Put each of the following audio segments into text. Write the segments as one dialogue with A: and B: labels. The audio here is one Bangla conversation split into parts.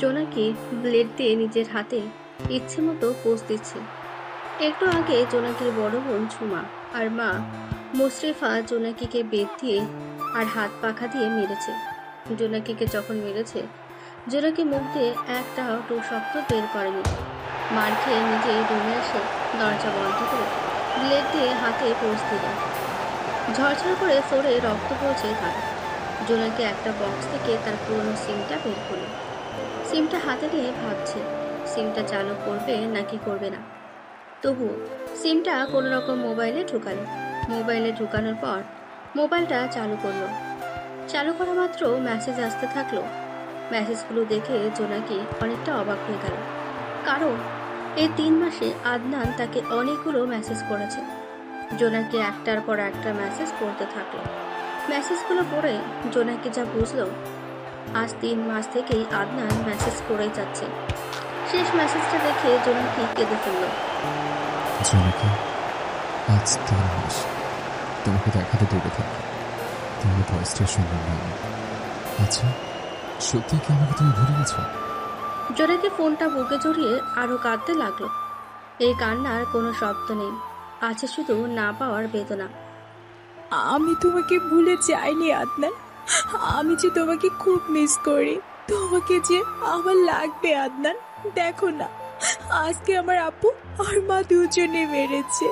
A: জোনাকি ব্লেড দিয়ে নিজের হাতে ইচ্ছে মতো পোজ দিচ্ছে। একটু আগে জোনাকির বড় বোন ঝুমা আর মা মুশরিফা জোনাকিকে বেত দিয়ে আর হাত পাখা দিয়ে মেরেছে। জোনাকিকে যখন মেরেছে, জোনাকি মুখ দিয়ে একটাও শব্দ বের করেনি। মার খেয়ে নিজেই রুমে এসে দরজা বন্ধ করে ব্লেড দিয়ে হাতে পোজ দিল। ঝরঝর করে ফ্লোরে রক্ত পড়ছে তার। জোনাকি একটা বক্স থেকে তার পুরনো সিমটা বের করলো। সিমটা হাতে নিয়ে ভাবছে সিমটা চালু করবে নাকি করবে না। তবু সিমটা কোনো রকম মোবাইলে ঢুকালো। মোবাইলে ঢুকানোর পর মোবাইলটা চালু করলো। চালু করা মাত্র মেসেজ আসতে থাকলো। মেসেজগুলো দেখে জোনাকি অনেকটা অবাক হয়ে গেল, কারণ এই 3 মাসে আদনান তাকে অনেকগুলো মেসেজ করেছে। জোনাকি একটার পর একটা মেসেজ পড়তে থাকলো। মেসেজগুলো পড়ে জোনাকি যা বুঝলো, আজ 3 মাস থেকেই আদনান মেসেজ করেই যাচ্ছে। শেষ মেসেজটা দেখে জোনাকি কেঁদে ফেলল।
B: জোনাকি, আজ 3 মাস তোমাকে দেখাতে দূরে থাক, তোমার ভয়েসটা শুনলাম না আমি। আচ্ছা, সত্যি কি আমাকে তুমি ভুলে গেছো?
A: জোনাকি ফোনটা বুকে জড়িয়ে আরো কাঁদতে লাগলো। এই কান্নার কোনো শব্দ নেই, আছে শুধু না পাওয়ার বেদনা।
C: আমি তোমাকে ভুলে যাইনি আদনান। আমি যে তোমাকে খুব মিস করি। তোমাকে যে আমার লাগবে আদনান। দেখো না, আজকে আমার আপু আর মা দুজনে মেরেছে।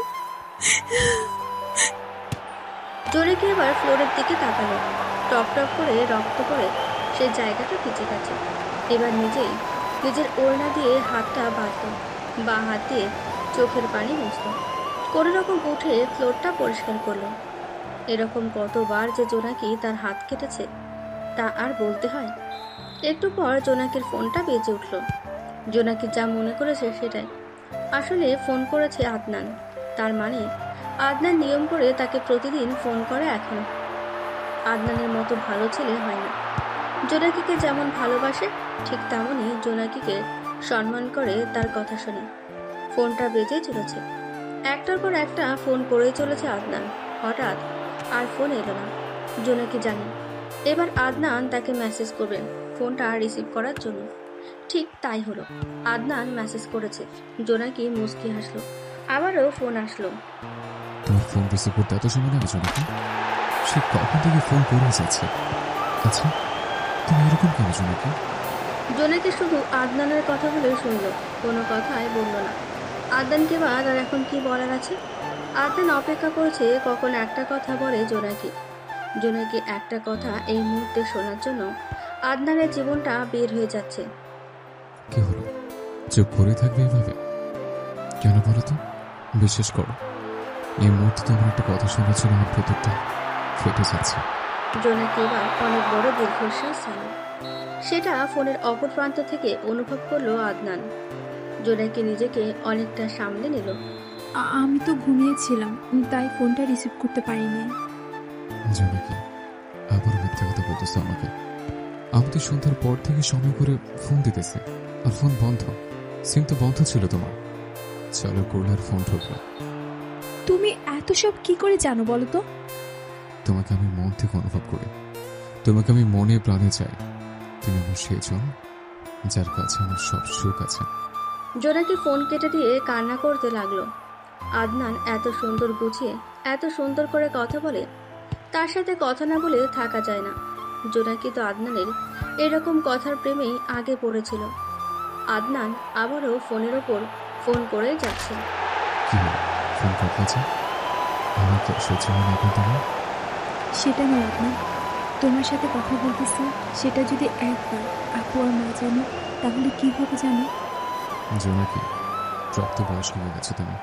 A: জোনাকি এবার ফ্লোরের দিকে তাকালো। টপ টপ করে রক্ত পড়ে সেই জায়গাটা ভিজে গেছে। এবার নিজের ওড়না দিয়ে হাতটা বাঁধল, বা হাত দিয়ে চোখের পানি মুছল। কোনো রকম উঠে ফ্লোরটা পরিষ্কার করলো। এরকম কতবার যে জোনাকি তার হাত কেটেছে তা আর বলতে হয়। একটু পর জোনাকির ফোনটা বেজে উঠল। জোনাকি যা মনে করেছে সেটাই। আসলে ফোন করেছে আদনান। তার মানে আদনান নিয়ম করে তাকে প্রতিদিন ফোন করে এখন। আদনানের মতো ভালো ছেলে হয় না। জোনাকিকে যেমন ভালোবাসে ঠিক তেমনই জোনাকিকে সম্মান করে তার কথা শুনে। ফোনটা বেজে চলেছে, একটার পর একটা ফোন করেই চলেছে আদনান। হঠাৎ আর ফোন এলো না। জোনাকি জানে এবার আদনান তাকে মেসেজ করবেন ফোনটা রিসিভ করার জন্য। ঠিক তাই হলো। আদনান মেসেজ করেছে। জোনাকি মুচকি হাসলো। আবারও ফোন আসলো।
B: তোমার ফোন রিসিভ করতে এত সময় লাগে জোনাকি? সে কখন থেকে ফোন করে যাচ্ছে। আচ্ছা, তুমি এরকম কেন জোনাকি?
A: জোনাকি শুধু আদনানের কথাগুলো শুনলো, কোনো কথাই বলল না। আদনানকে বা আর এখন কি বলার আছে? আদনান অপেক্ষা করছে কখন একটা কথা বলে জোনাকি। জোনাকি একটা কথা এই মুহূর্তে শোনার জন্য আদনানের জীবনটা বের হয়ে যাচ্ছে।
B: কি হলো, চুপ করে থাকবে এভাবে? কেন বলো তো? বিশ্বাস করো, এই মুহূর্তে তোমার একটা কথা শোনার জন্য আমার ভেতরটা ফেটে যাচ্ছে।
A: জোনাকি এবার অনেক বড় দীর্ঘশ্বাস ছাড়ল। সেটা ফোনের অপর প্রান্ত থেকে অনুভব করলো আদনান। জোনাকি নিজেকে অনেকটা সামলে নিল।
C: আমি তো ঘুমিয়েছিলাম, তাই ফোনটা রিসিভ করতে পারিনি।
B: জোনাকি, আবার মিথ্যা কথা বলতেছো আমাকে। আমি তো সন্ধ্যার পর থেকে সময় করে ফোন দিতেছি, আর ফোন বন্ধ। সিম তো বন্ধ ছিল তোমার। চালু করলে আর ফোন ঢুকলো।
C: তুমি এত সব কি করে জানো বলো তো?
B: তোমাকে আমি মন থেকে অনুভব করি, তোমাকে আমি মনে প্রাণে চাই। তুমি আমার সেই জন যার কাছে আমার সব সুখ আছে।
A: জোনাকি ফোন কেটে দিয়ে কান্না করতে লাগলো। আদনান এত সুন্দর গুছিয়ে এত সুন্দর করে কথা বলে, তার সাথে কথা না বলে থাকা যায় না। জোনাকি তো আদনানের এরকম কথার প্রেমেই আগে পড়েছিল। আদনান আবারও ফোনের ওপর ফোন করে যাচ্ছে।
B: কি হলো, ফোন কাটলো যে? আমার কি সহ্য হয় না এখন তোমার?
C: সেটা নয় আদনান, তোমার সাথে কথা বলতেছি, সেটা যদি একবার আপু আর মা জানে তাহলে কি হবে জানো?
B: জোনাকি, প্রাপ্ত বয়স্ক হয়ে গেছে তুমি,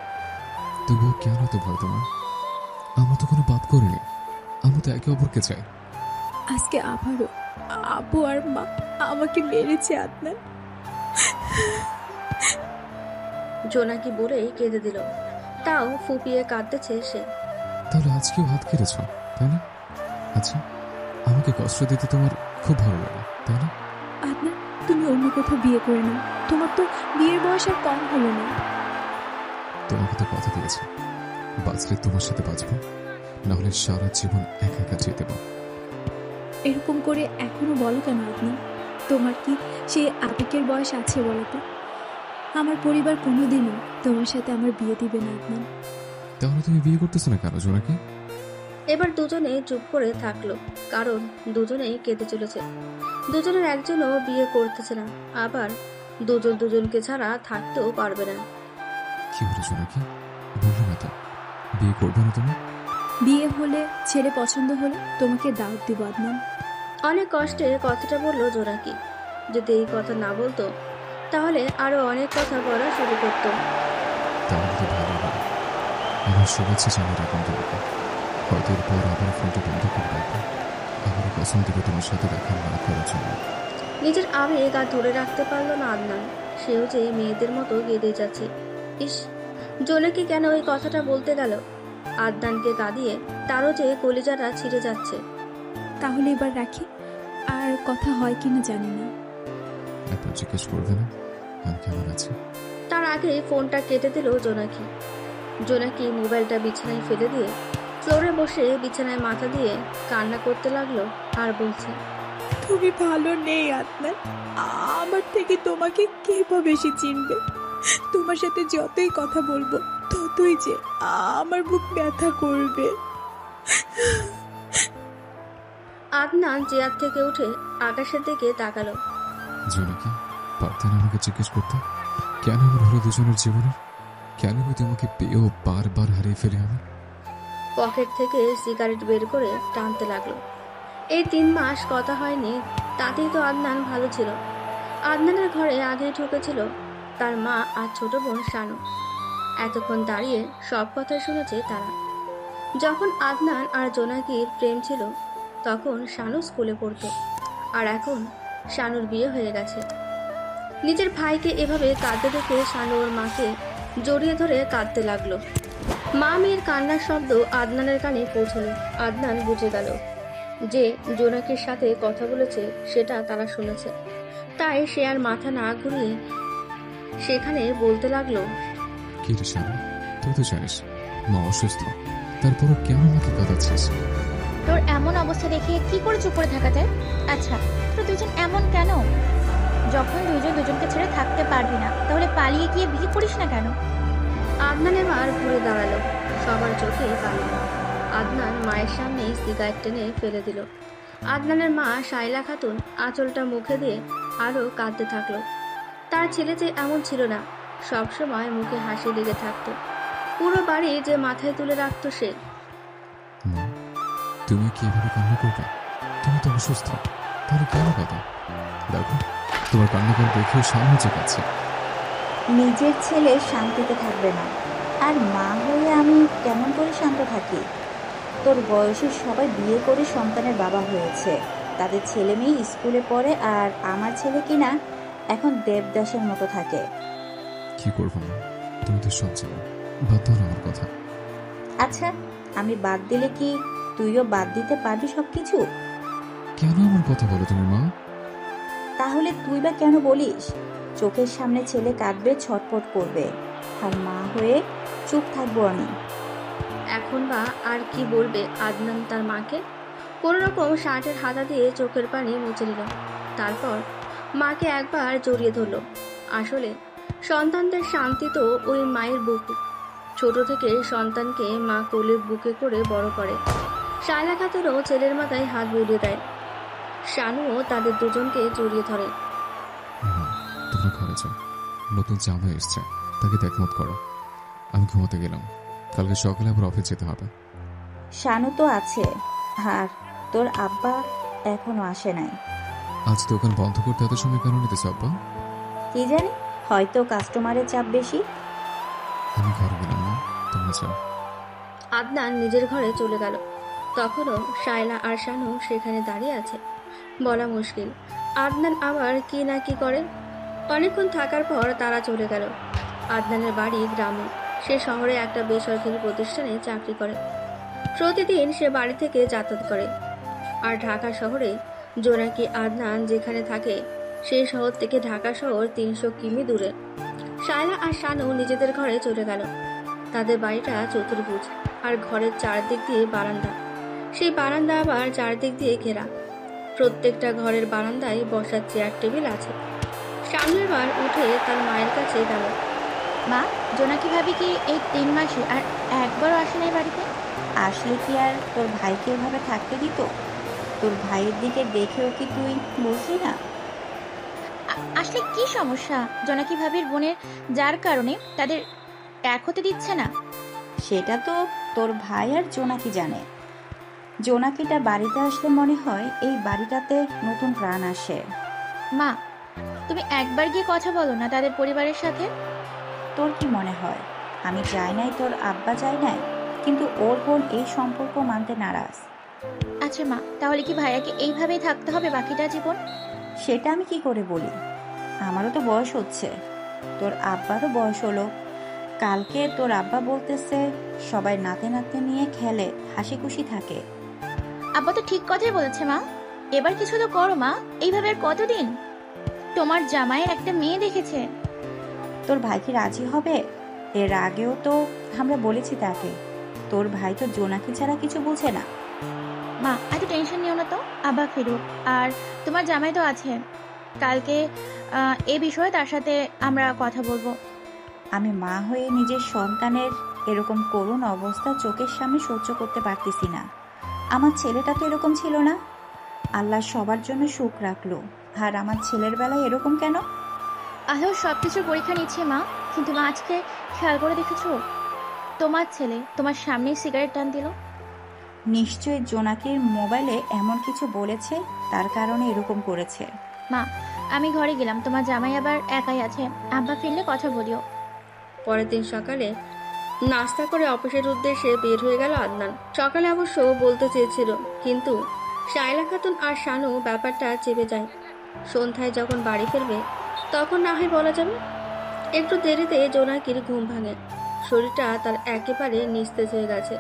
B: তবুও কেন এত ভয় তোমার? আমরা তো কোনো পাপ করিনি, আমরা তো একে অপরকে চাই।
C: আজকে আবারও আপু আর মা আমাকে মেরেছে আদনান।
A: জোনাকি বলেই কেঁদে দিল। তাও ফুপিয়ে কাঁদতেছে সে।
B: তাহলে আজকেও হাত কেটেছ, তাই না? আচ্ছা, আমাকে কষ্ট দিতে তোমার খুব ভালো লাগে, তাই না?
C: আদনান, তুমি অন্য কোথাও বিয়ে করে নাও। তোমার তো বিয়ের বয়স আর কম হলো না।
B: তোমাকে তো কথা দিয়েছি, বাঁচলে তোমার সাথে বাঁচবো, নাহলে সারা জীবন একা একা যেতে দেবো।
C: এরকম করে এখনো বলো কেন আদনান? তোমার কি সে আবেগের বয়স আছে বলো তো? আমার পরিবার কোনোদিনও তোমার সাথে আমার বিয়ে দিবে না আদনান।
B: তাহলে তুমি বিয়ে করতেছো না কেন জোনাকি?
A: এবার দুজনে চুপ করে থাকলো, কারণ দুজনেই কেঁদে চলেছে। দুজনের একজনও বিয়ে করতেছে না, আবার দুজন দুজনকে ছাড়া থাকতেও পারবে না।
B: কি হলো জোনাকি, বললো না তো বিয়ে করবে না তুমি?
C: বিয়ে হলে, ছেলে পছন্দ হলে তোমাকে দাওয়াত দিব আদনান।
A: অনেক কষ্টে কথাটা বললো জোনাকি। যদি এই কথা না বলতো তাহলে আরো অনেক কথা বলা শুরু করতো।
B: তাহলে তো ভালো হয়। আমার শুভেচ্ছা জানিয়ে রাখুন তোমাকে। হয়তো এরপর আবার ফোনটা বন্ধ করে রাখবো। আবার কসম দেবো তোমার সাথে দেখা না করার জন্য।
A: নিজের আবেগ আর ধরে রাখতে পারলো না আদনান। সেও যে মেয়েদের মতো কেঁদে যাচ্ছে। ইস, জোনাকি কেন ওই কথাটা বলতে গেল? আদনানকে কাঁদিয়ে তারও যে কলিজাটা ছিঁড়ে যাচ্ছে।
C: তাহলে এবার রাখি, আর কথা হয় কিনা জানি না।
B: একবার জিজ্ঞেস করবে না আমি কেমন আছি?
A: তার আগে ফোনটা কেটে দিল জোনাকি। জোনাকি মোবাইলটা বিছানায় ফেলে দিয়ে ফ্লোরে বসে বিছানায় মাথা দিয়ে কান্না করতে লাগলো আর বলছে,
C: তুমি ভালো নেই আদনান। আমার থেকে তোমাকে কে বা বেশি চিনবে? তোমার সাথে যতই কথা বলবো ততই যে আমার বুক ব্যথা করবে।
A: আদনান চেয়ার থেকে উঠে আকাশের দিকে তাকালো।
B: জোনাকি, পারতেন আমাকে জিজ্ঞেস করতে কেন এমন হলো দুজনের জীবনের? কেন আমি তোমাকে পেয়েও বারবার হারিয়ে ফেলি আমি?
A: পকেট থেকে সিগারেট বের করে টানতে লাগলো। এই 3 মাস কথা হয়নি, তাতেই তো আদনান ভালো ছিল। আদনানের ঘরে আগেই ঢুকেছিল তার মা আর ছোট বোন শানু। এতক্ষণ দাঁড়িয়ে সব কথা শুনেছে তারা। যখন আদনান আর জোনাকির প্রেম ছিল তখন শানু স্কুলে পড়তো, আর এখন শানুর বিয়ে হয়ে গেছে। নিজের ভাইকে এভাবে কাঁদতে দেখে শানু ওর মাকে জড়িয়ে ধরে কাঁদতে লাগলো। মা মেয়ের কান্নার শব্দ আদনানের কানে পৌঁছলো। আদনান বুঝে গেল যে জোনাকির সাথে কথা বলেছে সেটা তারা শুনেছে, তাই সে আর মাথা না ঘুরিয়ে সেখানে বলতে লাগলো,
B: কি রে শানু, তুই তো জানিস মা অসুস্থ, তারপরও কেন আমাকে কাঁদাচ্ছিস?
D: তোর এমন অবস্থা দেখে কি করে চুপ করে থাকা যায়? আচ্ছা, তোরা দুজন এমন কেন? যখন দুজন দুজনকে ছেড়ে থাকতে পারবি না তাহলে পালিয়ে গিয়ে বিয়ে করিস না কেন?
A: আদনানের মা ঘুরে দাঁড়ালো। সবার চোখে পানি। আদনান মায়ের সামনে সিগারেট টেনে ফেলে দিল। আদনানের মা শাইলা খাতুন আঁচলটা মুখে দিয়ে আরো কাঁদতে থাকলো। তার ছেলে যে এমন ছিল না, সবসময় মুখে হাসি লেগে থাকতো। পুরো বাড়ি যে মাথায় তুলে রাখতো সে।
B: মা, তুমি কি এভাবে কান্না করবে? তুমি তো অসুস্থ, তাহলে কেন কাঁদো? দেখো তোমার কান্না করে দেখেও সামনে চেপাচ্ছে।
E: নিজের ছেলে শান্তিতে থাকবে না, আর মা হয়ে আমি কেমন করে শান্ত থাকি? তোর বয়সের সবাই বিয়ে করে সন্তানের বাবা হয়েছে, তাদের ছেলে মেয়ে স্কুলে পড়ে, আর আমার ছেলে কিনা এখন দেবদাসের মতো থাকে।
B: কি করবো মা, তুমি তো সব জানো। বাদ দাও না আমার কথা।
E: আচ্ছা, আমি বাদ দিলে কি তুইও বাদ দিতে পারবি সব কিছু?
B: কেন আমার কথা বলো তুমি মা?
E: তাহলে তুই বা কেন বলিস? চোখের সামনে ছেলে কাঁদবে, ছটফট করবে, আর মা হয়ে চুপ থাকবো আমি।
A: এখন বা আর কি বলবে আদনান তার মাকে? কোনো রকম শার্টের হাতা দিয়ে চোখের পানি মুছে নিল। তারপর মাকে একবার জড়িয়ে ধরল। আসলে সন্তানদের শান্তি তো ওই মায়ের বুক। ছোট থেকে সন্তানকে মা কোলে বুকে করে বড় করে। শায়লা খাতুনও ছেলের মাথায় হাত বুলিয়ে দেয়। শানুও তাদের দুজনকে জড়িয়ে ধরে।
B: মা, তোমরা ঘরে যাও, নতুন জামাই এসছে, তাকে দেখমত করো। আমি ঘুমাতে গেলাম, কালকে সকালে আবার অফিস যেতে হবে।
E: শানু তো আছে, আর তোর আব্বা এখনো আসে নাই।
B: আজ দোকান বন্ধ করতে এত সময় কেন নিতেছ আব্বা?
E: কি জানি, হয়তো কাস্টমারের চাপ বেশি।
B: আমি ঘরে গেলাম না, তোমরা যাও।
A: আদনান নিজের ঘরে চলে গেল। তখনও শায়লা আর শানু সেখানে দাঁড়িয়ে আছে। বলা মুশকিল আদনান আবার কি না কি করে। অনেকক্ষণ থাকার পর তারা চলে গেল। আদনানের বাড়ি গ্রামে। সে শহরে একটা বেসরকারি প্রতিষ্ঠানে চাকরি করে। প্রতিদিন সে বাড়ি থেকে যাতায়াত করে। আর ঢাকা শহরে জোনাকি আদনান যেখানে থাকে সেই শহর থেকে ঢাকা শহর 300 কিমি দূরে। শায়লা আর শানু নিজেদের ঘরে চলে গেল। তাদের বাড়িটা চতুর্ভুজ, আর ঘরের চারদিক দিয়ে বারান্দা। সেই বারান্দা আবার চারদিক দিয়ে ঘেরা। প্রত্যেকটা ঘরের বারান্দায় বসার চেয়ার টেবিল আছে। সামনের বার উঠে তার মায়ের কাছে গেল।
D: মা, জোনাকি ভাবি কি এই 3 মাসে আর একবারও আসে নাই বাড়িতে?
E: আসলে কি আর তোর ভাইকে এভাবে থাকতে দিত? তোর ভাইয়ের দিকে দেখেও কি তুই বুঝলি না?
D: আসলে কি সমস্যা জোনাকি ভাবির বোনের, যার কারণে তাদের এক হতে দিচ্ছে না?
E: সেটা তো তোর ভাই আর জোনাকি জানে। জোনাকিটা বাড়িতে আসলে মনে হয় এই বাড়িটাতে নতুন প্রাণ আসে।
D: মা, তুমি একবার গিয়ে কথা বলো না তাদের পরিবারের সাথে।
E: তোর কি মনে হয় আমি চাই নাই তোর আব্বা চাই নাই? কিন্তু ওর বোন এই সম্পর্ক মানতে নারাজ।
D: আচ্ছা মা, তাহলে কি ভাইয়াকে এইভাবেই থাকতে হবে বাকিটা জীবন?
E: সেটা আমি কি করে বলি? আমারও তো বয়স হচ্ছে, তোর আব্বারও বয়স হলো। কালকে তোর আব্বা বলতেছে সবাই নাতে নাতে নিয়ে খেলে, হাসি খুশি থাকে।
D: আব্বা তো ঠিক কথাই বলেছে মা। এবার কিছু তো করো মা, এইভাবে আর কতদিন? তোমার জামাইয়ের একটা মেয়ে দেখেছে।
E: তোর ভাই কি রাজি হবে? এর আগেও তো আমরা বলেছি তাকে। তোর ভাই তো জোনাকি ছাড়া কিছু বোঝে না।
D: মা, এত টেনশন নিও না তো, আব্বা ফিরুক। আর তোমার জামাই তো আছে, কালকে এ বিষয়ে তার সাথে আমরা কথা বলবো।
E: আমি মা হয়ে নিজের সন্তানের এরকম করুণ অবস্থা চোখের সামনে সহ্য করতে পারতেছি না। আমার ছেলেটা তো এরকম ছিল না। আল্লাহ সবার জন্য সুখ রাখলো, আর আমার ছেলের বেলায় এরকম কেন?
D: আল্লাহ সবকিছুর পরীক্ষা নিচ্ছে মা, কিন্তু মা আজকে খেয়াল করে দেখেছো তোমার ছেলে তোমার সামনেই সিগারেট টান দিল?
E: নিশ্চয়ই জোনাকির মোবাইলে এমন কিছু বলেছে, তার কারণে এরকম করেছে।
D: মা, আমি ঘরে গেলাম, তোমার জামাই আবার একাই আছে, আব্বা ফিরলে কথা বলিও।
A: পরের দিন সকালে নাস্তা করে অফিসের উদ্দেশ্যে বের হয়ে গেল আদনান। সকালে অবশ্য বলতে চেয়েছিল, কিন্তু শায়লা খাতুন আর শানু ব্যাপারটা চেপে যায়। সন্ধ্যায় যখন বাড়ি ফিরবে তখন না হয় বলা যাবে। একটু দেরিতে জোনাকির ঘুম ভাঙে। শরীরটা তার একেবারে নিস্তেজ হয়ে গেছে।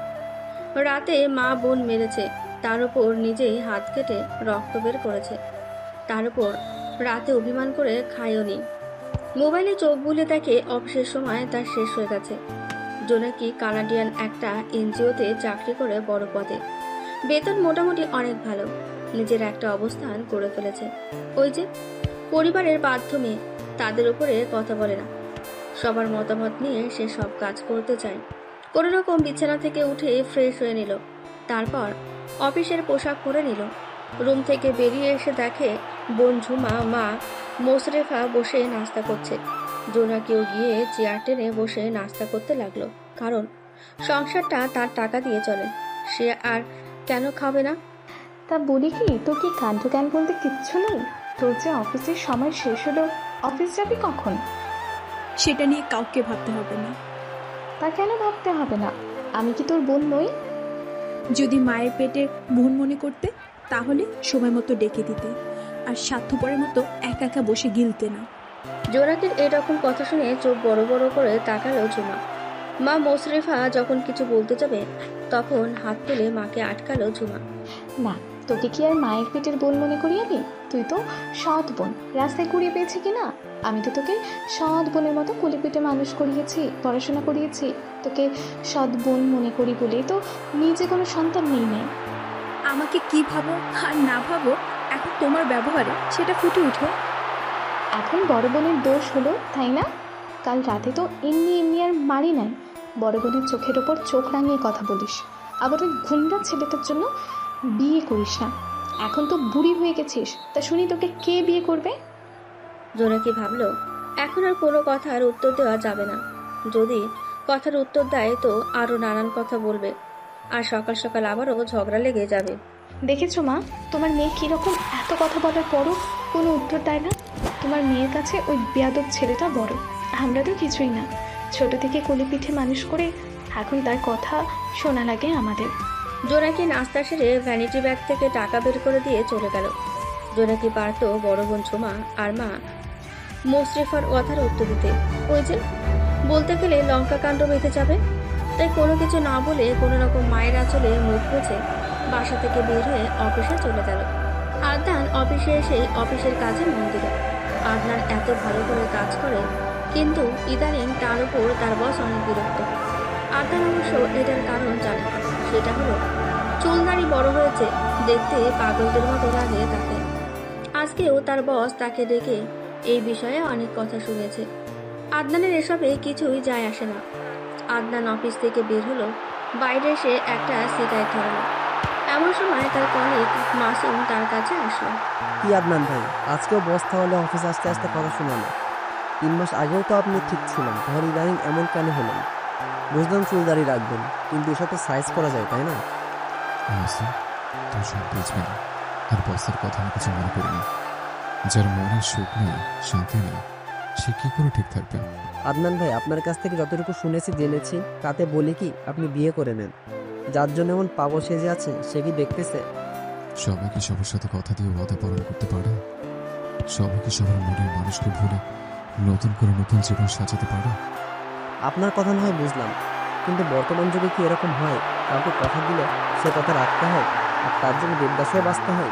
A: রাতে মা বোন মেরেছে, তার উপর নিজেই হাত কেটে রক্ত বের করেছে, তার উপর রাতে অভিমান করে খায়ও নি। মোবাইলে চোখ বুলে দেখে অফিসের সময় তার শেষ হয়ে গেছে। জোনাকি কানাডিয়ান একটা এনজিওতে চাকরি করে বড় পদে, বেতন মোটামুটি অনেক ভালো, নিজের একটা অবস্থান করে ফেলেছে। ওই যে পরিবারের মাধ্যমে তাদের উপরে কথা বলে না, সবার মতামত নিয়ে সে সব কাজ করতে চায়। কোনো রকম বিছানা থেকে উঠে ফ্রেশ হয়ে নিল, তারপর অফিসের পোশাক পরে নিল। রুম থেকে বেরিয়ে এসে দেখে বোন ঝুমা মা মোশরেফা বসে নাস্তা করছে। জোনাকিও গিয়ে চেয়ার টেনে বসে নাস্তা করতে লাগলো, কারণ সংসারটা তার টাকা দিয়ে চলে, সে আর কেন খাবে না?
F: তা বলি কি, তোর কি কাণ্ড জ্ঞান বলতে কিচ্ছু নেই? তোর যে অফিসের সময় শেষ হলো, অফিস যাবি কখন?
C: সেটা নিয়ে কাউকে ভাবতে হবে না।
F: তা কেন ভাবতে হবে না? আমি কি তোর বোন নই?
C: যদি মায়ের পেটে বোন মনে করতে, তাহলে সময় মতো ডেকে দিতে, আর স্বার্থপরের মতো একা একা বসে গিলতে না।
A: জোনাকির এরকম কথা শুনে চোখ বড় বড় করে তাকালো ঝুমা। মা মোশরেফা যখন কিছু বলতে যাবে তখন হাত তুলে মাকে আটকালো ঝুমা।
F: না, তোকে কি আর মায়ের পেটের বোন মনে করি আমি? তুই তো সৎ বোন, রাস্তায় কুড়িয়ে পেয়েছি কি না? আমি তো তোকে সৎ বোনের মতো কোলে পেটে মানুষ করিয়েছি, পড়াশোনা করিয়েছি। তোকে সৎ বোন মনে করি বলেই তো নিজে কোনো সন্তান নেই নেই।
C: আমাকে কি ভাবো আর না ভাবো, এখন তোমার ব্যবহারে সেটা ফুটে উঠে।
F: এখন বড় বোনের দোষ হলো, তাই না? কাল রাতে তো এমনি এমনি আর মারি নাই। বড় বোনের চোখের ওপর চোখ রাঙিয়ে কথা বলিস, আবার ওই গুন্ডা ছেলেটার জন্য বিয়ে করিস না। এখন তো বুড়ি হয়ে গেছিস, তা শুনি তোকে কে বিয়ে করবে?
A: জোনাকি ভাবলো এখন আর কোনো কথার উত্তর দেওয়া যাবে না। যদি কথার উত্তর দেয় তো আরো নানান কথা বলবে, আর সকাল সকাল আবারও ঝগড়া লেগে যাবে।
F: দেখেছো মা, তোমার মেয়ে কীরকম এত কথা বলার পরও কোনো উত্তর দেয় না? তোমার মেয়ের কাছে ওই বেয়াদব ছেলেটা বড়, আমরা তো কিছুই না। ছোট থেকে কোলে পিঠে মানুষ করে এখন তার কথা শোনা লাগে আমাদের।
A: জোনাকি নাস্তা সেরে ভ্যানিটি ব্যাগ থেকে টাকা বের করে দিয়ে চলে গেল। জোনাকি পারত বড় বোন ঝুমা আর মা মোশরেফার কথার উত্তর দিতে, ওই যে বলতে গেলে লঙ্কা কাণ্ড বেঁধে যাবে। তাই কোনো কিছু না বলে কোনো রকম মায়ের আঁচলে মুখ মুছে বাসা থেকে বের হয়ে অফিসে চলে গেল। আদনান অফিসে এসেই অফিসের কাজে মন দিল। আদনান এত ভালো করে কাজ করে, কিন্তু ইদানিং তার উপর তার বস অনেক বিরক্ত। আদনান অবশ্য এটার কারণ জানে, সেটা হলো চুলদাড়ি বড় হয়েছে, দেখতে পাগলদের মতো লাগে তাকে। আজকেও তার বস তাকে ডেকে এই বিষয়ে অনেক কথা শুনেছে। আদনানের এসবে কিছুই যায় আসে না। আদনান অফিস থেকে বের হলো, বাইরে এসে একটা সিগারেট ধরালো। এমন সময় তার কলিগ মাসুম তার কাছে আসলো।
G: কি আদনান ভাই, আজকেও বস তাহলে অফিস আসতে আসতে কথা শোনালো? 3 মাস আগেও তো আপনি ঠিক ছিলেন, তাহলে ইদানিং এমন কেন হলেন? বুঝলাম চুলদারি রাখবেন, কিন্তু এসব তো সাইজ করা যায়, তাই না?
B: মাসুম, তুমি সব বুঝবে না। আর বসের কথা আমি কিছু মনে করিনি। যার মনে সুখ নেই, শান্তি নেই, সে কি করে ঠিক থাকবে?
G: আদনান ভাই, আপনার কাছ থেকে যতটুকু শুনেছি জেনেছি, তাতে বলি কি আপনি বিয়ে করে নেন। যার জন্য এমন পাগল সেজে আছে, সে কি দেখতেছে?
B: সবাই কি সবার সাথে কথা দিয়ে ওয়াদা পালন করতে পারে? সবাই কি সবার মনের মানুষকে ভুলে নতুন করে নতুন জীবন সাজাতে পারে?
G: আপনার কথা না হয় বুঝলাম, কিন্তু বর্তমান যুগে কি এরকম হয়? কাউকে কথা দিলে সে কথা রাখতে হয়, আর তার জন্য দেবদাস হয়ে বাঁচতে হয়?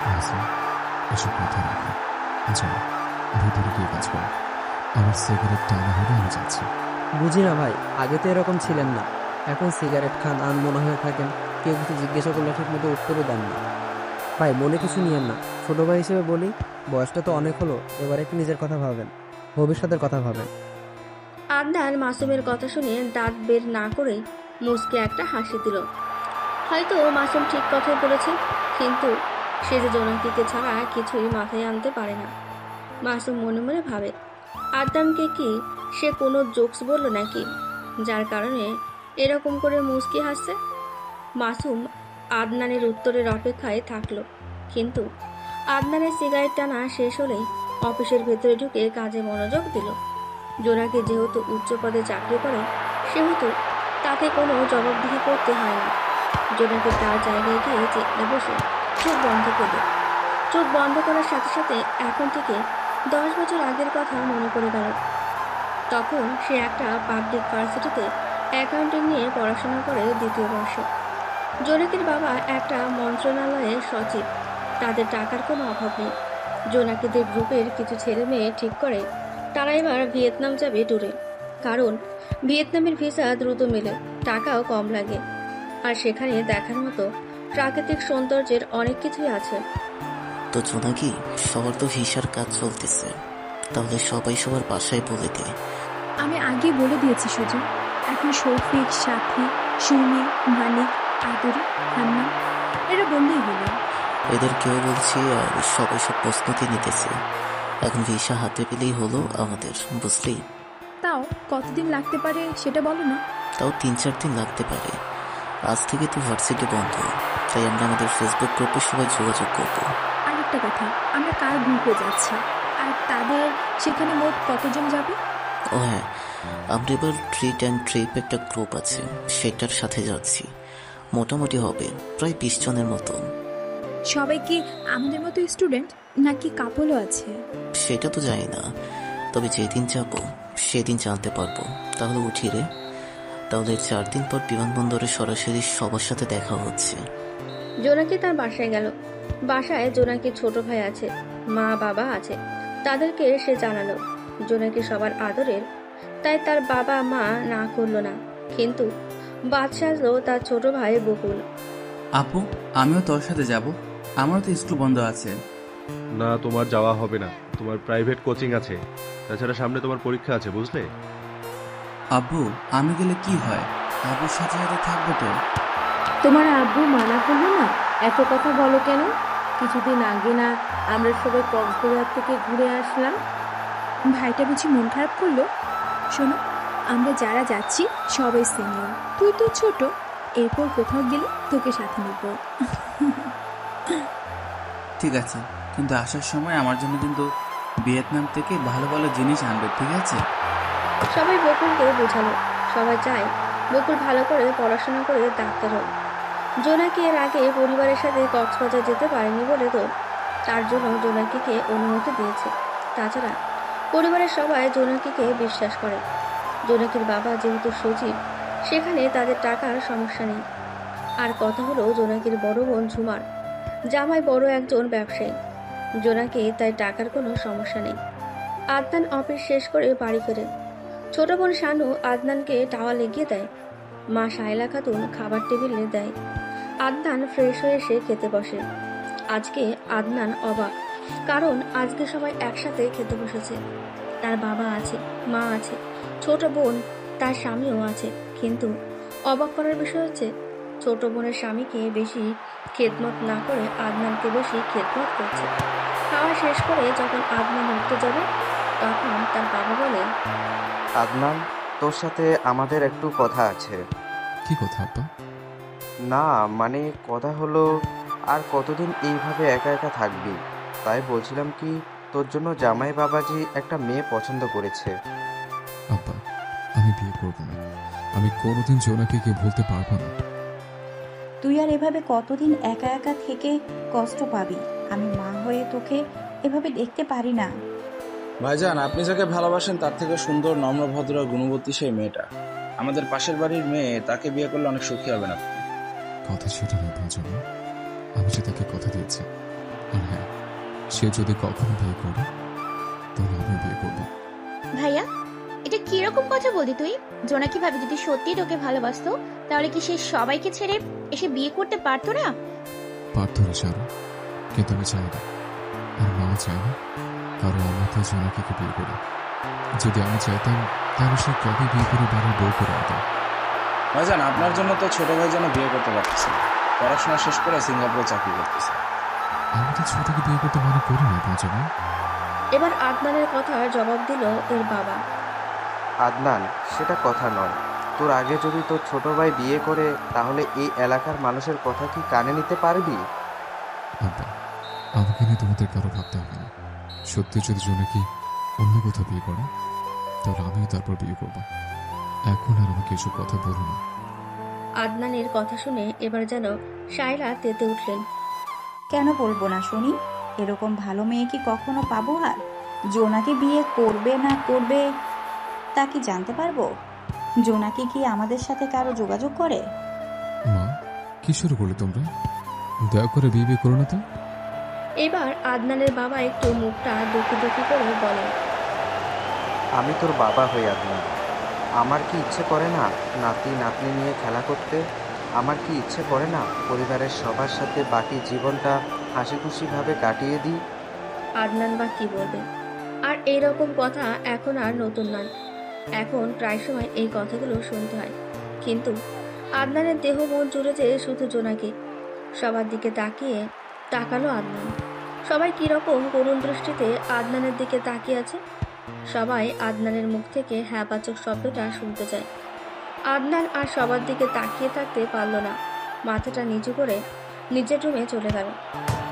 B: মাসুম, এসব কথা রাখো। যাও, ভিতরে গিয়ে কাজ করো। আমার সিগারেট টানা হলে আমি যাচ্ছি।
G: বুঝি না ভাই, আগে তো এরকম ছিলেন না, এখন সিগারেট খান, আনমনা হয়ে থাকেন, কেউ কিছু জিজ্ঞাসা করলে ঠিক মতো উত্তরও দেন না। ভাই মনে কিছু নিয়েন না, ছোট ভাই হিসেবে বলি, বয়সটা তো অনেক হলো, এবার একটু নিজের কথা ভাবেন, ভবিষ্যতের কথা ভাবেন।
A: আদনান মাসুমের কথা শুনে দাঁত বের না করে মুচকে একটা হাসি দিল। হয়তো মাসুম ঠিক কথাই বলেছে, কিন্তু সে যে জোনাকিকে ছাড়া কিছুই মাথায় আনতে পারে না। মাসুম মনে মনে ভাবে, আদনানকে কি সে কোনো জোকস বলল নাকি, যার কারণে এরকম করে মুচকি হাসছে। মাসুম আদনানের উত্তরের অপেক্ষায় থাকলো, কিন্তু আদনানের সিগারেট টানা শেষ হলেই অফিসের ভেতরে ঢুকে কাজে মনোযোগ দিল। জোনাকি যেহেতু উচ্চ পদে চাকরি করে, সেহেতু তাকে কোনো জবাবদিহি করতে হয় না। জোনাকি তার জায়গায় গিয়ে চেয়ারে বসে চোখ বন্ধ করল। চোখ বন্ধ করার সাথে সাথে এখন থেকে 10 বছর আগের কথা মনে পড়ে গেল। তখন সে একটা পাবলিক ভার্সিটিতে অ্যাকাউন্টিং নিয়ে পড়াশোনা করে 2য় বর্ষে। জোনাকির বাবা একটা মন্ত্রণালয়ের সচিব, তাদের টাকার কোনো অভাব নেই। জোনাকিদের গ্রুপের কিছু ছেলে মেয়ে ঠিক করে তারা এবার ভিয়েতনাম যাবে ট্যুরে, কারণ ভিয়েতনামের ভিসা দ্রুত মেলে, টাকাও কম লাগে, আর সেখানে দেখার মতো প্রাকৃতিক সৌন্দর্যের অনেক কিছুই আছে।
H: তো জোনাকি, সবার তো ভিসার কাজ চলতেছে, তাহলে সবাই সবার বাসায় বলে দে।
C: আমি আগে বলে দিয়েছি সুজন, এখন শফিক, সাথী, সুমি, মানিক, আদরি, হান্নান এরা বললেই হলো।
H: এদের কেউ বলছি, আর সবাই সব প্রস্তুতি নিতেছে। এখন ভিসা হাতে পেলেই হলো আমাদের, বুঝলি?
C: তাও কতদিন লাগতে পারে সেটা বলো না।
H: তাও 3-4 দিন লাগতে পারে। আজ থেকে তো ভার্সিটি বন্ধ, তাই আমরা আমাদের ফেসবুক গ্রুপে সবাই যোগাযোগ করবো।
C: আরেকটা কথা, আমরা কার গ্রুপে যাচ্ছি, আর তাদের সেখানে মোট কতজন যাবে?
H: ও হ্যাঁ, আমরা এবার ট্রিট অ্যান্ড ট্রিপ একটা গ্রুপ আছে, সেটার সাথে যাচ্ছি। মোটামুটি হবে প্রায় 20 জনের মতো।
C: সবাই কি আমাদের মতো স্টুডেন্ট, নাকি কাপলও আছে?
H: সেটা তো জানি না, তবে যেদিন যাব সেদিন জানতে পারবো। তাহলে উঠি রে। তাহলে 4 দিন পর বিমানবন্দরে সরাসরি সবার সাথে দেখা হচ্ছে।
A: জোনাকি তার বাসায় গেল। বাসায় জোনাকির ছোট ভাই আছে, মা বাবা আছে, তাদেরকে সে জানালো জোনাকি সবার আদরের, তাই তার বাবা মা না করলো না, কিন্তু বাদ সাজলো তার ছোট ভাই বকুল।
I: আপু, আমিও তোর সাথে যাব, আমারও তো স্কুল বন্ধ আছে।
J: না, তোমার যাওয়া হবে না, তোমার প্রাইভেট কোচিং আছে, তাছাড়া সামনে তোমার পরীক্ষা আছে, বুঝলে?
I: আব্বু, আমি গেলে কি হয়? আব্বুর সাথে সাথে থাকবো তো।
K: তোমার আব্বু মানা করলো না? এত কথা বলো কেন? কিছুদিন আগে না আমরা সবাই কক্সবাজার থেকে ঘুরে আসলাম?
C: ভাইটা বুঝি মন খারাপ করলো? শোনো, আমরা যারা যাচ্ছি সবাই সিনিয়র, তুই তো ছোট, এরপর কোথাও গেলে তোকে সাথে নিব।
I: ঠিক আছে, কিন্তু আসার সময় আমার জন্য কিন্তু ভিয়েতনাম থেকে ভালো ভালো জিনিস আনবে, ঠিক আছে?
A: সবাই বকুলকে বোঝালো, সবাই চায় বকুল ভালো করে পড়াশোনা করে ডাক্তার হোক। জোনাকি এর আগে পরিবারের সাথে কক্সবাজার যেতে পারেনি বলে তো তার জন্য জোনাকিকে অনুমতি দিয়েছে। তাছাড়া পরিবারের সবাই জোনাকিকে বিশ্বাস করে। জোনাকির বাবা যেহেতু সচিব, সেখানে তাদের টাকার সমস্যা নেই। আর কথা হলো জোনাকির বড় বোন ঝুমার জামাই বড় একজন ব্যবসায়ী। জোনাকি তাই টাকার কোনো সমস্যা নেই। আদনান অফিস শেষ করে বাড়ি ফেরে। ছোট বোন শানু আদনানকে টাওয়াল এগিয়ে দেয়। মা শায়লা খাতুন খাবার টেবিলে দেয়। আদনান ফ্রেশ হয়ে এসে খেতে বসে। আজকে আদনান অবাক, কারণ আজকে সবাই একসাথে খেতে বসেছে। তার বাবা আছে, মা আছে, ছোট বোন, তার স্বামীও আছে। কিন্তু অবাক করার বিষয় হচ্ছে, ছোট বোনের স্বামীকে বেশি খেদমত না করে আদনানকে বেশি খেদমত করছে। খাওয়া শেষ করে যখন আদনান উঠতে যাবে, তখন তার বাবা বলে,
L: আদনান, তোর সাথে আমাদের একটু কথা আছে।
B: কি কথা আব্বা?
L: না মানে কথা হলো, আর কতদিন এইভাবে একা একা থাকবি? তাই বলছিলাম কি, তোর জন্য জামাই বাবাজি একটা মেয়ে পছন্দ করেছে।
B: আব্বা, আমি বিয়ে করব না। আমি কোনোদিন জোনাকিকে ভুলতে পারবো না।
E: তুই আর এভাবে কতদিন একা একা থেকে কষ্ট পাবি? আমি মা হয়ে তোকে এভাবে দেখতে পারি না।
M: ভাইজান, আপনি যাকে ভালোবাসেন তার থেকে সুন্দর, নম্র, ভদ্র, গুণবতী সেই মেয়েটা আমাদের পাশের বাড়ির মেয়ে। তাকে বিয়ে করলে অনেক সুখী হবেন আপনি।
B: কথা সেটা না ভাজনা, আমি যে তাকে কথা দিয়েছি। আর হ্যাঁ, সে যদি কখনো বিয়ে করে, তাহলে আমি বিয়ে করবো।
D: ভাইয়া, এটা কিরকম কথা বললি তুই? জোনাকি ভাবি যদি সত্যি তোকে ভালোবাসতো, তাহলে কি সে সবাইকে ছেড়ে এসে বিয়ে করতে পারতো না?
B: পারতো না সারা, কিন্তু আমি চাই না। আর মা চায় না কারো আমাকে জোনাকিকে বিয়ে করে। যদি আমি চাইতাম, তাহলে সে কবে বিয়ে করে বাড়ির বউ করে আনতাম।
M: ভাইজান, আপনার জন্য তো ছোট ভাই যেন বিয়ে করতে পারতেছে, পড়াশোনা শেষ করে সিঙ্গাপুরে চাকরি করতেছে।
B: আমি তো ছোটকে বিয়ে করতে মনে করি না ভাজনা।
A: এবার আদনানের কথার জবাব দিল এর বাবা।
L: আদনান, সেটা কথা নয়। তোর আগে যদি তোর ছোট ভাই বিয়ে করে, তাহলে এই এলাকার মানুষের কথা কি কানে নিতে পারবি?
B: আব্বা, আমাকে নিয়ে তোমাদের কারো ভাবতে হবে না। সত্যি যদি জোনাকি অন্য কোথাও বিয়ে করে, তাহলে আমিও তারপর বিয়ে করবো। এখন আর আমাকে এসব কথা বলো না।
A: আদনানের কথা শুনে এবার যেন শায়লা তেতে উঠলেন।
E: কেন বলবো না শুনি? এরকম ভালো মেয়ে কি কখনো পাবো? আর জোনাকি বিয়ে করবে না করবে তা কি জানতে পারবো? জোনাকি কি আমাদের সাথে কারো যোগাযোগ করে?
B: মা, কি শুরু করলে তোমরা? দয়া করে বিয়ে করো না তো।
A: এবার আদনানের বাবা একটু মুখটা দুঃখী দুঃখী করে বলে,
L: আমি তোর বাবা হই আদনান। আমার কি ইচ্ছে করে না নাতি নাতনি নিয়ে খেলা করতে? আমার কি ইচ্ছে করে না পরিবারের সবার সাথে বাকি জীবনটা হাসি খুশিভাবে কাটিয়ে দিই?
A: আদনান বা কি বলবে? আর এইরকম কথা এখন আর নতুন নয়, এখন প্রায় সময় এই কথাগুলো শুনতে হয়। কিন্তু আদনানের দেহ মন জুড়ে যে শুধু জোনাকি। সবার দিকে তাকালো আদনান। সবাই কিরকম করুণ দৃষ্টিতে আদনানের দিকে তাকিয়ে আছে। সবাই আদনানের মুখ থেকে হ্যাঁ বাচক শব্দটা শুনতে চায়। আদনান আর সবার দিকে তাকিয়ে থাকতে পারল না, মাথাটা নিচু করে নিজের রুমে চলে গেল।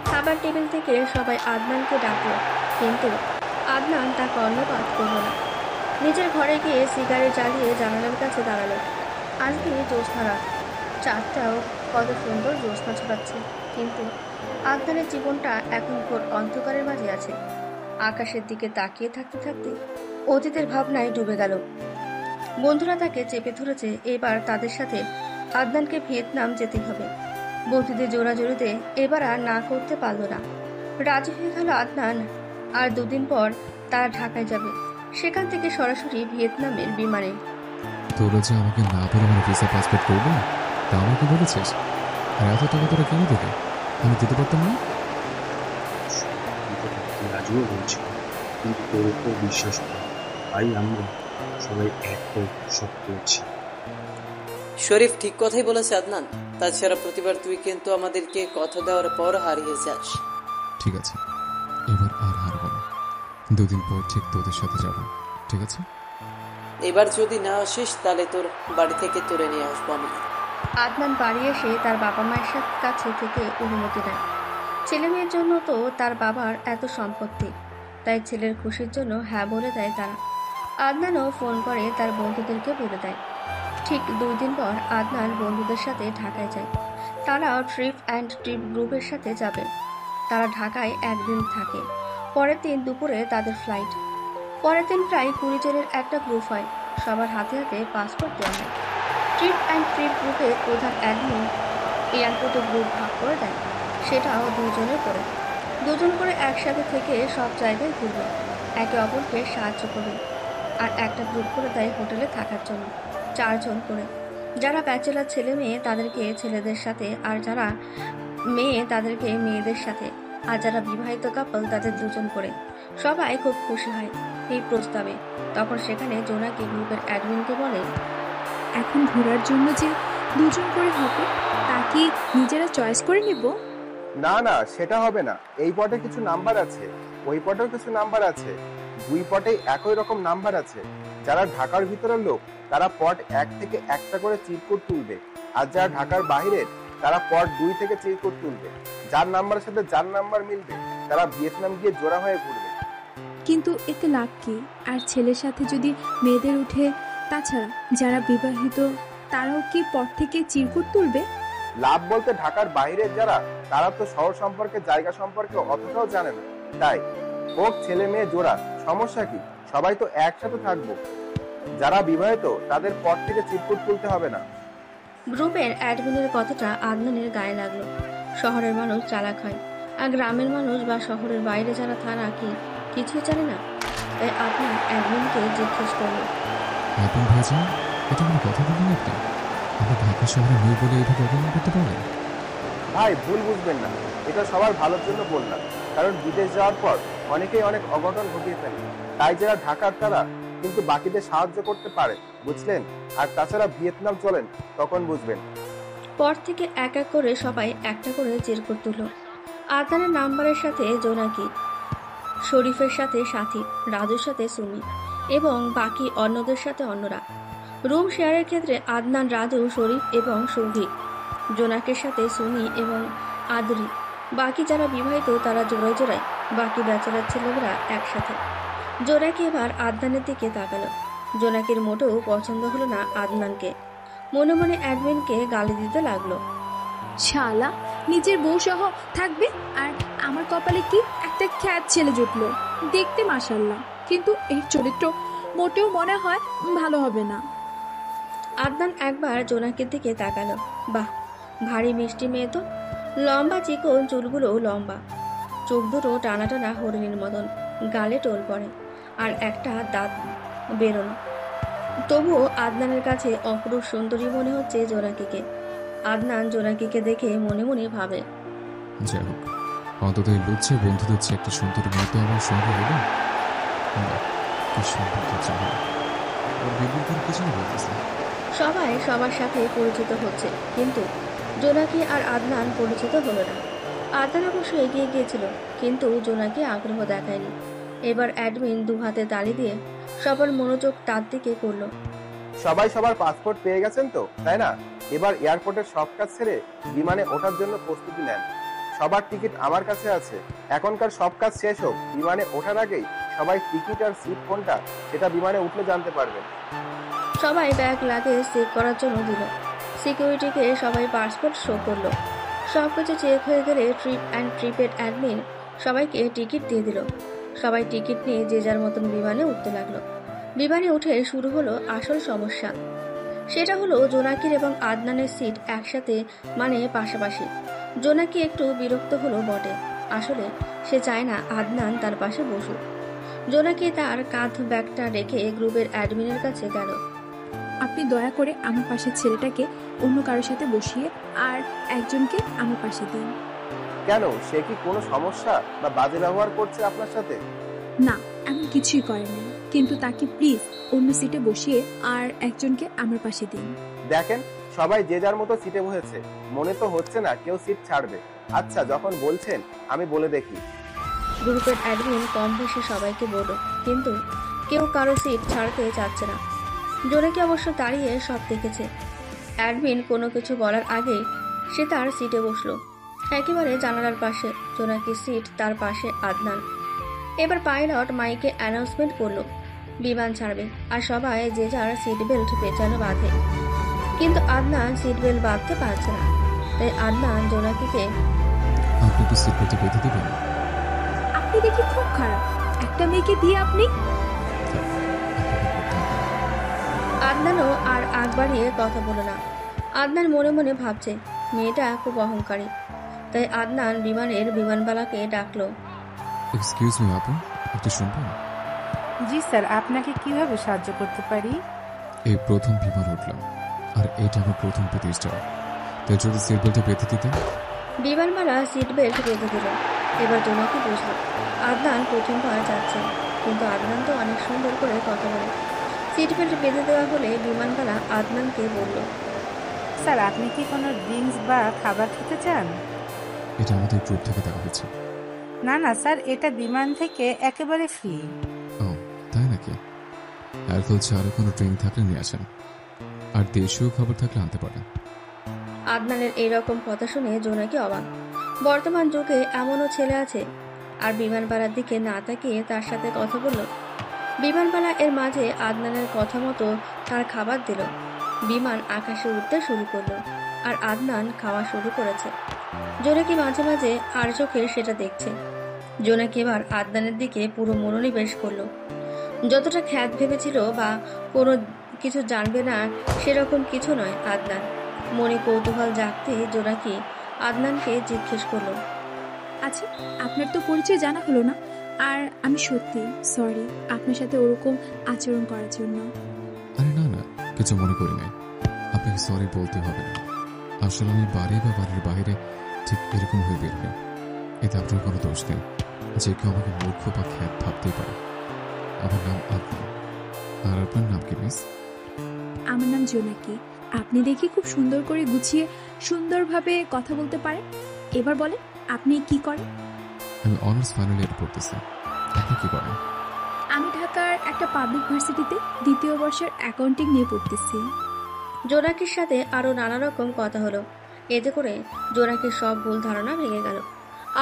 A: খাবার টেবিল থেকে সবাই আদনানকে ডাকলো, কিন্তু আদনান তা কর্ণপাত করল না। নিজের ঘরে গিয়ে সিগারেট জ্বালিয়ে জানালার কাছে দাঁড়ালো। আজকে জ্যোৎস্না রাত, চাঁদটাও কত সুন্দর জ্যোৎস্না ছড়াচ্ছে। কিন্তু আদনানের জীবনটা এখন ঘোর অন্ধকারের মাঝে আছে। আকাশের দিকে তাকিয়ে থাকতে থাকতে অতীতের ভাবনায় ডুবে গেল। বন্ধুরা তাকে চেপে ধরেছে, এবার তাদের সাথে আদনানকে ভিয়েতনাম যেতে হবে। বন্ধুদের জোরাজোরিতে এবার আর না করতে পারল না। রাজি হয়ে গেল আদনান। আর দুদিন পর তারা ঢাকায় যাবে, সেখান থেকে সরাসরি ভিয়েতনামের বিমানে।
B: তোরা যে আমাকে না বলে আমার ভিসা পাসপোর্ট করবে, তা আমাকে বলেছিস। আর এত টাকা তোরা কেন দেবে? আমি দিতে পারতাম না।
N: রাজুও বলছি, কিন্তু তোর উপর বিশ্বাস করি, তাই আমরা সবাই এক হয়ে সব করছি।
O: শরীফ ঠিক কথাই বলেছে আদনান। তাছাড়া প্রতিবার তুই কিন্তু আমাদেরকে কথা দেওয়ার পর হারিয়ে যাস।
B: ঠিক আছে, এবার আর হারবো না। দুদিন পর ঠিক তোদের সাথে যাব, ঠিক আছে?
O: এবার যদি না আসিস, তাহলে তোর বাড়ি থেকে তুলে নিয়ে আসবো আমি।
A: আদনান বাড়ি এসে তার বাবা মায়ের কাছে থেকে অনুমতি নেয়। ছেলে মেয়ের জন্য তো তার বাবার এত সম্পত্তি, তাই ছেলের খুশির জন্য হ্যাঁ বলে দেয় তারা। আদনানও ফোন করে তার বন্ধুদেরকে বলে দেয়। ঠিক 2 দিন পর আদনান বন্ধুদের সাথে ঢাকায় যায়। তারাও ট্রিপ অ্যান্ড ট্রিপ গ্রুপের সাথে যাবে। তারা ঢাকায় 1 দিন থাকে। পরের দিন দুপুরে তাদের ফ্লাইট। পরের দিন প্রায় 20 জনের একটা গ্রুপ হয়। সবার হাতে হাতে পাসপোর্ট দেওয়া হয়। ট্রিপ অ্যান্ড ট্রিপ গ্রুপের প্রধান অ্যাডমিন এয়ারপোর্টে গ্রুপ ভাগ করে দেয়, সেটাও 2 জনের করে। 2 জন করে একসাথে থেকে সব জায়গায় ঘুরবে, একে অপরকে সাহায্য করবে। আর একটা গ্রুপ করে দেয় হোটেলে থাকার জন্য, 4 জন করে। যারা ব্যাচেলার ছেলে মেয়ে তাদেরকে ছেলেদের সাথে, আর যারা মেয়ে তাদেরকে মেয়েদের সাথে, আর যারা বিবাহিত কাপল তাদের দুজন করে। সবাই খুব খুশি হয় এই প্রস্তাবে। তখন সেখানে জোনাকি গ্রুপের অ্যাডমিনকে বলে,
C: এখন ঘোরার জন্য যে দুজন করে হবে তা কি নিজেরা চয়েস করে নিব?
P: না না, সেটা হবে না। এই পটে কিছু নাম্বার আছে, ওই পটেও কিছু নাম্বার আছে, দুই পটেই একই রকম নাম্বার আছে। যারা ঢাকার ভিতরের লোক তারা পট 1 থেকে একটা করে চিরকুট তুলবে, আর যারা ঢাকার বাইরের তারা পট 2 থেকে চিরকুট তুলবে। যার নাম্বারের সাথে যার নাম্বার মিলবে তারা ভিয়েতনাম গিয়ে জোড়া হয়ে ঘুরবে।
C: কিন্তু এতে লাভ কি? আর ছেলের সাথে যদি মেয়েদের উঠে, তাছাড়া যারা বিবাহিত তারাও কি পর থেকে চিরকুট তুলবে?
P: লাভ বলতে ঢাকার বাইরের যারা, তারা তো শহর সম্পর্কে, জায়গা সম্পর্কে অতটাও জানে না। তাই হোক ছেলে মেয়ে জোড়া, সমস্যা কি? সবাই তো একসাথে থাকবো। যারা বিবাহিত তাদের পর থেকে চিরকুট তুলতে হবে না।
A: গ্রুপের অ্যাডমিনের কথাটা আদনানের গায়ে লাগলো। শহরের মানুষ চালাক হয়, আর গ্রামের মানুষ বা শহরের বাইরে যারা তারা কি কিছুই জানে না। তাই আদনান অ্যাডমিনকে জিজ্ঞেস করলো,
B: আপন ভাইজান, এটা কোনো কথা বলেন আপনি? আমরা ঢাকা শহরে মেয়ে বলে এইভাবে অপমান করতে পারেন?
P: ভাই ভুল বুঝবেন না, এটা সবার ভালোর জন্য বললাম। কারণ বিদেশ যাওয়ার পর অনেকেই অনেক অঘটন ঘটিয়ে ফেলে। তাই যারা ঢাকার তারা কিন্তু বাকিদের সাহায্য করতে পারে, বুঝলেন? আর তাছাড়া ভিয়েতনাম চলেন, তখন বুঝবেন।
A: পর থেকে এক এক করে সবাই একটা করে চিরকুট তুলল। আদনানের নাম্বারের সাথে জোনাকি, শরীফের সাথে সাথী, রাজুর সাথে সুমি এবং বাকি অন্যদের সাথে অন্যরা। রুম শেয়ারের ক্ষেত্রে আদনান, রাজু, শরীফ এবং সৌভিক, জোনাকের সাথে সুমি এবং আদরি। বাকি যারা বিবাহিত তারা জোড়ায় জোড়ায়, বাকি ব্যাচেলার ছেলেরা একসাথে। জোনাকি এবার আদনানের দিকে তাকালো। জোনাকির মোটেও পছন্দ হলো না আদনানকে। মনে মনে অ্যাডমিনকে গালি দিতে লাগলো,
C: শালা নিজের বউ সহ থাকবে, আর আমার কপালে কি একটা খ্যাত ছেলে জুটলো। দেখতে মাশাআল্লাহ, কিন্তু এর চরিত্র মোটেও মনে হয় ভালো হবে না।
A: আদনান একবার জোনাকির দিকে তাকালো। বাহ, ভারী মিষ্টি মেয়ে তো। লম্বা চিকন চুলগুলো লম্বা, চোখ দুটো টানা টানা হরিণের মতন, গালে টোল পড়ে, আর একটা দাঁত বেরোনো। তবুও আদনানের কাছে অপরূপ সুন্দরী মনে হচ্ছে জোনাকিকে। আদনান জোনাকিকে দেখে মনে মনে ভাবে,
B: যাই হোক, অন্তত এই লুচ্ছে বন্ধুদের চেয়ে একটা সুন্দর মেয়ে তো আমার সঙ্গে হলো। কি সুন্দর তো চাই ওর বিবুর কিছু বলতেছে।
A: সবাই সবার সাথে পরিচিত হচ্ছে, কিন্তু জোনাকি আর আদনান পরিচিত হলো না। আদনান অবশ্য এগিয়ে গিয়েছিল, কিন্তু জোনাকি আগ্রহ দেখায়নি। এবার অ্যাডমিন দু হাতে তালি দিয়ে সবার মনোযোগ তার দিকে করলো।
P: সবাই সবার পাসপোর্ট পেয়ে গেছেন তো, তাই না? এবার এয়ারপোর্টের সব কাজ ছেড়ে বিমানে ওঠার জন্য প্রস্তুতি নেন। সবার টিকিট আমার কাছে আছে। এখনকার সব কাজ শেষ হোক, বিমানে ওঠার আগেই সবাই টিকিট আর সিট কোনটা সেটা বিমানে উঠলে জানতে পারবেন।
A: সবাই ব্যাগ লাগেজ চেক করার জন্য দিল। সিকিউরিটিকে সবাই পাসপোর্ট শো করলো। সব কিছু চেক হয়ে গেলে ট্রিপের অ্যাডমিন সবাইকে টিকিট দিয়ে দিল। সবাই টিকিট নিয়ে যে যার মতন বিমানে উঠতে লাগলো। বিমানে উঠে শুরু হলো আসল সমস্যা। সেটা হলো জোনাকির এবং আদনানের সিট একসাথে, মানে পাশাপাশি। জোনাকি একটু বিরক্ত হলো বটে, আসলে সে চায় না আদনান তার পাশে বসুক। জোনাকি তার কাঁধ ব্যাগটা রেখে গ্রুপের অ্যাডমিনের কাছে গেল।
C: আপনি দয়া করে আমার পাশের ছেলেটাকে অন্য কারোর সাথে বসিয়ে আর একজনকে আমার পাশে দিন।
P: কেন, সে কি কোনো সমস্যা বা বাজে ব্যবহার করছে আপনার সাথে?
C: না, এমন কিছুই করেনি, কিন্তু তাকে প্লিজ অন্য সিটে বসিয়ে আর একজনকে আমার পাশে দিন।
P: দেখেন, সবাই যে যার মতো সিটে বসেছে, মনে তো হচ্ছে না কেউ সিট ছাড়বে। আচ্ছা, যখন বলছেন আমি বলে দেখি।
A: গ্রুপের অ্যাডমিন কম বেশি সবাইকে বলল, কিন্তু কেউ কারো সিট ছাড়তে চাচ্ছে না। জোনাকি অবশ্য দাঁড়িয়ে সব দেখেছে। অ্যাডমিন কোনো কিছু বলার আগেই সে তার সিটে বসলো, একেবারে জানালার পাশে। জোনাকির সিট, তার পাশে আদনান। এবার পাইলট মাইকে অ্যানাউন্সমেন্ট করলো, বিমান ছাড়বে, আর সবাই যে যার সিট বেল্ট পেঁচানো বাঁধে। কিন্তু আদনান সিট বেল্ট বাঁধতে পারছে না। তাই আদনান জোনাকিকে,
B: আপনি একটু সিট বেল্ট বেঁধে দেবেন?
C: আপনি দেখি খুব খারাপ, একটা মেয়েকে দিয়ে আপনি।
A: আদনানও আর আগ বাড়িয়ে কথা বলো না। আদনান মনে মনে ভাবছে মেয়েটা খুব অহংকারী। তাই আদনান বিমানবালাকে ডাকলো,
B: এক্সকিউজ মি আপু, একটু শুনবেন?
Q: জি স্যার, আপনাকে কিভাবে সাহায্য করতে পারি?
B: এই প্রথম বিমান উঠলাম, আর এটা আমার প্রথম প্রতিষ্ঠা। তাই যদি সিট বেল্টে বেঁধে দিতেন।
A: বিমানবালা সিট বেল্ট বেঁধে দিল। এবার জোনাকি বুঝলো আদনান প্রথমবার যাচ্ছে, কিন্তু আদনান তো অনেক সুন্দর করে কথা বলে। সিট বেল্ট বেঁধে দেওয়া হলে বিমানবালা আদনানকে বলল,
Q: স্যার আপনি কি কোনো ড্রিঙ্কস বা খাবার খেতে চান?
B: এটা আমাদের গ্রুপ থেকে দেওয়া হয়েছে।
Q: না না স্যার, এটা বিমান থেকে একেবারে ফ্রি।
B: ও তাই নাকি? অ্যালকোহল ছাড়া কোনো ড্রিঙ্ক থাকলে নিয়ে আসেন, আর দেশীয় খাবার থাকলে আনতে পারেন।
A: আদনানের এইরকম কথা শুনে জোনাকি অবাক। বর্তমান যুগে এমনও ছেলে আছে? আর বিমানবালার দিকে না তাকিয়ে তার সাথে কথা বলল। বিমানবালা এর মাঝে আদনানের কথা মতো তার খাবার দিল। বিমান আকাশে উঠতে শুরু করলো, আর আদনান খাওয়া শুরু করেছে। জোনাকি মাঝে মাঝে আর চোখে সেটা দেখছে। জোনাকি এবার আদনানের দিকে পুরো মনোনিবেশ করলো। যতটা খ্যাত ভেবেছিল বা কোনো কিছু জানবে না সেরকম কিছু নয় আদনান। মনে কৌতূহল জাগতে জোনাকি আদনানকে জিজ্ঞেস করলো,
C: আচ্ছা আপনার তো পরিচয় জানা হলো না, আর আমি সত্যি সরি আপনার সাথে ওরকম আচরণ করার জন্য।
B: আরে না না, কিছু মনে করি নাই। আপনাকে সরি বলতে হবে না। আসলে আমি বাড়ি বা বাড়ির বাইরে ঠিক এরকম হয়ে বের হই। এতে আপনার কোনো দোষ নেই। যে কেউ আমাকে মূর্খ বা খ্যাত ভাবতেই পারে। আমার নাম আদনান। আর আপনার নাম কি মিস?
C: আমার নাম জোনাকি। আপনি দেখি খুব সুন্দর করে গুছিয়ে সুন্দরভাবে কথা বলতে পারেন। এবার বলেন আপনি কি করেন?
B: আমি অনার্স ফাইনাল ইয়ার পড়তেছি। আপনি কি করেন?
C: আমি ঢাকার একটা পাবলিক ভার্সিটিতে 2য় বর্ষের অ্যাকাউন্টিং নিয়ে পড়তেছি।
A: জোনাকির সাথে আরো নানা রকম কথা হলো। এতে করে জোনাকির সব ভুল ধারণা ভেঙে গেল।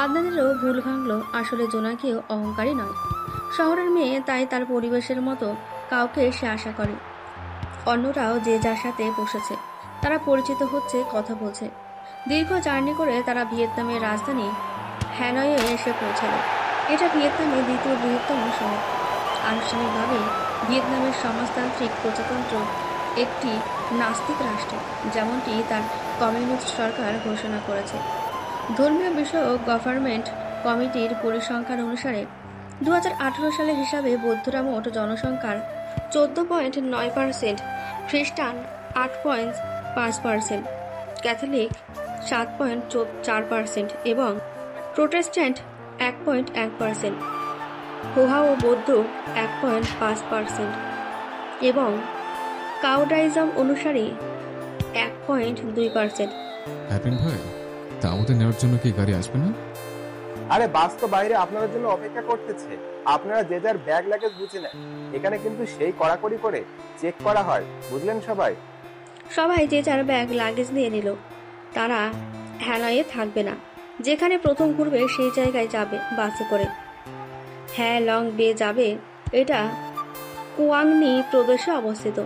A: আদনানেরও ভুল ভাঙলো। আসলে জোনাকিও অহংকারী নয়, শহরের মেয়ে, তাই তার পরিবেশের মতো কাউকে সে আশা করে। অন্যরাও যে যার সাথে বসেছে, তারা পরিচিত হচ্ছে, কথা বলছে। দীর্ঘ জার্নি করে তারা ভিয়েতনামের রাজধানী হ্যানয়ে এসে পৌঁছালো। এটা ভিয়েতনামের দ্বিতীয় বৃহত্তম শহর। আনুষ্ঠানিকভাবে ভিয়েতনামের সমাজতান্ত্রিক প্রজাতন্ত্র একটি নাস্তিক রাষ্ট্র, যেমনটি তার কমিউনিস্ট সরকার ঘোষণা করেছে। ধর্মীয় বিষয়ক গভর্নমেন্ট কমিটির পরিসংখ্যান অনুসারে 2018 সালের হিসাবে বৌদ্ধরা মোট জনসংখ্যার 14.9%, খ্রিস্টান 8.5%, ক্যাথলিক 7.4% এবং প্রোটেস্ট্যান্ট 1.1%, হোহাও বৌদ্ধ 1.5% এবং কাউডাইজম অনুসারী 1.2%।
B: হ্যাপেন ভাই, তা আমাদের নেওয়ার জন্য কি গাড়ি আসবে না?
P: আরে বাস তো বাইরে আপনাদের জন্য অপেক্ষা করতেছে। আপনারা যে যার ব্যাগ লাগেজ বুঝে নেন। এখানে কিন্তু সেই কড়াকড়ি করে চেক করা হয়, বুঝলেন সবাই?
A: সবাই যে যার ব্যাগ লাগেজ নিয়ে নিল। তারা হ্যানয়ে থাকবে না। যেখানে প্রথম ঘুরবে সেই জায়গায় যাবে বাসে করে। হ্যাঁ লং বে যাবে। এটা কুয়াংনি প্রদেশে অবস্থিত।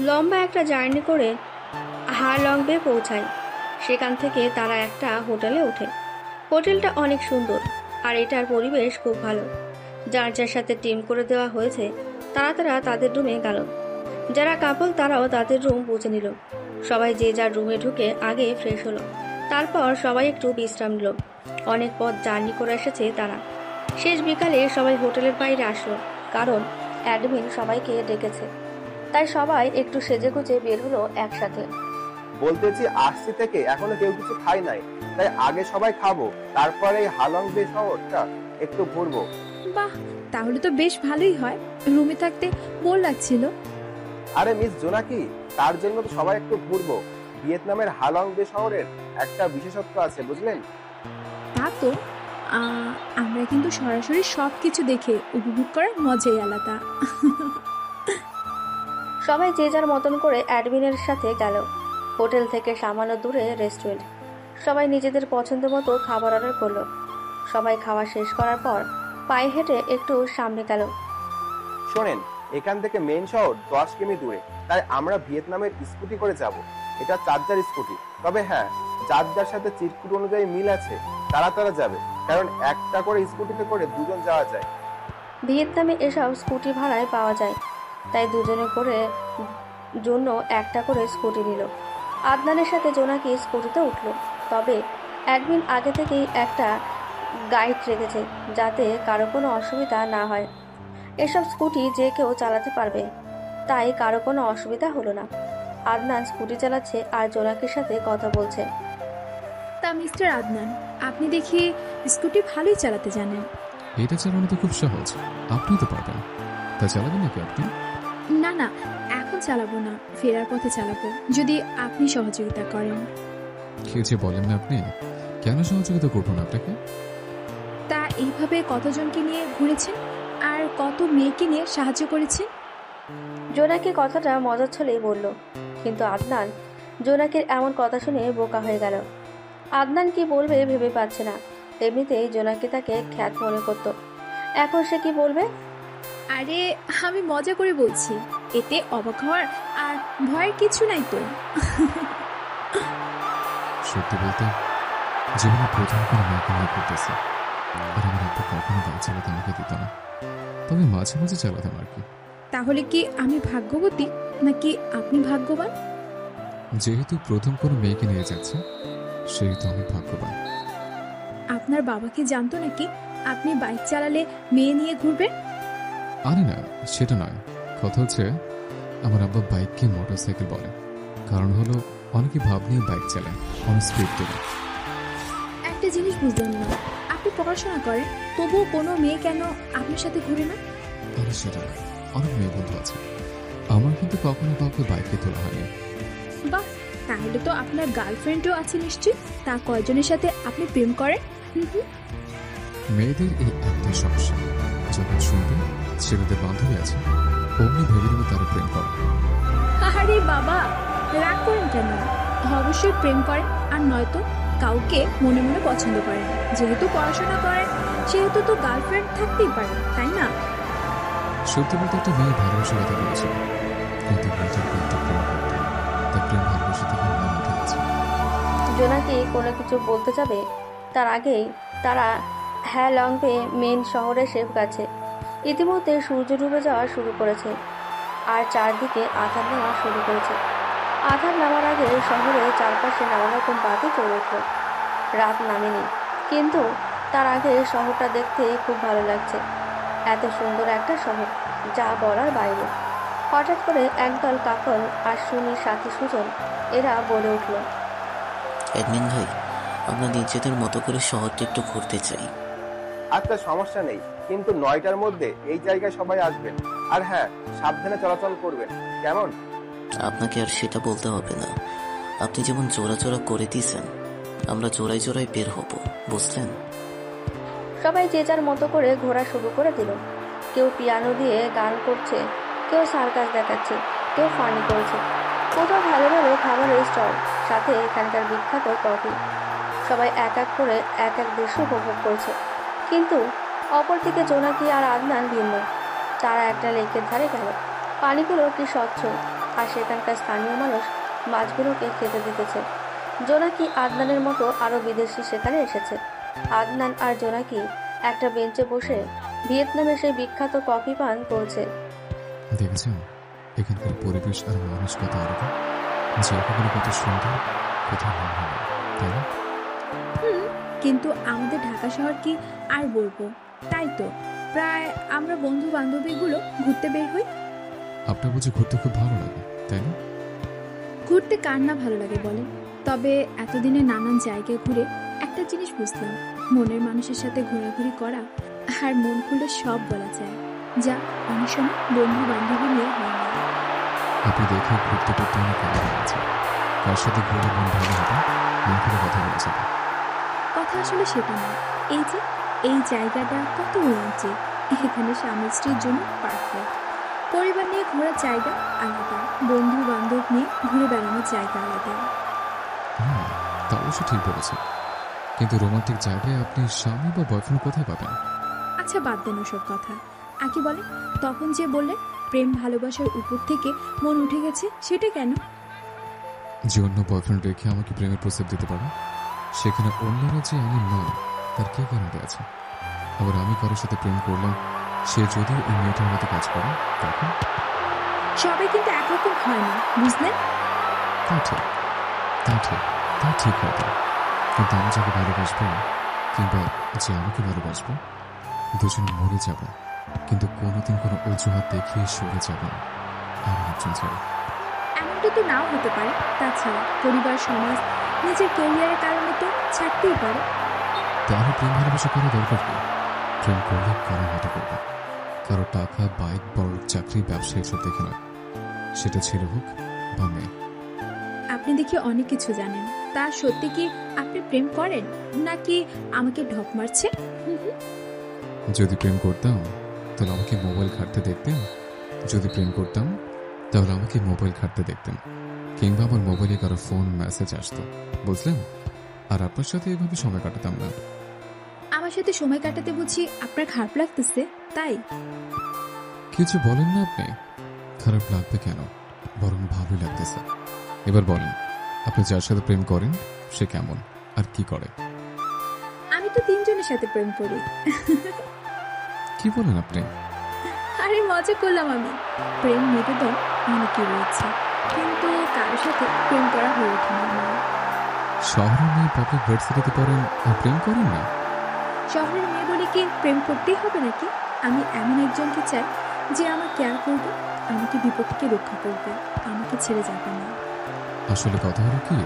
A: লম্বা একটা জার্নি করে হা লং বে পৌঁছায়। সেখান থেকে তারা একটা হোটেলে ওঠে। হোটেলটা অনেক সুন্দর, আর এটার পরিবেশ খুব ভালো। যার যার সাথে টিম করে দেওয়া হয়েছে তারা তাদের রুমে গেল। যারা কাপল তারাও তাদের রুম বুঝে নিল। সবাই যে যার রুমে ঢুকে আগে ফ্রেশ হলো। তারপর সবাই একটু বিশ্রাম নিল। অনেক পথ জার্নি করে এসেছে তারা। শেষ বিকালে সবাই হোটেলের বাইরে আসলো, কারণ অ্যাডমিন সবাইকে ডেকেছে। তাই সবাই একটু সেজেগুজে বের হলো একসাথে।
P: বলতেছি আসছি থেকে এখনো কেউ কিছু খাই নাই, তাই আগে সবাই খাবো, তারপরে হালং বে শহরটা একটু ঘুরবো।
C: বাহ, তাহলে তো বেশ ভালোই হয়। রুমে থাকতে বোর লাগছিল।
P: আরে মিস জোনাকি, তার জন্য তো সবাই একটু ঘুরবো। ভিয়েতনামের হালং বে শহরের একটা বিশেষত্ব আছে, বুঝলেন?
C: তা তো আমরা কিন্তু সরাসরি সবকিছু দেখে উপভোগ করার মজাই আলাদা।
A: সবাই যে যার মতন করে অ্যাডমিনের সাথে গেল। হোটেল থেকে সামান্য দূরে রেস্টুরেন্ট। সবাই নিজেদের পছন্দ মতো খাবার অর্ডার করলো। সবাই খাওয়া শেষ করার পর পায়ে হেঁটে একটু সামনে গেল।
P: শোনেন, এখান থেকে মেইন শহর 10 কিমি দূরে, তাই আমরা ভিয়েতনামের স্কুটি করে যাব। এটা চার্জার স্কুটি। তবে হ্যাঁ, যার যার সাথে চিরকুট অনুযায়ী মিল আছে তারা যাবে, কারণ একটা করে স্কুটিতে করে দুজন যাওয়া যায়।
A: ভিয়েতনামে এসব স্কুটি ভাড়ায় পাওয়া যায়, তাই দুজনে করে জন্য একটা করে স্কুটি নিল। আদনানের সাথে জোনাকি স্কুটিতে উঠলো। তবে একদিন আগে থেকেই একটা গাইড রেখেছে, যাতে কারো কোনো অসুবিধা না হয়। এসব স্কুটি যে কেউ চালাতে পারবে, তাই কারো কোনো অসুবিধা হলো না। আদনান স্কুটি চালাচ্ছে আর জোনাকির সাথে কথা বলছে।
C: তা মিস্টার আদনান, আপনি দেখি স্কুটি ভালোই চালাতে জানেন।
B: এটা চালানো তো খুব সহজ, আপনি তো পারবেন। তা চালাবেন নাকি আপনি?
C: না না, এখন চালাবো না, ফেরার পথে চালাবো, যদি আপনি সহযোগিতা করেন।
B: কে যে বলেন না আপনি, কেন সহযোগিতা করবো না আপনাকে?
C: তা এইভাবে কতজনকে নিয়ে ঘুরেছেন আর কত মেয়েকে নিয়ে সাহায্য করেছেন?
A: জোনাকি কথাটা মজার ছলেই বলল, কিন্তু আদনান জোনাকির এমন কথা শুনে বোকা হয়ে গেল। আদনান কি বলবে ভেবে পাচ্ছে না। এমনিতেই জোনাকি তাকে খ্যাত মনে করত, এখন সে কি বলবে?
C: আরে আমি মজা করে বলছি, এতে অবাক হওয়ার আর ভয়ের কিছু নাই তো।
B: সত্যি বলতে জীবনে প্রথম কোনো মেয়েকে নিয়ে ঘুরতেছে, আর আমার আব্বু কখনো বাইক চালাতে আমাকে দিত না, তবে মাঝে মাঝে চালাতাম আর কি।
C: তাহলে কি আমি ভাগ্যবতী নাকি আপনি ভাগ্যবান?
B: যেহেতু প্রথম কোনো মেয়েকে নিয়ে যাচ্ছে সেহেতু আমি ভাগ্যবান।
C: আপনার বাবা কি জানতো নাকি আপনি বাইক চালালে মেয়ে নিয়ে ঘুরবেন?
B: আরে না, সেটা নয়। কথা হচ্ছে আমার আব্বা বাইককে মোটরসাইকেল বলে, কারণ হলো অনেকে ভাব নিয়ে বাইক চালায়, অনেক স্পিড দেবে।
C: একটা জিনিস বুঝলাম না, আপনি পড়াশোনা করেন তবুও কোনো মেয়ে কেন আপনার সাথে ঘুরে না?
B: আরে সেটা নয়, অনেক মেয়ে বন্ধু আছে, আমার কিন্তু কখনো কাউকে বাইকে তোলা হয়নি।
C: বাহ, তাহলে তো আপনার গার্লফ্রেন্ডও আছে নিশ্চয়ই। তা কয়জনের সাথে আপনি প্রেম করেন?
B: মেয়েদের এই একটাই সমস্যা, যখন শুনবে ছেলেদের বান্ধবী আছে অমনি ভেবে নেবে তারা প্রেম করে।
C: আরে বাবা, রাগ করেন কেন? অবশ্যই প্রেম করেন, আর নয়তো কাউকে মনে মনে পছন্দ করেন। যেহেতু পড়াশোনা করেন সেহেতু তো গার্লফ্রেন্ড থাকতেই পারে, তাই না?
B: সত্যি বলতে একটা মেয়ে ভালোবাসার কথা বলেছিল, কিন্তু মেয়েটার করতে প্রেম করতে, তার প্রেম ভালোবাসা থেকে মন উঠে গেছে।
A: জোনাকি কোনো কিছু বলতে যাবে তার আগেই তারা হ্যালংপে মেন শহরে এসে গেছে। ইতিমধ্যে সূর্য ডুবে যাওয়া শুরু করেছে আর চারদিকে আধার নামা শুরু করেছে। আধার নামার আগে শহরে চারপাশে নানা রকম বাতি চলে উঠল। রাত নামেনি, কিন্তু তার আগে শহরটা দেখতে খুব ভালো লাগছে। এত সুন্দর একটা শহর যা বলার বাইরে। হঠাৎ করে একদল কাকল আর সুনির সাথী সুজন এরা বলে উঠল,
H: অ্যাডমিন ভাই, আমরা নিজেদের মতো করে শহরটা একটু ঘুরতে চাই।
P: আচ্ছা, সমস্যা নেই, কিন্তু 9টার মধ্যে এই জায়গায় সবাই আসবেন। আর হ্যাঁ, সাবধানে চলাচল করবেন, কেমন?
H: আপনাকে আর সেটা বলতে হবে না, আপনি যেমন জোড়া জোড়া করে দিয়েছেন আমরা জোড়ায় জোড়ায় বের হব, বুঝলেন?
A: সবাই যে যার মতো করে ঘোরা শুরু করে দিল। কেউ পিয়ানো দিয়ে গান করছে, কেউ সার্কাস দেখাচ্ছে, কেউ ফানি করছে। কোথাও ভালো ভালো খাবারের স্টল, সাথে এখানকার বিখ্যাত কফি। সবাই এক এক করে এক এক দৃশ্য উপভোগ করছে। কিন্তু অপরদিকে জোনাকি আর আদনান ভিন্ন। তারা একটা লেকের ধারে গেল। পানিগুলো কি স্বচ্ছ, আর সেখানকার স্থানীয় মানুষ মাছগুলোকে খেতে দিতেছে। জোনাকি আদনানের মতো আরও বিদেশি সেখানে এসেছে। আদনান আর জোনাকি একটা বেঞ্চে বসে ভিয়েতনামের সেই বিখ্যাত কফি পান করছে।
B: দেখেছেন এখানকার পরিবেশ আর মানুষ কত আলাদা, জায়গাগুলো কত সুন্দর, কোথাও মন হয় না, তাই না?
C: কিন্তু আমাদের ঢাকা শহর কি আর বলবো। তাই তো প্রায় আমরা বন্ধু বান্ধবীগুলো ঘুরতে বের হই।
B: আপনার বুঝি ঘুরতে খুব ভালো লাগে, তাই না?
C: ঘুরতে কার না ভালো লাগে বলেন? তবে এতদিনে নানান জায়গায় ঘুরে একটা জিনিস বুঝলাম, মনের মানুষের সাথে ঘোরাঘুরি করা আর মন খুলে সব বলা যায়, যা অনেক সময় বন্ধু বান্ধবী নিয়ে হয় না।
B: আপনি দেখে ঘুরতে করতে অনেক ভালো লাগছে। কার সাথে ঘুরে মন ভালো হবে, মন খুলে কথা বলা যাবে।
C: কথা আসলে সেটা না, এই যে এই জায়গাটা কত রোমাঞ্চিক, এখানে স্বামী স্ত্রীর জন্য পারফেক্ট। পরিবার নিয়ে ঘোরার জায়গা আলাদা, বন্ধু বান্ধব নিয়ে ঘুরে বেড়ানোর জায়গা আলাদা।
B: তা অবশ্য ঠিক বলেছেন, কিন্তু রোমান্টিক জায়গায় আপনি স্বামী বা বয়ফ্রেন্ড কোথায় পাবেন?
C: আচ্ছা বাদ দেন ওসব কথা, আগে বলেন তখন যে বললেন প্রেম ভালোবাসার উপর থেকে মন উঠে গেছে, সেটা কেন?
B: যে অন্য বয়ফ্রেন্ড রেখে আমাকে প্রেমের প্রস্তাব দিতে পারে, সেখানে অন্যরা যে আমি নয় তার কে গ্যারান্টি আছে? আবার আমি কারোর সাথে প্রেম করলাম, সে যদি ওই মেয়েটার মতো কাজ করে, তখন
C: সবাই কিন্তু একরকম হয় না, বুঝলেন?
B: তা ঠিক, তা ঠিক, তা ঠিক হয়তো, কিন্তু আমি যাকে ভালোবাসবো কিংবা যে আমাকে ভালোবাসবে, দুজনে মরে যাব, কিন্তু কোনোদিন কোনো অজুহাত দেখিয়ে সরে যাব না এমন একজন চাই।
C: এমন এমনটা তো নাও হতে পারে। তাছাড়া পরিবার, সমাজ, নিজের ক্যারিয়ারের কারণে তো ছাড়তেই পারে।
B: তাহলে প্রেম ভালোবাসা করা দরকার কি? প্রেম করলে করার মতো করবে। কারো টাকা, বাইক, বড় চাকরি, ব্যবসা এসব দেখে নয়। সেটা ছেলে হোক বা মেয়ে।
C: আপনি দেখি অনেক কিছু জানেন। তা সত্যি কি আপনি প্রেম করেন, নাকি আমাকে ঢক মারছে?
B: যদি প্রেম করতাম তাহলে আমাকে মোবাইল ঘাঁটতে দেখতেন। যদি প্রেম করতাম তাহলে আমাকে মোবাইল ঘাঁটতে দেখতেন, কিংবা আমার মোবাইলে কারো ফোন মেসেজ আসতো, বুঝলেন? আর আপনার সাথে এভাবে সময় কাটাতাম না।
C: আমার সাথে সময় কাটাতে বুঝি আপনার খারাপ লাগতেছে, তাই?
B: কিছু বলেন না আপনি? খারাপ লাগবে কেন, বরং ভালোই লাগতেছে। এবার বলেন, আপনি যার সাথে প্রেম করেন সে কেমন আর কি করে?
C: আমি তো 3 জনের সাথে প্রেম করি।
B: কি বলেন আপনি?
C: আরে মজা করলাম আমি। প্রেম নিবেদন অনেকে রয়েছে, কিন্তু কারোর সাথে প্রেম করা হয়ে ওঠে না আমার।
B: শহরের মেয়ে পাবলিক ভার্সিটিতে পড়েন আর প্রেম করেন না?
C: শহরের মেয়ে বলে কি প্রেম করতেই হবে নাকি? আমি এমন একজনকে চাই যে আমার কেয়ার করবে, আমাকে বিপদ থেকে রক্ষা করবে, আমাকে ছেড়ে যাবে না।
B: আসলে কথা হলো কি,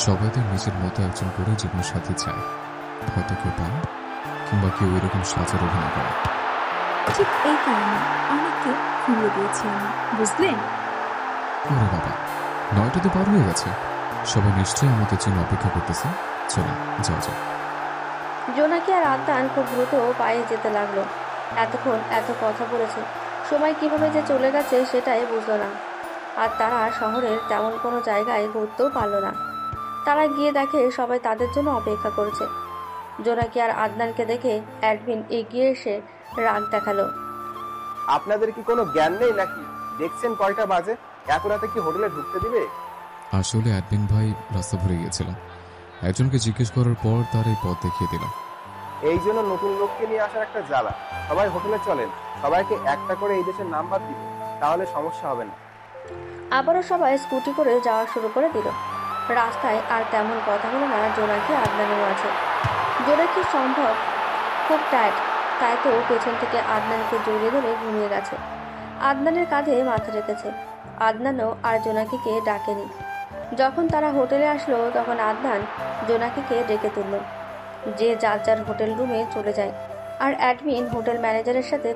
B: সবাই তো নিজের মতো একজন করে জীবন সাথী চায়। হয়তো কেউ পায়, কিংবা কেউ এরকম সাজার অভিনয় করে।
C: ঠিক এই কারণে অনেককে ফিরিয়ে দিয়েছি আমি, বুঝলেন?
B: ওরে বাবা, 9টা তো পার হয়ে গেছে। সবাই নিশ্চয়ই আমাদের জন্য অপেক্ষা করতেছে। চলেন যাওয়া যাক।
A: জোনাকি আর আদনান খুব দ্রুত পায়ে যেতে লাগলো। এতক্ষণ এত কথা বলেছে, সময় কিভাবে যে চলে গেছে সেটাই বুঝলো না। আর তারা শহরের তেমন কোনো জায়গায় ঘুরতেও পারলো না। তারা গিয়ে দেখে সবাই তাদের জন্য অপেক্ষা করছে। জোনাকি আর আদনানকে দেখে অ্যাডমিন এগিয়ে এসে রাগ দেখালো।
P: আপনাদের কি কোনো জ্ঞান নেই নাকি? দেখছেন কয়টা বাজে? এত রাতে কি হোটেলে ঢুকতে দিবে?
B: আসলে অ্যাডমিন ভাই রাস্তা ভরে গিয়েছিল, একজনকে জিজ্ঞেস করার পর তার এই পথ দেখিয়ে দিল।
P: এই জন্য নতুন লোককে নিয়ে আসার একটা জ্বালা। সবাই হোটেলে চলেন, সবাইকে একটা করে এই দেশের নাম্বার দিবে, তাহলে সমস্যা হবে না।
A: আবারও সবাই স্কুটি করে যাওয়া শুরু করে দিল। রাস্তায় আর তেমন কথা হলো না জোনাকি আদনানের মাঝে। জোনাকি সম্ভব খুব টায়ার্ড, তাই তো পেছন থেকে আদনানকে জড়িয়ে ধরে ঘুমিয়ে গেছে। আদনানের কাঁধে মাথা রেখেছে। আদনানও আর জোনাকিকে ডাকেনি। যখন তারা হোটেলে আসলো তখন আদনান জোনাকিকে ডেকে তুলল। যে যার যার হোটেল রুমে চলে যায়, আর অ্যাডমিন হোটেল ম্যানেজারের সাথে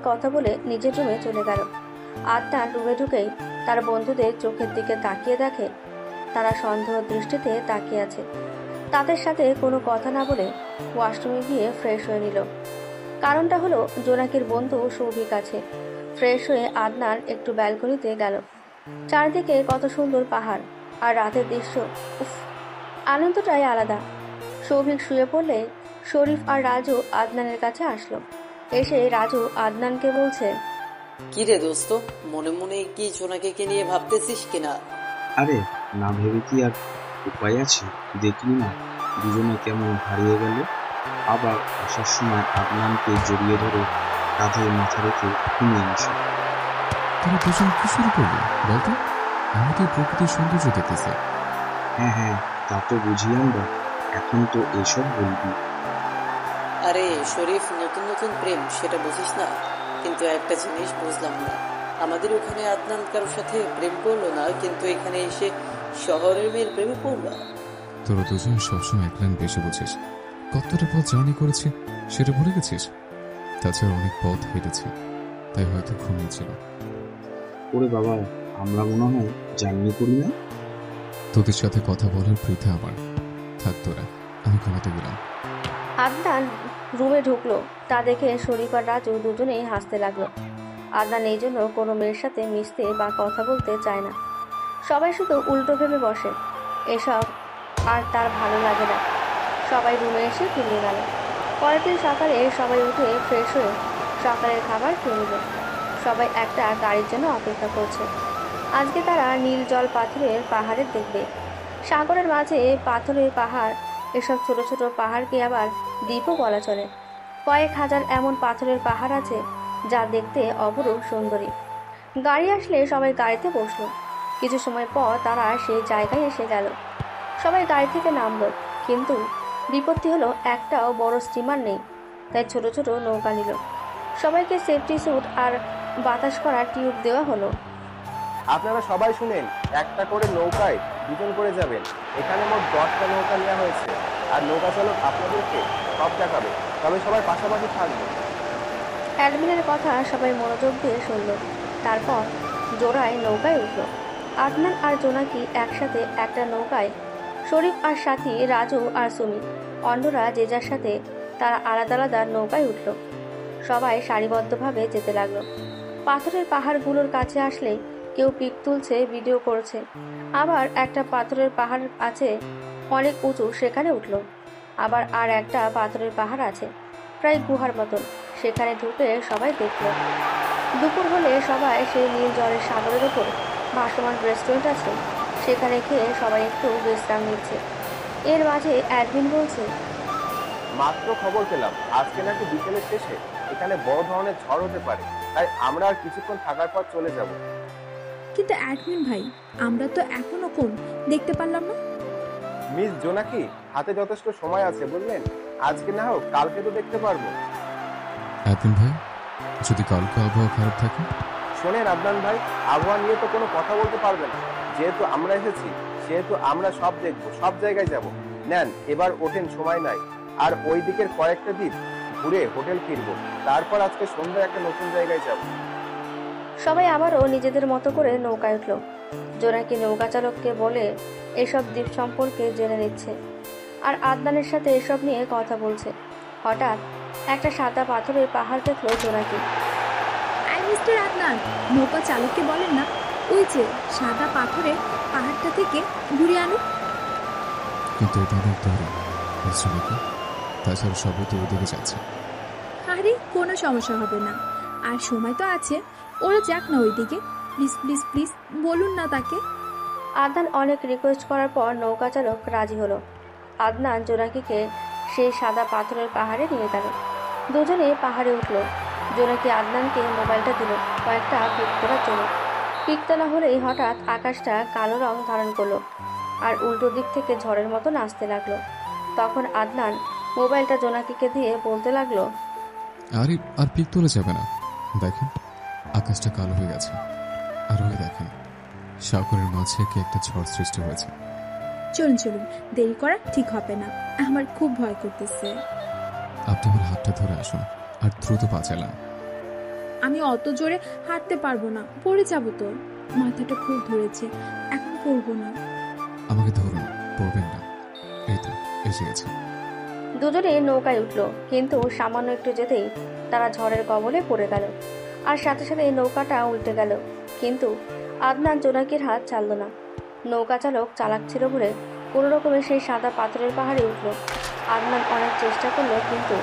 A: কথা বলে। নিজের রুমে চলে গেল। আদনান রুমে ঢুকেই তার বন্ধুদের চোখের দিকে তাকিয়ে দেখে তারা সন্দেহ দৃষ্টিতে তাকিয়ে আছে। তাদের সাথে কোনো কথা না বলে ওয়াশরুমে গিয়ে ফ্রেশ হয়ে নিল। কারণটা হলো জোনাকির বন্ধু সৌভিক আছে। ফ্রেশ হয়ে আদনান একটু ব্যালকনিতে গেল। চারদিকে কত সুন্দর পাহাড় আর রাতের দৃশ্য, উফ, আনন্দটাই আলাদা। সৌভিক শুয়ে পড়লে শরীফ আর রাজু আদনানের কাছে আসলো। এসে রাজু আদনানকে বলছে,
O: কি রে দোস্ত, মনে মনে কি জোনাকিকে নিয়ে ভাবতেছিস কিনা?
N: আরে না ভেবে কি আর উপায় আছে? দেখলি না দুজনে কেমন হারিয়ে গেল। আবার আসার সময় আদনানকে জড়িয়ে ধরে কাঁধে মাথা রেখে ঘুমিয়ে আসে।
B: তারা দুজন কি শুরু করলো বলতো? আমি তো প্রকৃতির সৌন্দর্য দেখতেছি।
N: হ্যাঁ হ্যাঁ, তা তো বুঝি আমরা, এখন তো এসব বলবি?
O: আরে শরীফ, নতুন নতুন প্রেম সেটা বুঝিস না, কিন্তু একটা জিনিস বুঝলাম না, আমাদের ওখানে আদনান কারোর সাথে প্রেম করলো না, কিন্তু এখানে এসে শহরের মেয়ের প্রেমে পড়লো।
B: তোরা দুজন সবসময় এক লাইন বেশি বুঝিস। কতটা পথ জার্নি করেছি সেটা ভুলে গেছিস? তাছাড়া অনেক পথ হেঁটেছি, তাই হয়তো ঘুমিয়েছিল।
N: ওরে বাবা, আমরা মনে হয় জার্নি করি না।
B: তোদের সাথে কথা বলার বৃথা আমার। থাক তোরা, আমি ঘুমাতে গেলাম।
A: আদনান রুমে ঢুকলো। তা দেখে শরীফ আর রাজু দুজনেই হাসতে লাগলো। আদনান এই জন্য কোনো মেয়ের সাথে মিশতে বা কথা বলতে চায় না। সবাই শুধু উল্টো ভেবে বসে। এসব আর তার ভালো লাগে না। সবাই রুমে এসে ঘুমিয়ে গেল। পরের দিন সকালে সবাই উঠে ফ্রেশ হয়ে সকালের খাবার খেয়ে নিল। সবাই একটা গাড়ির জন্য অপেক্ষা করছে। আজকে তারা নীল জল পাথরের পাহাড়ে দেখবে। সাগরের মাঝে পাথরের পাহাড়, এসব ছোট ছোট পাহাড়কে আবার দ্বীপও বলা চলে। কয়েক হাজার এমন পাথরের পাহাড় আছে যা দেখতে অপরূপ সুন্দরী। গাড়ি আসলে সবাই গাড়িতে বসলো। কিছু সময় পর তারা সেই জায়গায় এসে গেল। সবাই গাড়ি থেকে নামলো, কিন্তু বিপত্তি হলো একটাও বড় স্টিমার নেই, তাই ছোট ছোট নৌকা নিল। সবাইকে সেফটি স্যুট আর বাতাস করা টিউব দেওয়া হলো।
P: আপনারা সবাই শুনেন, একটা করে নৌকায় দুজন করে যাবেন। এখানে মোট 10টা নৌকা নেওয়া হয়েছে, আর নৌকা চালক আপনাদেরকে সব দেখাবে, তবে সবাই পাশাপাশি থাকবে।
A: অ্যাডমিনের কথা সবাই মনোযোগ দিয়ে শুনল। তারপর জোড়ায় নৌকায় উঠল। আদনান আর জোনাকি একসাথে একটা নৌকায়, শরীফ আর সাথী রাজু আর সুমি, অন্যরা যে যার সাথে তারা আলাদা আলাদা নৌকায় উঠল। সবাই সারিবদ্ধভাবে যেতে লাগলো। পাথরের পাহাড়গুলোর কাছে আসলে কেউ পিক তুলছে, ভিডিও করছে। আবার একটা পাথরের পাহাড় আছে অনেক উঁচু, সেখানে উঠল। আবার আর একটা পাথরের পাহাড় আছে প্রায় গুহার মতন, সেখানে ঢুকে সবাই দেখল। দুপুর হলে সবাই সেই নীল জলের সাগরের ওপর ভাসমান রেস্টুরেন্ট আছে, সেখানে খেয়ে সবাই একটু বিশ্রাম নিচ্ছে। এর মাঝে অ্যাডমিন বলছে,
P: মাত্র খবর পেলাম আজকে নাকি বিকেলের শেষে এখানে বড় ধরনের ঝড় হতে পারে, তাই আমরা আর কিছুক্ষণ থাকার পর চলে যাব।
C: কিন্তু অ্যাডমিন ভাই, আমরা তো এখনো কোন দেখতে পারলাম না।
P: মিস জোনাকি, হাতে যথেষ্ট সময় আছে বুঝলেন, আজকে না হোক কালকে তো দেখতে পারবো।
B: অ্যাডমিন ভাই, যদি কালকে আবহাওয়া খারাপ থাকে?
P: শোনেন আদনান ভাই, আবহাওয়া নিয়ে তো কোনো কথা বলতে পারবে না। যেহেতু আমরা এসেছি, সেহেতু আমরা সব দেখবো, সব জায়গায় যাব। নেন এবার ওঠেন, সময় নাই। আর ওই দিকের কয়েকটা দ্বীপ ঘুরে হোটেল ফিরবো, তারপর আজকে সন্ধ্যায় একটা নতুন জায়গায় যাব।
A: সবাই আবারও নিজেদের মতো করে নৌকায় উঠল। জোনাকি নৌকা চালককে বলে এসব দ্বীপ সম্পর্কে জেনে নিচ্ছে, আর আদনানের সাথে এসব নিয়ে কথা বলছে। হঠাৎ একটা সাদা পাথরের পাহাড় দেখলো জোনাকি।
C: আই মিস্টার আদনান, নৌকা চালককে বলেন না ওই যে সাদা পাথরের পাহাড়টা থেকে ঘুরে আনো।
B: কিন্তু এটা অনেক দূরে, তাছাড়া সবাই তো ওদিকে যাচ্ছে।
C: আরে কোনো সমস্যা হবে না, আর সময় তো আছে, ওরা যাক না ওইদিকে। প্লিজ প্লিজ প্লিজ বলুন না তাকে।
A: আদনান অনেক রিকোয়েস্ট করার পর নৌকা চালক রাজি হলো। আদনান জোনাকিকে সেই সাদা পাথরের পাহাড়ে নিয়ে গেল। দুজনে পাহাড়ে উঠল। জোনাকি আদনানকে মোবাইলটা দিল কয়েকটা পিক করার জন্য। পিক তোলা হলেই হঠাৎ আকাশটা কালো রং ধারণ করলো, আর উল্টো দিক থেকে ঝড়ের মতন আসতে লাগলো। তখন আদনান মোবাইলটা জোনাকিকে দিয়ে বলতে লাগলো,
B: আরে আর পিক তোলা যাবে না, দেখেন আকাশটা কালো হয়ে গেছে, আর ওই দেখেন সাগরের মাঝে কি একটা ঝড় সৃষ্টি হয়েছে।
C: চলুন চলুন, দেরি করা ঠিক হবে না, আমার খুব ভয় করতেছে।
B: আপনি আমার হাতটা ধরে আসুন আর দ্রুত পা চালান।
C: আমি অত জোরে হাঁটতে পারবো না, পড়ে যাবো তো। মাথাটা খুব ধরেছে, এখন পড়বো না।
B: আমাকে ধরুন, পড়বেন না। এই তো এসে গেছে।
A: দুজনে নৌকায় উঠল, কিন্তু সামান্য একটু যেতেই তারা ঝড়ের কবলে পড়ে গেল, আর সাথে সাথে নৌকাটা উল্টে গেল। কিন্তু আদনান জোনাকির হাত ছাড়ল না। নৌকা চালক চালাক ছিল বলে কোনো রকমে সেই সাদা পাথরের পাহাড়ে উঠল। আদনান অনেক চেষ্টা করলো, কিন্তু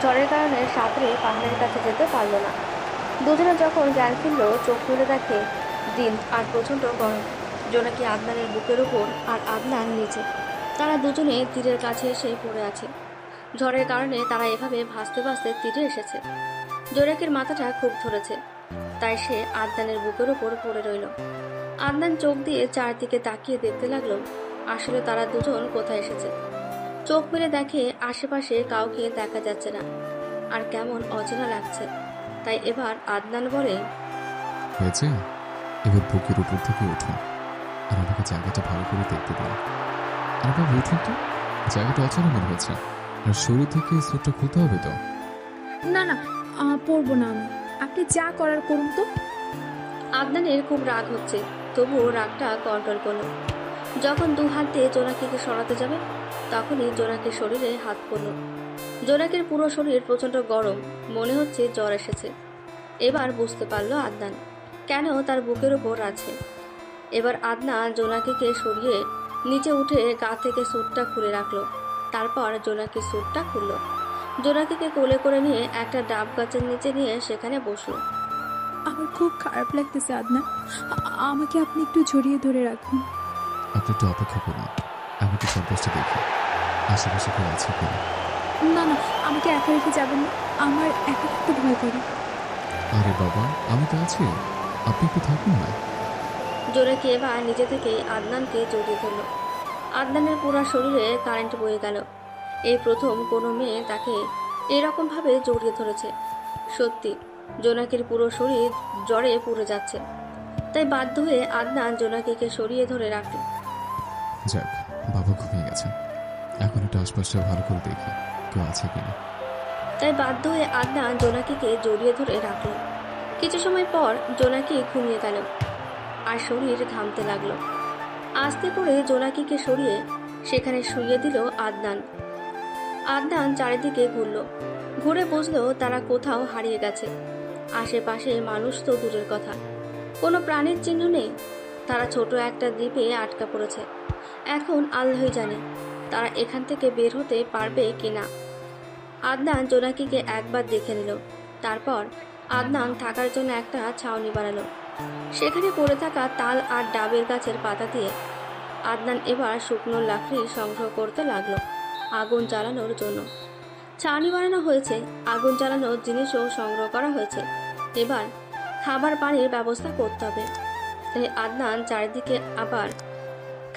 A: ঝড়ের কারণে সাঁতরে পাহাড়ের কাছে যেতে পারল না। দুজনে যখন জ্ঞান ফিরল, চোখ খুলে দেখে দিন আর প্রচণ্ড গরম। জোনাকি আদনানের বুকের উপর আর আদনান নিচে। তারা দুজনে তীরের কাছে এসে পড়ে আছে। ঝড়ের কারণে তারা এভাবে ভাসতে ভাসতে তীরে এসেছে। জোনাকির মাথাটা খুব ধরেছে, তাই সে আদনানের বুকের উপর পড়ে রইল। আদনান চোখ দিয়ে চারদিকে তাকিয়ে দেখতে লাগলো আসলে তারা দুজন কোথায় এসেছে। চোখ মেলে দেখে আশেপাশে কাউকে দেখা যাচ্ছে না, আর কেমন অচেনা লাগছে। তাই এবার আদনান বলে,
B: হয়েছে, এবার বুকের উপর থেকে উঠুন আর আমাকে জায়গাটা ভালো করে দেখতে দিন। আর বাবা উঠুন তো, জায়গাটা অচেনা মনে হচ্ছে, আর শরীর থেকে স্যুটটা খুলতে হবে তো।
C: না না, পড়বো না আমি, আপনি যা করার করুন তো।
A: আদনানের খুব রাগ হচ্ছে, তবুও রাগটা কন্ট্রোল করলো। যখন দু হাত দিয়ে জোনাকিকে সরাতে যাবে, তখনই জোনাকির শরীরে হাত পড়ল। জোনাকির পুরো শরীর প্রচণ্ড গরম, মনে হচ্ছে জ্বর এসেছে। এবার বুঝতে পারলো আদনান কেন তার বুকের ওপর আছে। এবার আদনান জোনাকিকে সরিয়ে নিচে উঠে গা থেকে স্যুটটা খুলে রাখলো। তারপর জোনাকির স্যুটটা খুললো। জোনাকিকে কোলে করে নিয়ে একটা ডাব গাছের নিচে নিয়ে সেখানে বসলো।
C: আমার খুব খারাপ লাগতেছে আদনান, আমাকে আপনি একটু জড়িয়ে ধরে রাখুন।
B: আপনি একটু অপেক্ষা করুন, আমি একটু চারপাশটা দেখি আশেপাশে কেউ আছে কিনা।
C: না না, আমাকে একা রেখে যাবেন না, আমার একা থাকতে ভয় করে।
B: আরে বাবা, আমি তো আছি, আপনি একটু থাকুন না।
A: জোনাকি এবার নিজে থেকেই আদনানকে জড়িয়ে ধরল। আদনানের পুরো শরীরে কারেন্ট বয়ে গেল। এই প্রথম কোনো মেয়ে তাকে এরকম ভাবে জড়িয়ে ধরেছে। সত্যি জোনাকির পুরো শরীর জ্বরে পুড়ে যাচ্ছে, তাই বাধ্য হয়ে আদনান জোনাকিকে সরিয়ে ধরে রাখল।
B: যাক, বাবা ঘুমিয়ে গেছে, এখন একটু আশপাশটা ভালো করে দেখি কেউ আছে কিনা।
A: তাই বাধ্য হয়ে আদনান জোনাকিকে জড়িয়ে ধরে রাখল। কিছু সময় পর জোনাকি ঘুমিয়ে গেল আর শরীর ঘামতে লাগলো। আস্তে করে জোনাকিকে সরিয়ে সেখানে শুইয়ে দিল আদনান। আদনান চারিদিকে ঘুরে বুঝলো তারা কোথাও হারিয়ে গেছে। আশেপাশে মানুষ তো দূরের কথা, কোনো প্রাণীর চিহ্ন নেই। তারা ছোট একটা দ্বীপে আটকা পড়েছে। এখন আল্লাহই জানে তারা এখান থেকে বের হতে পারবে কিনা। আদনান জোনাকিকে একবার দেখে নিল। তারপর আদনান থাকার জন্য একটা ছাউনি বানালো। সেখানে পড়ে থাকা তাল আর ডাবের গাছের পাতা দিয়ে আদনান এবার শুকনো লাকড়ি সংগ্রহ করতে লাগলো আগুন জ্বালানোর জন্য। ছাউনি বানানো হয়েছে, আগুন জ্বালানোর জিনিসও সংগ্রহ করা হয়েছে। এবার খাবার পানির ব্যবস্থা করতে হবে। তাই আদনান চারিদিকে আবার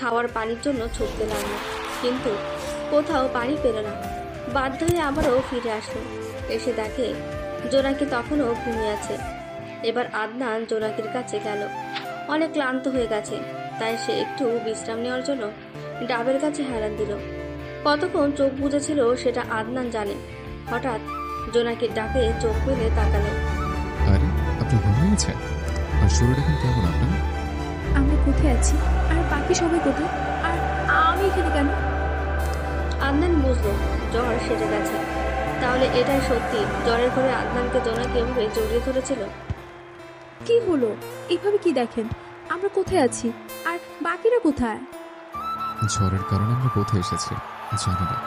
A: খাওয়ার পানির জন্য ছুটতে লাগলো, কিন্তু কোথাও পানি পেল না। বাধ্য হয়ে আবারও ফিরে আসলো। এসে দেখে জোনাকি তখনও ঘুমিয়ে আছে। এবার আদনান জোনাকির কাছে গেল। অনেক ক্লান্ত হয়ে গেছে, তাই সে একটু বিশ্রাম নেওয়ার জন্য ডাবের কাছে হেলান দিল। কতক্ষণ চোখ বুজেছিল সেটা আদনান জানে। হঠাৎ জোনাকির ডাকে চোখ মেলে তাকালো।
B: আরে, আপনি ঘুমিয়ে গেছেন? আর শরীর এখন কেমন আপনার?
C: আমরা কোথায় আছি আর বাকি সবাই কোথায়, আর আমি এখানে কেন?
A: আদনান বুঝলো জ্বর সেরে গেছে। তাহলে এটাই সত্যি জ্বরের ঘরে আদনানকে জোনাকি এভাবে জড়িয়ে ধরেছিল।
C: কি হলো? এভাবে কি দেখেন? আমরা কোথায় আছি আর বাকিরা কোথায়?
B: ঝড়ের কারণে আমরা কোথায় এসেছি জানি না,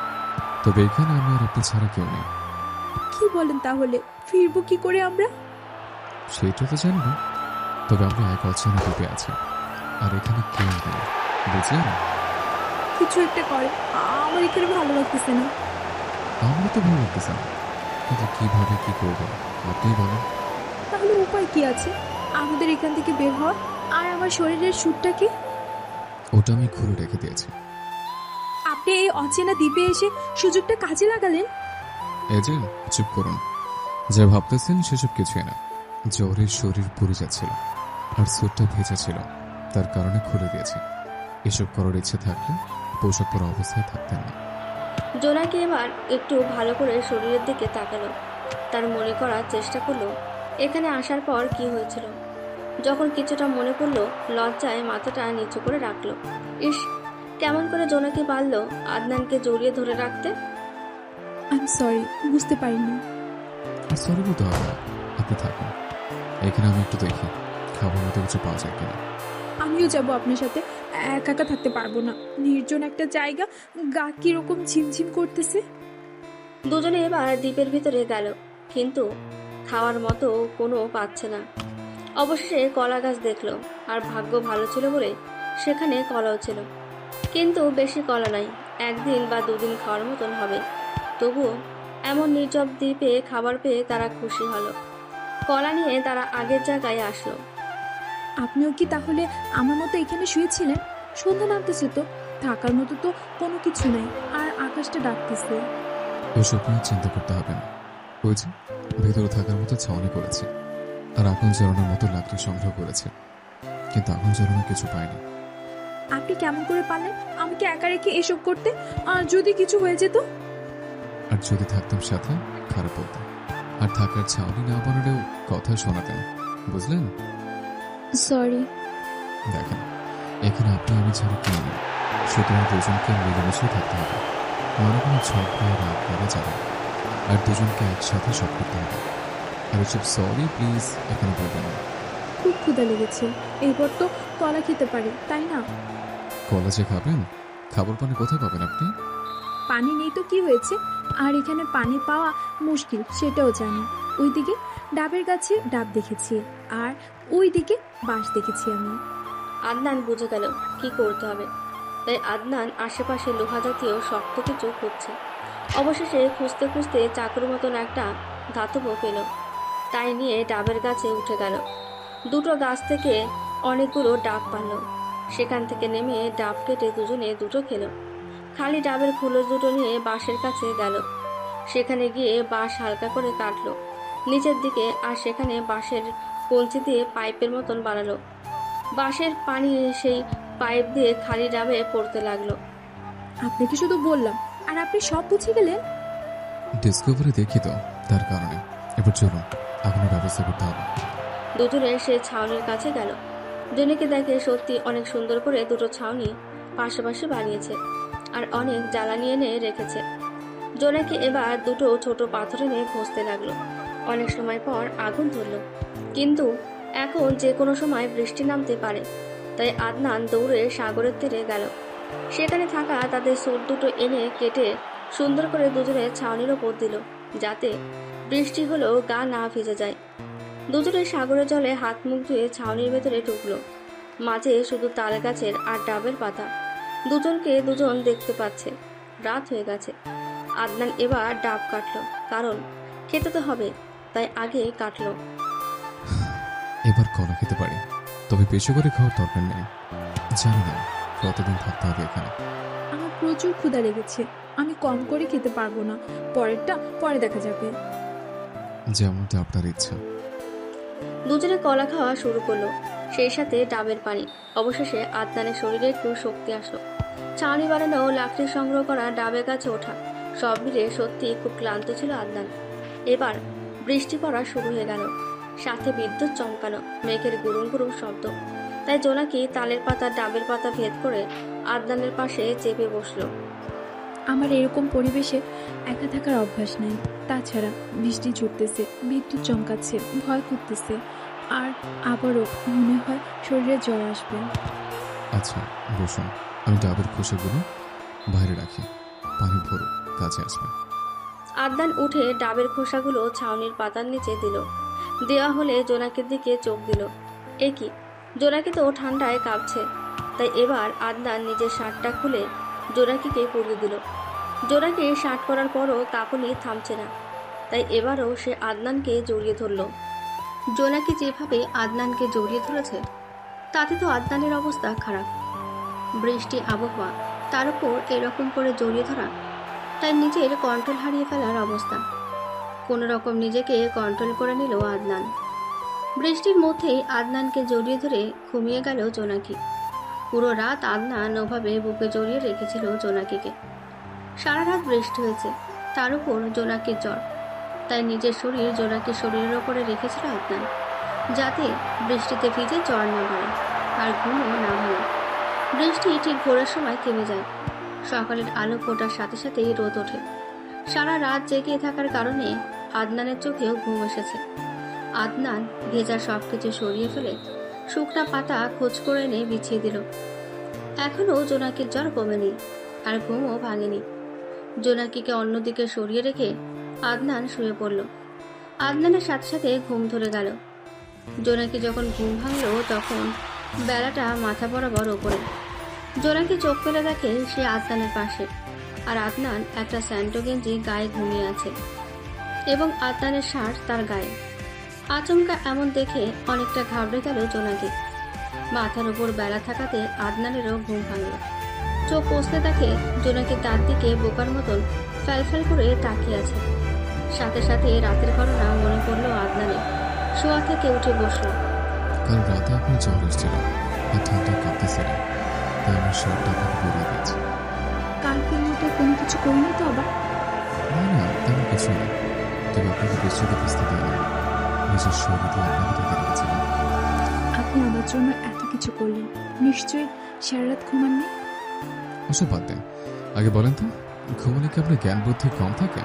B: তবে এখানে আমি আর আপনি ছাড়া কেউ নেই।
C: কি বলেন তাহলে? ফিরবো কি করে আমরা?
B: সেটা তো জানি না, তবে আমরা এক অচেনা দ্বীপে আছি আর এখানে কেউ নেই, বুঝলেন?
C: কিছু একটা করে, আমার এখানে ভালো লাগতেছে না।
B: আমরা তো ভালো লাগতেছে না, কিন্তু কিভাবে কি করবো আপনি বলেন।
C: তাহলে উপায় কি আছে আমাদের এখান থেকে বের হওয়ার? আর আমার শরীরের সুটটা কি?
B: ওটা আমি খুলে রেখে দিয়েছি।
C: আপনি এই অচেনা দ্বীপে এসে সুযোগটা কাজে লাগালেন।
B: এই যে, চুপ করুন। যা ভাবতেছেন সেসব কিছুই না। জ্বরে শরীর পুড়ে যাচ্ছিল আর স্যুটটা ভেজা ছিল, তার কারণে খুলে দিয়েছি। এসব করার ইচ্ছে থাকলে পোশাক পরা অবস্থায় থাকতেন না।
A: জোনাকি এবার একটু ভালো করে শরীরের দিকে তাকালো। তার মনে করার চেষ্টা করলো এখানে আসার পর কি হয়েছিল। যখন কিছুটা মনে পড়লো, লজ্জায় মাথাটা নিচু করে রাখলো। ইস, কেমন করে জোনাকি পারল আদনানকে জড়িয়ে ধরে রাখতে।
C: আই এম সরি, বুঝতে পারিনি।
B: সরি বলতে হবে না, আপনি থাকুন এখানে, আমি একটু দেখি খাবার মতো কিছু পাওয়া যায় কিনা।
C: আমিও যাব আপনার সাথে, একা একা থাকতে পারবো না। নির্জন একটা জায়গা, গা কিরকম ঝিমঝিম করতেছে।
A: দুজনে এবার দ্বীপের ভিতরে গেল, কিন্তু খাওয়ার মতো কোনো পাচ্ছে না। অবশেষে কলা গাছ দেখলো, আর ভাগ্য ভালো ছিল বলে সেখানে কলাও ছিল, কিন্তু বেশি কলা নাই, একদিন বা দুদিন খাওয়ার মতন হবে। তবুও এমন নির্জব দ্বীপে খাবার পেয়ে তারা খুশি হলো। কলা নিয়ে তারা আগের জায়গায় আসলো।
C: আপনিও কি তাহলে আমার মতো এখানে শুয়েছিলেন? সন্ধ্যা নামতেছে তো, থাকার মতো তো কোনো কিছু নাই, আর আকাশটা ডাকতেছে।
B: ওসব নিয়ে চিন্তা করতে হবে না। ওই যে ভেতরে থাকার মতো ছাউনি করেছে আর আগুন জ্বালানোর মতো লাকড়ি সংগ্রহ করেছে, কিন্তু আগুন জ্বালানোর কিছু পায়নি।
C: আপনি কেমন করে পারলেন আমাকে একা রেখে এসব করতে? আর যদি কিছু হয়ে যেত?
B: আর যদি থাকতাম সাথে খারাপ বলতাম, আর থাকার ছাউনি না বানালেও কথা শোনাতেন, বুঝলেন?
C: সরি।
B: দেখেন, এখানে আপনি আমি ছাড়া কেউ নেই, সুতরাং দুজনকে মিলেমিশে থাকতে হবে। মনে কোনো ঝগড়া রাগ করা যাবে, আর দুজনকে একসাথে সব করতে হবে। আর এসব সরি প্লিজ এখানে বলবেন না।
C: খুব ক্ষুধা লেগেছে, এরপর তো কলা খেতে পারি, তাই না?
B: কলা যে খাবেন, খাবার পানি কোথায় পাবেন আপনি?
C: পানি নেই তো কি হয়েছে, আর এখানে পানি পাওয়া মুশকিল সেটাও জানি। ওইদিকে ডাবের গাছে ডাব দেখেছি, আর ওইদিকে বাঁশ দেখেছি আমি।
A: আদনান বুঝে গেল কি করতে হবে, তাই আদনান আশেপাশে লোহা জাতীয় শক্ত কিছু খুঁজছে। অবশেষে খুঁজতে খুঁজতে চাকুর মতন একটা ধাতব পেল, তাই নিয়ে ডাবের গাছে উঠে গেল। দুটো গাছ থেকে অনেকগুলো ডাব পারল। সেখান থেকে নেমে ডাব কেটে দুজনে দুটো খেলো। খালি ডাবের খোলস দুটো নিয়ে বাঁশের কাছে গেল। সেখানে গিয়ে বাঁশ হালকা করে কাটলো। নিচের দিকে, আর সেখানে বাঁশের কলচি দিয়ে পাইপের মতন বানালো। বাঁশের পানি সেই পাইপ দিয়ে খালি ডাবে পড়তে লাগলো।
C: আপনাকে শুধু বললাম আর আপনি সব বুঝে গেলেন।
B: ডিসকভারি দেখি তো, তার কারণে। এবার চলুন, আগুনের ব্যবস্থা করতে হবে।
A: দুজনে সে ছাউনির কাছে গেল। জেনেকে দেখে সত্যি অনেক সুন্দর করে দুটো ছাউনি পাশাপাশি বানিয়েছে আর অনেক জ্বালানি এনে রেখেছে। জোনাকি এবার দুটো ছোট পাথর এনে ঘষতে লাগলো। অনেক সময় পর আগুন ধরলো, কিন্তু এখন যে কোনো সময় বৃষ্টি নামতে পারে। তাই আদনান দৌড়ে সাগরের তীরে গেল। সেখানে থাকা তাদের স্যুট দুটো এনে কেটে সুন্দর করে দুজনে ছাউনির ওপর দিল, যাতে বৃষ্টি হলেও গা না ভিজে যায়। দুজনে সাগরের জলে হাত মুখ ধুয়ে ছাউনির ভেতরে ঢুকলো। মাঝে শুধু তাল গাছের আর ডাবের পাতা। দুজনকে দুজন দেখতে পাচ্ছে। রাত হয়ে গেছে। আদনান এবার ডাব কাটলো, কারণ খেতে তো হবে, তাই আগে কাটলো।
B: এবার কলা খেতে পারি, তবে বেশি করে খাওয়ার দরকার নেই। জানি না কতদিন থাকতে হবে এখানে।
C: আমার প্রচুর ক্ষুধা লেগেছে, আমি কম করে খেতে পারবো না। পরেরটা পরে দেখা যাবে।
B: যেমনটা আপনার ইচ্ছা।
A: দুজনে কলা খাওয়া শুরু করলো, সেই সাথে ডাবের পানি। অবশেষে আদনানের শরীরে একটু শক্তি আসলো। ছাউনি বানানো, লাকড়ি সংগ্রহ করা, ডাবের কাছে ওঠা, সব মিলে সত্যি খুব ক্লান্ত ছিল আদনান। এবার বৃষ্টি পড়া শুরু হয়ে গেল, সাথে বিদ্যুৎ চমকানো, মেঘের গুরুম গুরুম শব্দ। তাই জোনাকি তালের পাতা ডাবের পাতা ভেদ করে আদনানের পাশে চেপে বসলো।
C: আমার এরকম পরিবেশে একা থাকার অভ্যাস নাই। তাছাড়া বৃষ্টি ঝরতেছে, বিদ্যুৎ চমকাচ্ছে, ভয় করতেছে, আর আবারও মনে হয় শরীরে জ্বর আসবে।
B: আচ্ছা বসুন, আমি ডাবের খোসাগুলো বাইরে রাখি, পানি ভরো, কাছে আসবে।
A: আদনান উঠে ডাবের খোসাগুলো ছাউনির পাতার নিচে দিল। দেওয়া হলে জোনাকির দিকে চোখ দিল। এ কি, জোনাকি তো ঠান্ডায় কাঁপছে। তাই এবার আদনান নিজের শার্টটা খুলে জোনাকিকে পরিয়ে দিল। জোনাকি শার্ট পরার পরও কাঁপুনি থামছে না, তাই এবারও সে আদনানকে জড়িয়ে ধরল। জোনাকি যেভাবে আদনানকে জড়িয়ে ধরেছে, তাতে তো আদনানের অবস্থা খারাপ। বৃষ্টি আবহাওয়া, তার উপর এরকম করে জড়িয়ে ধরা, তাই নিজের কন্ট্রোল হারিয়ে ফেলার অবস্থা। কোনো রকম নিজেকে কন্ট্রোল করে নিল আদনান। বৃষ্টির মধ্যেই আদনানকে জড়িয়ে ধরে ঘুমিয়ে গেল জোনাকি। পুরো রাত আদনান ওভাবে বুকে জড়িয়ে রেখেছিল জোনাকিকে। সারা রাত বৃষ্টি হয়েছে, তার উপর জোনাকির জ্বর। তাই নিজের শরীর জোনাকির শরীরের ওপরে রেখেছিল আদনান, যাতে বৃষ্টিতে ভিজে জ্বর না বাড়ে আর ঘুমও না হয়। বৃষ্টি ঠিক ভোরের সময় থেমে যায়। সকালের আলো ফোটার সাথে সাথেই রোদ ওঠে। সারা রাত জেগে থাকার কারণে আদনানের চোখেও ঘুম এসেছে। আদনান ভেজা সবকিছু সরিয়ে ফেলে শুকনা পাতা খোঁজ করে এনে বিছিয়ে দিল। এখনও জোনাকির জ্বর কমেনি আর ঘুমও ভাঙেনি। জোনাকিকে অন্যদিকে সরিয়ে রেখে আদনান শুয়ে পড়ল। আদনানের সাথে সাথে ঘুম ধরে গেল। জোনাকি যখন ঘুম ভাঙল, তখন বেলাটা মাথা বরাবর ওপরে। জোনাকি চোখ ফেলে দেখে সে আদনানের পাশে, আর আদনান একটা স্যান্টো গেঞ্জি গায়ে ঘুমিয়ে আছে এবং আদনানের শার্ট তার গায়ে। আচমকা এমন দেখে অনেকটা ঘাবড়ে গেল জোনাকি। মাথার উপর বেলা থাকাতে আদনানেরও ঘুম ভাঙল। চোখ কষতে দেখে জোনাকি তার দিকে বোকার মতন ফ্যালফ্যাল করে তাকিয়ে আছে। সাথে সাথে রাতের ঘটনা মনে পড়লো আদনানের। শোয়া থেকে উঠে বসলো।
B: কাল রাতে আপনার জ্বর এসেছিল আর ঠান্ডা কাঁপতেছিল, তাই আমার শার্টটা আপনাকে পরিয়ে দিয়েছি।
C: কালকের মতো কোনো কিছু করিনি তো আবার?
B: না না, তেমন কিছু না, তবে আপনাকে বৃষ্টিতে ভিজতে দিইনি, নিজের শরীর দিয়ে আপনাকে ঢেকে রেখেছিলাম।
C: আপনি আমার জন্য এত কিছু করলেন, নিশ্চয়ই সারা রাত ঘুমাননি।
B: ওসব বাদ দেন, আগে বলেন তো, ঘুমালে কি আপনার জ্ঞান বুদ্ধি কম থাকে?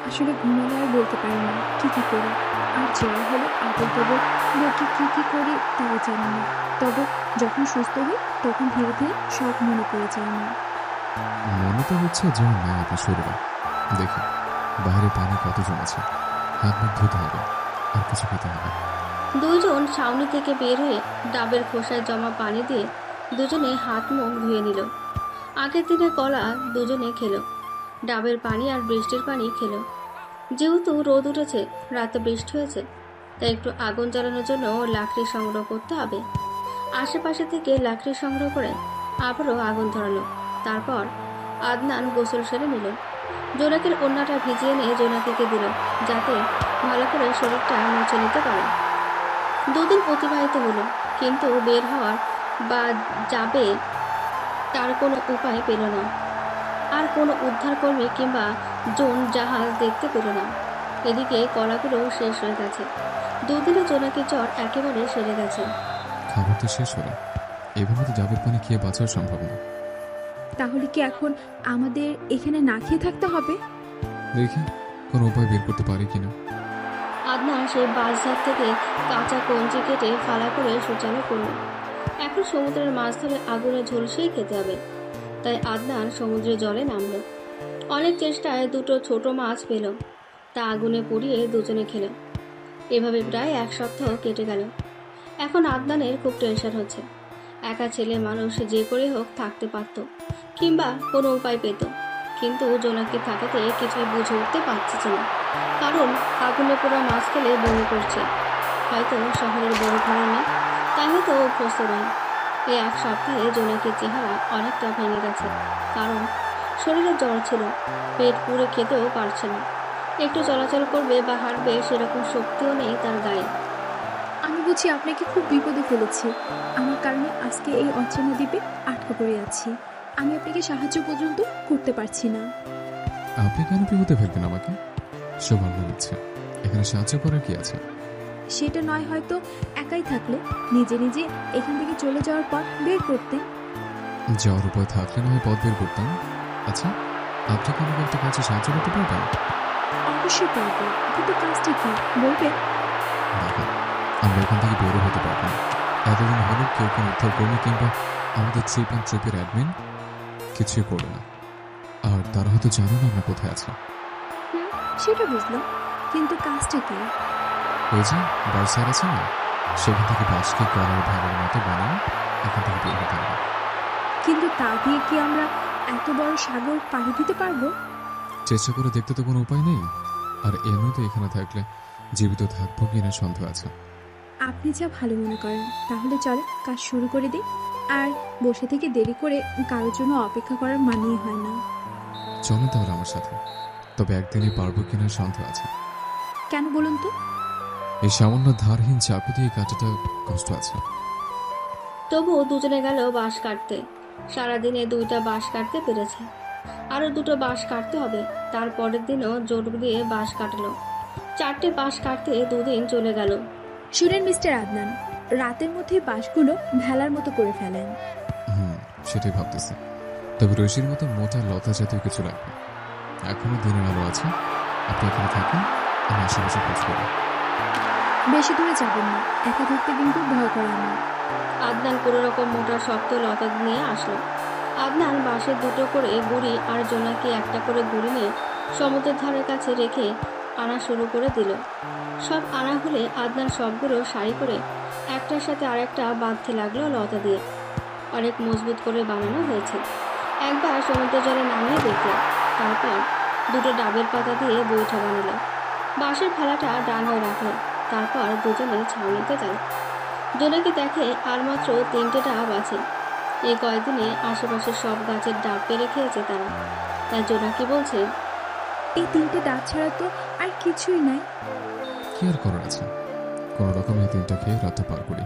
C: আসলে ঘুমালে আর বলতে পারি না কি কি করি, আর জ্বর হলে আদর দেবো লোকে কি কি করি তাও জানি না। তবে যখন সুস্থ হই তখন ধীরে ধীরে সব মনে পড়ে যায় না।
B: মনে তো হচ্ছে জ্বর নেই আপনার শরীরে। দেখি বাইরে পানি কত জমেছে, হাত মুখ ধুতে হবে, আর কিছু খেতে হবে।
A: দুইজন ছাউনি থেকে বের হয়ে ডাবের খোসায় জমা পানি দিয়ে দুজনে হাত মুখ ধুয়ে নিল। আগের দিনে কলা দুজনে খেলো, ডাবের পানি আর বৃষ্টির পানি খেলো। যেহেতু রোদ উঠেছে, রাতে বৃষ্টি হয়েছে, তাই একটু আগুন জ্বালানোর জন্য লাকড়ি সংগ্রহ করতে হবে। আশেপাশে থেকে লাকড়ি সংগ্রহ করে আবারও আগুন ধরালো। তারপর আদনান গোসল সেরে নিল। জোনাকির ওড়নাটা ভিজিয়ে নিয়ে জোনাকিকে দিল, যাতে ভালো করে শরীরটা মুছে নিতে পারে। দুদিন অতিবাহিত হলো, কিন্তু বের হওয়ার বা যাবে তার কোনো উপায় পেল না। আর কোনো উদ্ধারকর্মী কিংবা জোন জাহাজ দেখতে পেল না। এদিকে কলাগুলো শেষ হয়ে গেছে। দুদিনে জোনাকির জ্বর একেবারে সেরে গেছে।
B: খাবার তো শেষ হলো, এভাবে তো ডাবের পানি খেয়ে বাঁচাও সম্ভব না।
C: তাহলে কি এখন আমাদের এখানে না খেয়ে থাকতে হবে?
B: দেখি কোনো উপায় বের করতে পারি কিনা।
A: আদনান সেই বাঁশঝাড় থেকে কাঁচা কঞ্চি কেটে ফালা করে সূচালো করল। এখন সমুদ্রের মাছ ধরে আগুনে ঝলসেই খেতে হবে। তাই আদনান সমুদ্রের জলে নামল। অনেক চেষ্টায় দুটো ছোট মাছ পেল, তা আগুনে পুড়িয়ে দুজনে খেল। এভাবে প্রায় 1 সপ্তাহ কেটে গেল। এখন আদনানের খুব টেনশন হচ্ছে। একা ছেলে মানুষ যে করে হোক থাকতে পারত, কিংবা কোনো উপায় পেত, কিন্তু জোনাকি থাকাতে কিছুই বুঝে উঠতে পারছে না। কারণ আগুনে পোড়া মাছ খেলে বমি করছে। হয়তো শহরের বড় ঘর নেই, তাই হয়তো অভ্যস্ত নয়। এই 1 সপ্তাহে জোনাকির চেহারা অনেকটা ভেঙে গেছে, কারণ শরীরে জ্বর ছিল, পেট পুড়ে খেতেও পারছে না। একটু চলাচল করবে বা হাঁটবে সেরকম শক্তিও নেই তার গায়ে।
C: আমি বুঝি আপনাকে খুব বিপদে ফেলেছি। আমার কারণে আজকে এই অচেনা দ্বীপে আটকা পড়ে আছি। আমি আপনাকে সাহায্য পর্যন্ত করতে পারছি না।
B: আপনি কেন বিপদে ফেলবেন আমাকে? সব আল্লাহর ইচ্ছা, এখানে সাহায্য করার কি আছে?
C: সেটা নয়, হয়তো একাই থাকলে নিজে নিজে এখান থেকে চলে যাওয়ার পথ বের করতে।
B: যাওয়ার উপায় থাকলে না হয় পথ বের করতাম। আচ্ছা, আপনি কি আমাকে একটা কাজে সাহায্য করতে পারবেন?
C: অবশ্যই পারবো, কিন্তু কাজটা কি বলবেন?
B: দেখেন, আমরা এখান থেকে বেরো হতে পারবো না। এতদিন হলো কেউ কোনো উদ্ধারকর্মী কিংবা আমাদের ট্রিপ অ্যান্ড ট্রিপের অ্যাডমিন কিছুই করলো না। আর তারা হয়তো জানো না আমরা কোথায় আছি।
C: সেটা বুঝলাম, কিন্তু কাজটা কি?
B: ওই যে বাসার আছে না, সেখান থেকে বাসকে কলার ভাগের মতো বানিয়ে এখান থেকে বের হতে হবে।
C: কিন্তু তা দিয়ে কি আমরা এত বড় সাগর পাড়ি দিতে পারবো?
B: চেষ্টা করে দেখতে তো কোনো উপায় নেই। আর এমনিতে এখানে থাকলে জীবিত থাকবো কিনা সন্দেহ আছে।
C: আপনি যা ভালো মনে করেন, তাহলে চলে কাজ শুরু করে দিই। আর বসে থেকে দেরি করে কারোর জন্য অপেক্ষা করার মানিয়ে হয় না।
B: চলো তাহলে আমার সাথে, তবে একদিনই পারবো কিনা সন্দেহ আছে।
C: কেন বলুন তো?
B: এই সামান্য ধারহীন চাকু দিয়ে কাটাটা কষ্ট আছে।
A: তবুও দুজনে গেল বাঁশ কাটতে। সারাদিনে 2টা বাঁশ কাটতে পেরেছে, আরো 2টো বাঁশ কাটতে হবে। তারপরের দিনও জোর দিয়ে বাঁশ কাটলো। 4টে বাঁশ কাটতে 2 দিন চলে গেল।
C: শুনেন মিস্টার আদনান, রাতের মধ্যে বাঁশগুলো ভেলার মতো করে ফেলেন।
B: সেটাই ভাবতেছি। তবে রশির মতো মোটা লতা জাতীয় কিছু লাগবে। এখনো দিনের আলো আছে, আপনি এখানে থাকুন, আমি আশেপাশে খোঁজ করি।
C: বেশি দূরে যাবেন না, একা থাকতে কিন্তু ভয় করে আমার।
A: আদনান কোনো রকম মোটা শক্ত লতা নিয়ে আসলো। আদনান বাঁশের 2টো করে গুড়ি আর জোনাকি একটা করে গুড়ি নিয়ে সমুদ্রের ধারের কাছে রেখে আনা শুরু করে দিল। সব আনা হলে আদনান সবগুলো সারি করে একটার সাথে আরেকটা বাঁধতে লাগলো লতা দিয়ে। অনেক মজবুত করে বানানো হয়েছে। একবার সমুদ্রের জলে নামিয়ে দেখলো, তারপর 2টো ডাবের পাতা দিয়ে বৈঠা বানালো। বাঁশের ফেলাটা ডান হয়ে রাখলো। তারপর দুজনে ছাউনিতে গেল। জোনাকি দেখে আর মাত্র 3টে ডাব আছে। এই কয়েকদিনে আশেপাশের সব গাছের ডাব পেরে খেয়েছে তারা। তাই জোনাকি বলছে,
C: এই 3টে ডাব ছাড়া তো আর কিছুই নাই।
B: কি আর করার আছে, কোনো রকম এই 3টা খেয়ে রাতটা পার করি,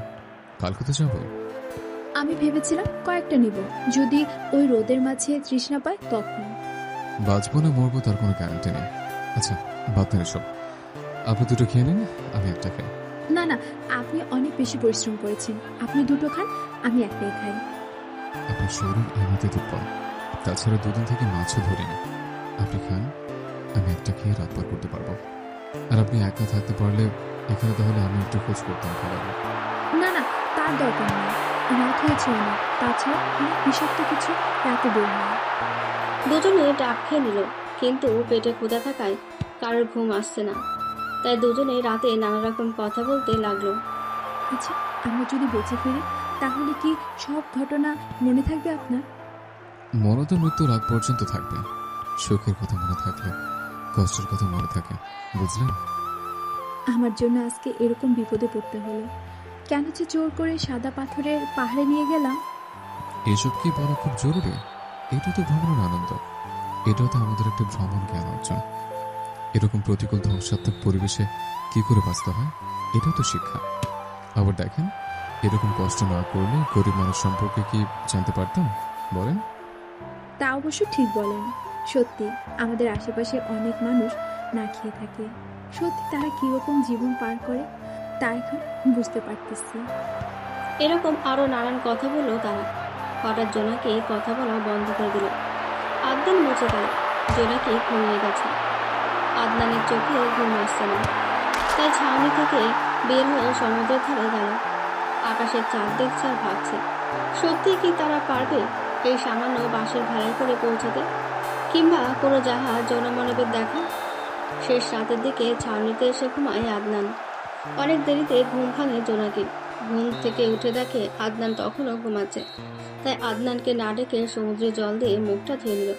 B: কালকে তো যাবো।
C: আমি ভেবেছিলাম কয়েকটা নিব, যদি ওই রোদের মাঝে তৃষ্ণা পায় তখন।
B: বাঁচবো না মরবো তার কোনো গ্যারান্টি নেই। আচ্ছা, বাদ দেন এসব, আপনি 2টো খেয়ে নিন, আমি একটা খাই।
C: না না, আপনি অনেক বেশি পরিশ্রম করেছেন। আপনি 2টো খান, আমি একটাই খাই।
B: আপনার শরীর এমনিতে দুর্বল, তাছাড়া 2 দিন থেকে মাছও ধরিনি। আপনি খান, আমি একটা খেয়ে রাত পার করতে পারবো। আর আপনি একা থাকতে পারলে এখানে তাহলে আমি একটু খোঁজ করতাম খাবার।
C: না না, তার দরকার নেই, রাত হয়েছে অনেক। তাছাড়া অনেক বিষাক্ত কিছু রাতে বের হয়।
A: দুজনে ডাব খেয়ে নিল, কিন্তু পেটে ক্ষুধা থাকায় কারোর ঘুম আসছে না। তাই দুজনে রাতে নানা রকম কথা বলতে লাগলো।
C: আচ্ছা, আমরা যদি বেঁচে ফিরি তাহলে কি সব ঘটনা মনে থাকবে আপনার?
B: মনে তো মৃত্যুর আগ পর্যন্ত থাকবে। সুখের কথা মনে থাকলে কষ্টের কথা মনে থাকে, বুঝলেন?
C: আমার জন্য আজকে এরকম বিপদে পড়তে হলো। কেন যে জোর করে সাদা পাথরের পাহাড়ে নিয়ে গেলাম?
B: এসব কি বলা খুব জরুরি? এটা তো ভ্রমণের আনন্দ, এটাও তো আমাদের একটা ভ্রমণ জ্ঞান অর্জন। এরকম প্রতিকূল ধ্বংসাত্মক পরিবেশে কি করে বাঁচতে হয় এটাও তো শিক্ষা। আবার দেখেন, এরকম কষ্ট না করলে গরিব মানুষ সম্পর্কে কি জানতে পারতাম বলেন?
C: তা অবশ্য ঠিক বলেন। সত্যি আমাদের আশেপাশে অনেক মানুষ না খেয়ে থাকে। সত্যি তারা কিরকম জীবন পার করে তা এখন বুঝতে পারতেছি।
A: এরকম আরো নানান কথা বলল তারা। হঠাৎ জোনাকি কথা বলা বন্ধ করে দিল। আদনান মুছে গেল। জোনাকি ঘুমিয়ে গেছে। আদনানের চোখে ঘুম আসছে না, তাই ছাউনি থেকে বের হয়ে সমুদ্রের ধারে গেল। আকাশের চাঁদ দেখছে আর ভাবছে, সত্যি কি তারা পারবে এই সামান্য বাঁশের ভেলায় করে পৌঁছাতে, কিংবা কোনো জাহাজ জনমানবের দেখা? শেষ রাতের দিকে ছাউনিতে এসে ঘুমায় আদনান। অনেক দেরিতে ঘুম ভাঙে জোনাকির। ঘুম থেকে উঠে দেখে আদনান তখনও ঘুমাচ্ছে, তাই আদনানকে না ডেকে সমুদ্রে জল দিয়ে মুখটা ধুয়ে নিল।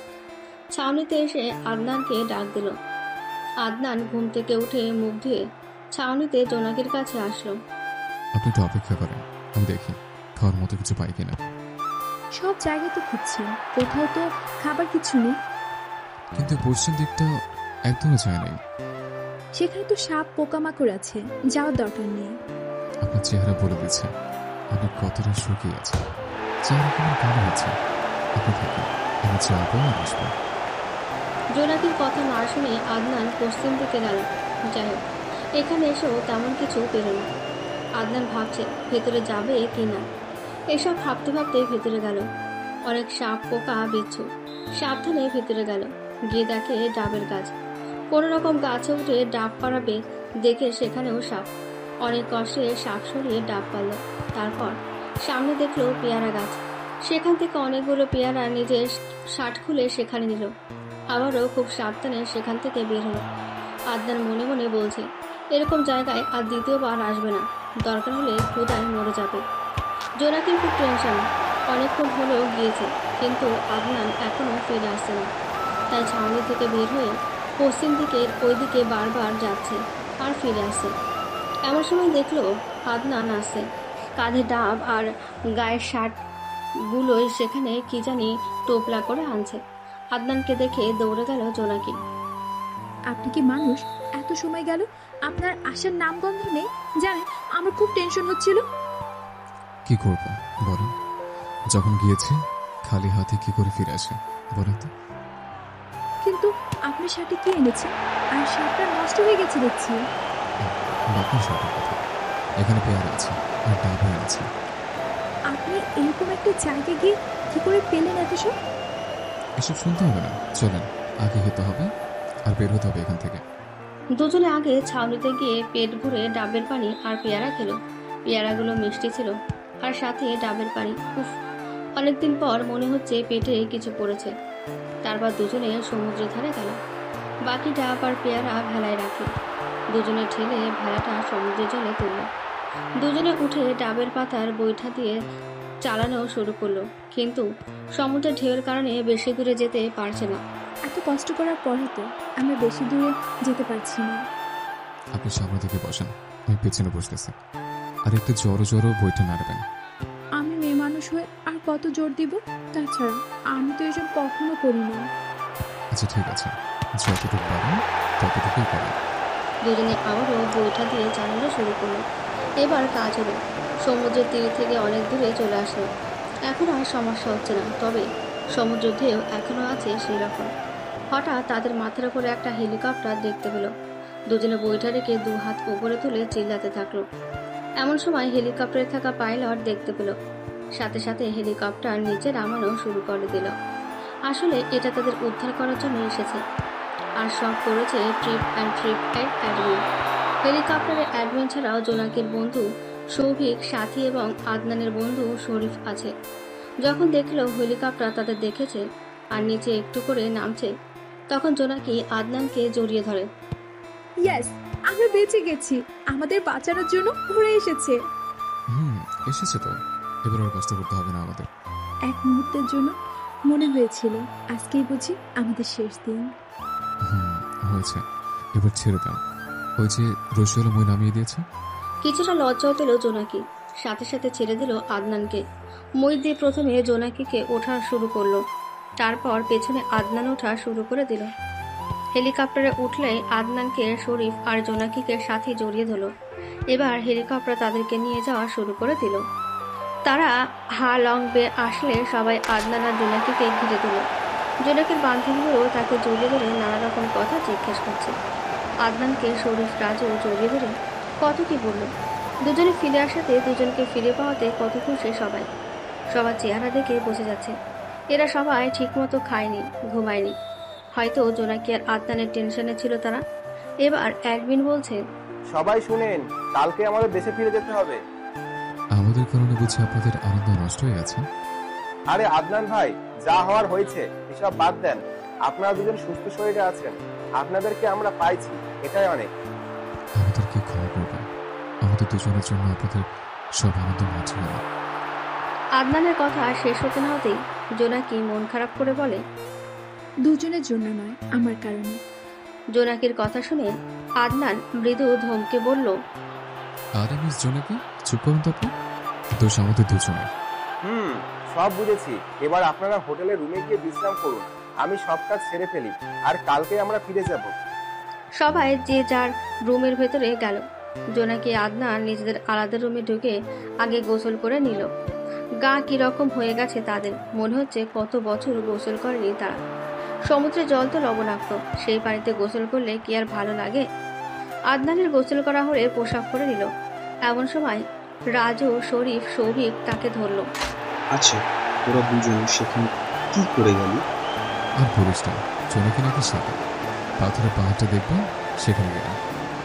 A: ছাউনিতে এসে আদনানকে ডাক দিল। আদনান ঘুম থেকে উঠে মুখ ধুয়ে ছাউনিতে জোনাকির কাছে আসলো।
B: আপনি তো অপেক্ষা করেন, আমি দেখি খাওয়ার মতো কিছু পাই কিনা।
C: সব জায়গায় তো খুঁজছি, কোথাও তো খাবার কিছু নেই।
B: কিন্তু পশ্চিম দিকটা একদমই যায় নাই।
C: সেখানে তো সাপ পোকামাকড় আছে, যাওয়ার দরকার নেই।
B: আপনার চেহারা বলে দিচ্ছে আপনি কতটা শুকিয়ে আছেন। চেহারা কেমন কালো হচ্ছে। আপনি থাকুন, আমি যাবো আর আসবো।
A: জোনাকির কথা না শুনে আদনান পশ্চিম দিকে গেল। যাই হোক, এখানে এসেও তেমন কিছু পেল না। আদনান ভাবছে ভেতরে যাবে কি না। এসব ভাবতে ভাবতে ভেতরে গেল। অনেক সাপ পোকা বিচ্ছু। সাবধানে ভেতরে গেল। গিয়ে দেখে ডাবের গাছ। কোনো রকম গাছে উঠে ডাব পাড়াবে দেখে সেখানেও সাপ। অনেক কষ্টে সাপ সরিয়ে ডাব পারল। তারপর সামনে দেখলো পেয়ারা গাছ। সেখান থেকে অনেকগুলো পেয়ারা নিজের শার্ট খুলে সেখানে নিল। আবারও খুব সাবধানে সেখান থেকে বের হলো। আদনান মনে মনে বলছে, এরকম জায়গায় আর দ্বিতীয়বার আসবে না, দরকার হলে ক্ষুধায় মরে যাবে। জোনাকির খুব টেনশন। অনেকক্ষণ হলেও গিয়েছে, কিন্তু আদনান এখনো ফিরে আসছে না। তাই ছাউনি থেকে বের হয়ে পশ্চিম দিকের ওই দিকে বারবার যাচ্ছে আর ফিরে আসছে। এমন সময় দেখলো আদনান আসছে। কাঁধে ডাব আর গায়ের শার্টগুলোই সেখানে কি জানি টোপলা করে আনছে। আদনানকে দেখে দৌড়ে গেল জোনাকি।
C: আপনি কি মানুষ? এত সময় গেল আপনার আসার নামগন্ধ নেই। জানেন আমার খুব টেনশন হচ্ছিল।
B: কি করব বলেন? যখন গিয়েছে খালি হাতে কি করে ফিরে আসে বলেন তো?
C: কিন্তু আপনার শার্টে কি এনেছে? আর শার্টটা নষ্ট হয়ে গেছে দেখছি।
B: বাকি শার্টের কথা, এখানে পেয়ারা আছে আর ডাবও আছে।
C: আপনি এরকম একটা জায়গায় গিয়ে কি করে পেলেন এত সব?
B: এসব শুনতে হবে না, চলেন আগে খেতে হবে আর বের হতে হবে এখান থেকে।
A: দুজনে আগে ছাউনিতে গিয়ে পেট ভরে ডাবের পানি আর পেয়ারা খেলো। পেয়ারাগুলো মিষ্টি ছিল আর সাথে ডাবের পানি। উফ, অনেকদিন পর মনে হচ্ছে পেটে কিছু পড়েছে। তারপর দুজনে সমুদ্রের ধারে গেল। বাকি ডাব আর পেয়ারা ভেলায় রাখলো। দুজনে ঠেলে ভেলাটা সমুদ্রের জলে তুলল। দুজনে উঠে ডাবের পাতার বৈঠা দিয়ে চালানো শুরু করলো, কিন্তু সমুদ্রের ঢেউয়ের কারণে বেশি দূরে যেতে পারছে না।
C: এত কষ্ট করার পরও তো আমরা বেশি দূরে যেতে পারছি না।
B: আপনি সামনে থেকে বসেন, আমি পেছনে বসতেছি। আর একটু জড়ো জড়ো বইটা নাড়বেন।
C: আমি মেয়ে মানুষ হয়ে আর কত জোর দিব? তাছাড়া আমি তো এসব কখনো করি না।
B: আচ্ছা ঠিক আছে, যতটুকু পারেন ততটুকুই করেন।
A: দুজনে আবারও বৈঠা দিয়ে চালানো শুরু করলো। এবার কাজ হলো। সমুদ্রের তীর থেকে অনেক দূরে চলে আসলো। এখন আর সমস্যা হচ্ছে না, তবে সমুদ্রের ঢেউ এখনো আছে সেই রকম। হঠাৎ তাদের মাথার উপরে একটা হেলিকপ্টার দেখতে পেল। দুজনে বৈঠা রেখে দু হাত উপরে তুলে চিল্লাতে থাকলো। এমন সময় হেলিকপ্টারে থাকা পাইলট দেখতে পেল। সাথে সাথে হেলিকপ্টার নিচে নামানো শুরু করে দিল। আসলে এটা তাদের উদ্ধার করার জন্য এসেছে। আর সব করেছে ট্রিপ এর অ্যাডমিন। হেলিকপ্টারের অ্যাডমিন ছাড়াও জোনাকির বন্ধু সৌভিক, সাথী এবং আদনানের বন্ধু শরীফ আছে। যখন দেখলো হেলিকপ্টার তাদের দেখেছে আর নিচে একটু করে নামছে, তখন জোনাকি আদনানকে জড়িয়ে ধরে।
C: ইয়েস, আমরা বেঁচে গেছি। আমাদের বাঁচানোর জন্য ঘুরে এসেছে।
B: এসেছে তো, এবার আর কষ্ট করতে হবে না আমাদের।
C: এক মুহূর্তের জন্য মনে হয়েছিল আজকেই বুঝি আমাদের শেষ দিন।
B: হয়েছে, এবার ছেড়ে দাও। ওই যে রসিওয়ালা মই নামিয়ে দিয়েছে।
A: কিছুটা লজ্জাও পেল জোনাকি, সাথে সাথে ছেড়ে দিল আদনানকে। মই দিয়ে প্রথমে জোনাকিকে ওঠা শুরু করলো, তারপর পেছনে আদনান ওঠা শুরু করে দিল। হেলিকপ্টারে উঠলে আদনানকে, শরীফ আর জোনাকিকে সাথে জড়িয়ে ধরল। এবার হেলিকপ্টার তাদেরকে নিয়ে যাওয়া শুরু করে দিল। তারা হা লং বে আসলে সবাই আদনান আর জোনাকিকে ঘিরে দিল। জোনাকির বান্ধবীও তাকে জড়িয়ে ধরে নানা রকম কথা জিজ্ঞেস করছে। আদনানকে শরীফ, রাজু জড়িয়ে ধরে কত কি বলল। দুজনে ফিরে আসাতে, দুজনকে ফিরে পাওয়াতে কত খুশি সবাই। সবার চেহারা দেখে বোঝা যাচ্ছে এরা সবাই ঠিকমতো খায়নি, ঘুমায়নি। হয়তো জোনাকি আর আদনানের টেনশনে ছিল তারা। এবার অ্যাডমিন বলছে,
P: সবাই শুনেন, কালকে আমাদের দেশে ফিরে যেতে হবে।
B: আমাদের কারণে বুঝি আপনাদের আনন্দ নষ্ট হয়ে গেছে?
P: আরে আদনান ভাই, যা হওয়ার হয়েছে, এসব বাদ দেন। আপনারা দুজন সুস্থ শরীরে আছেন, আপনাদেরকে আমরা পাইছি, এটাই অনেক।
B: আমাদেরকে ক্ষমা করবেন, আমাদের দুজনের জন্য আপনাদের সব আনন্দ মাঝে গেল।
A: আদনানের কথা শেষ হতে না হতেই জোনাকি মন খারাপ করে বলে,
C: দুজনের জন্য নয়, আমার কারণে।
A: জোনাকির কথা শুনে আদনান মৃদু ধমকে বলল,
B: আরে মিস জোনাকি, চুপ করুন তো আপনি, দোষ আমাদের দুজনের।
P: সব বুঝেছি। এবার আপনারা হোটেলের রুমে গিয়ে বিশ্রাম করুন, আমি সব কাজ সেরে ফেলি, আর কালকে আমরা ফিরে যাব।
A: সবাই যে যার রুমের ভেতরে গেল। জোনাকি, আদনান নিজেদের আলাদা রুমে ঢুকে আগে গোসল করে নিল। গা কিরকম হয়ে গেছে তাদের, মনে হচ্ছে কত বছর গোসল করেনি তারা। সমুদ্রের জল তো লবণাক্ত, সেই পানিতে গোসল করলে কি আর ভালো লাগে। আদনানের গোসল করা হলে পোশাক পরে নিল। এমন সময় রাজু, শরীফ, সৌভিক তাকে ধরল।
N: আচ্ছা, তোরা দুজন সেখানে কি করে গেলি?
B: আর বলিস না, জোনাকি নাকি সাথে পাথরের পাহাড়টা দেখবে, সেখানে গেলাম।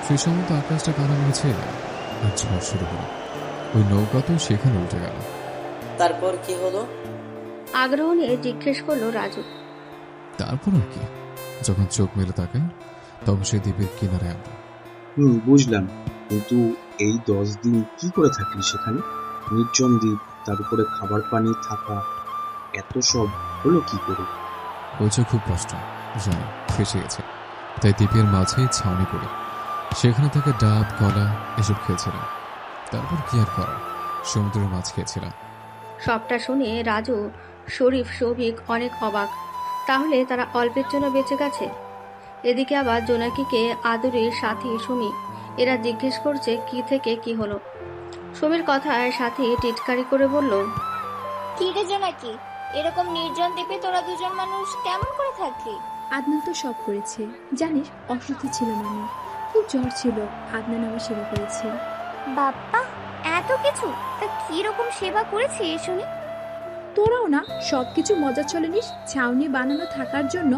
B: সেই সময় তো আকাশটা কানা মেঘে এলাম আর ঝড় শুরু হলো। ওই নৌকা তো সেখানে উঠে গেল।
O: তারপর কি হলো?
A: আগ্রহ নিয়ে জিজ্ঞেস করলো রাজু।
B: তারপর আর কি, যখন চোখ মেলে তাকাই তখন সেই দ্বীপের কিনারে আমরা।
N: বুঝলাম, কিন্তু এই 10 দিন কি করে থাকলি সেখানে? নির্জন দ্বীপ, তার উপরে খাবার পানি থাকা, এত সব হলো কি করে?
B: হয়েছে খুব কষ্ট, জানি ফেসে গেছে, তাই দ্বীপের মাঝেই ছাউনি করে সেখানে থেকে ডাব, কলা এসব খেয়েছিলাম। তারপর কি আর করা, সমুদ্রের মাছ খেয়েছিলাম।
A: সবটা শুনে রাজু, শরীফ, সৌভিক অনেক অবাক। তাহলে তারা অল্পের জন্য বেঁচে গেছে। এদিকে আবার জোনাকিকে, আদুরির সাথী সুমি এরা জিজ্ঞেস করছে কি থেকে কি হলো। সুমির কথায় সাথী টিটকারি করে বলল,
D: কি রে জোনাকি, এরকম নির্জন দ্বীপে তোরা দুজন মানুষ কেমন করে থাকলি?
C: আদনান তো সব করেছে, জানিস অসুস্থ ছিলাম আমি, খুব জ্বর ছিল, আদনান আমার সেবা করেছে।
D: বাপ্পা, এত কিছু! তা কিরকম সেবা করেছে শুনি?
C: তোরাও না সবকিছু মজা চলে নিস। ছাউনি বানানো থাকার জন্য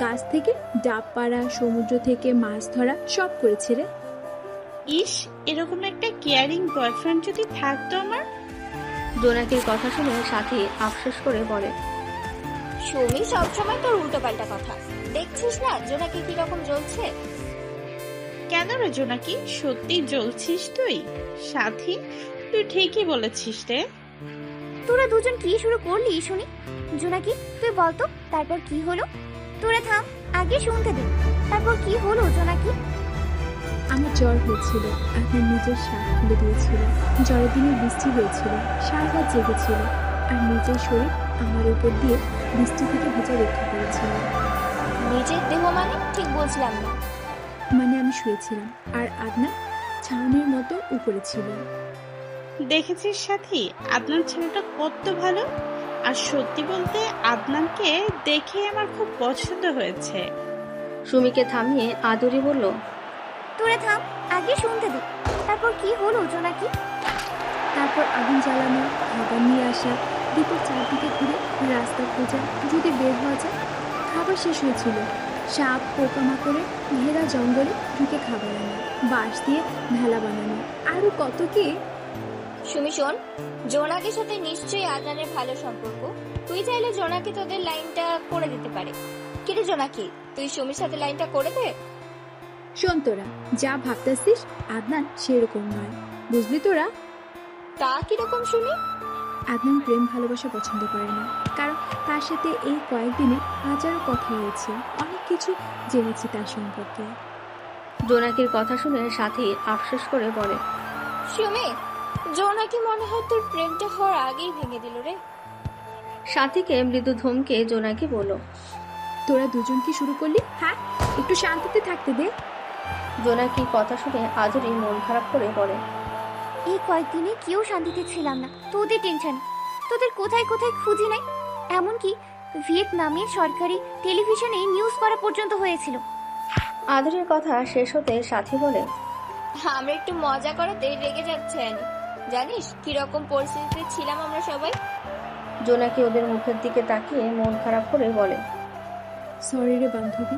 C: গাছ থেকে ডাব পাড়া, সমুদ্র থেকে মাছ ধরা, সব করেছে রে।
R: ইস, এরকম একটা কেয়ারিং বয়ফ্রেন্ড যদি থাকতো আমার।
A: জোনাকির কথা শুনে সাথী আফসোস করে বলে,
D: সুমি সবসময় তোর উল্টো পাল্টা কথা। দেখছিস না জোনাকি কিরকম জ্বলছে?
R: কেন রে জোনাকি, সত্যি জ্বলছিস তুই? সাথী, তুই ঠিকই বলেছিস রে।
D: তোরা দুজন কি শুরু করলি শুনি? জোনাকি, তুই বলতো তারপর কি হলো? তোরা থাম, আগে শুনতে দে। তারপর কি হলো জোনাকি?
C: আমার জ্বর হয়েছিল, আপনার নিজের শ্বাস খুলে দিয়েছিল। জ্বরের দিনে বৃষ্টি হয়েছিল, সারা রাত জেগেছিল, আর নিজের শরীর আমার উপর দিয়ে বৃষ্টি থেকে ভেজা রক্ষা করেছিল।
D: নিজের দেহ মানে ঠিক বুঝলাম না।
C: মানে আমি শুয়েছিলাম আর আদনান ছাউনির মতো উপরে ছিল।
R: দেখেছিস সাথী, আদনান ছেলেটা কত ভালো। আর সত্যি বলতে আদনানকে দেখে আমার খুব পছন্দ হয়েছে।
A: সুমিকে থামিয়ে আদুরি বলল,
D: তোরা থাম, আগে শুনতে দে। তারপর কি হলো জোনাকি?
C: তারপর আগুন জ্বালানো, খাবার নিয়ে আসা, দ্বীপের চারদিকে ঘুরে রাস্তা খোঁজা, যদি বের হওয়া যায়। খাবার শেষ হয়েছিল, সাপ পোকামাকড়ে ঘেরা জঙ্গলে ঢুকে খাবার আনা, বাঁশ দিয়ে ভেলা বানানো, আরো কত কি।
D: সুমি শোন, জোনাকির সাথে নিশ্চয়ই আদনানের ভালো সম্পর্ক। তুই চাইলে জোনাকি তোদের লাইনটা করে দিতে পারে। কিরে জোনাকি, তুই সুমির সাথে লাইনটা করে দে।
C: শোন, তোরা যা ভাবতেছিস আদনান সেরকম নয়, বুঝলি তোরা?
D: তা কিরকম শুনি?
C: আদনান প্রেম ভালোবাসা পছন্দ করে না, কারণ তার সাথে এই কয়েকদিনে হাজারো কথা হয়েছে, অনেক কিছু জেনেছি তার সম্পর্কে।
A: জোনাকির কথা শুনে সাথী আফসোস করে বলে,
D: সুমি, জোনাকি মনে হয় তোর প্রেমটা হওয়ার আগেই ভেঙে দিল রে।
A: সাথীকে মৃদু ধমকে জোনাকি বলল,
C: তোরা দুজন কি শুরু করলি? হ্যাঁ, একটু শান্তিতে থাকতে দে।
A: জোনাকি কথা শুনে আদুরি মন খারাপ করে বলে,
D: এই কয়েকদিনে কেউ শান্তিতে ছিলাম না, তোদের টেনশন, তোদের কোথায় কোথায় খুঁজি নাই, এমনকি ভিয়েতনামের সরকারি টেলিভিশনে নিউজ করা পর্যন্ত হয়েছিল।
A: আদুরির কথা শেষ হতে সাথী বলে,
D: আমরা একটু মজা করাতে রেগে যাচ্ছেন, জানিস কিরকম পরিস্থিতিতে ছিলাম আমরা সবাই।
A: জোনাকি ওদের মুখের দিকে তাকিয়ে মন খারাপ করে বলে,
C: সরি রে বান্ধবী,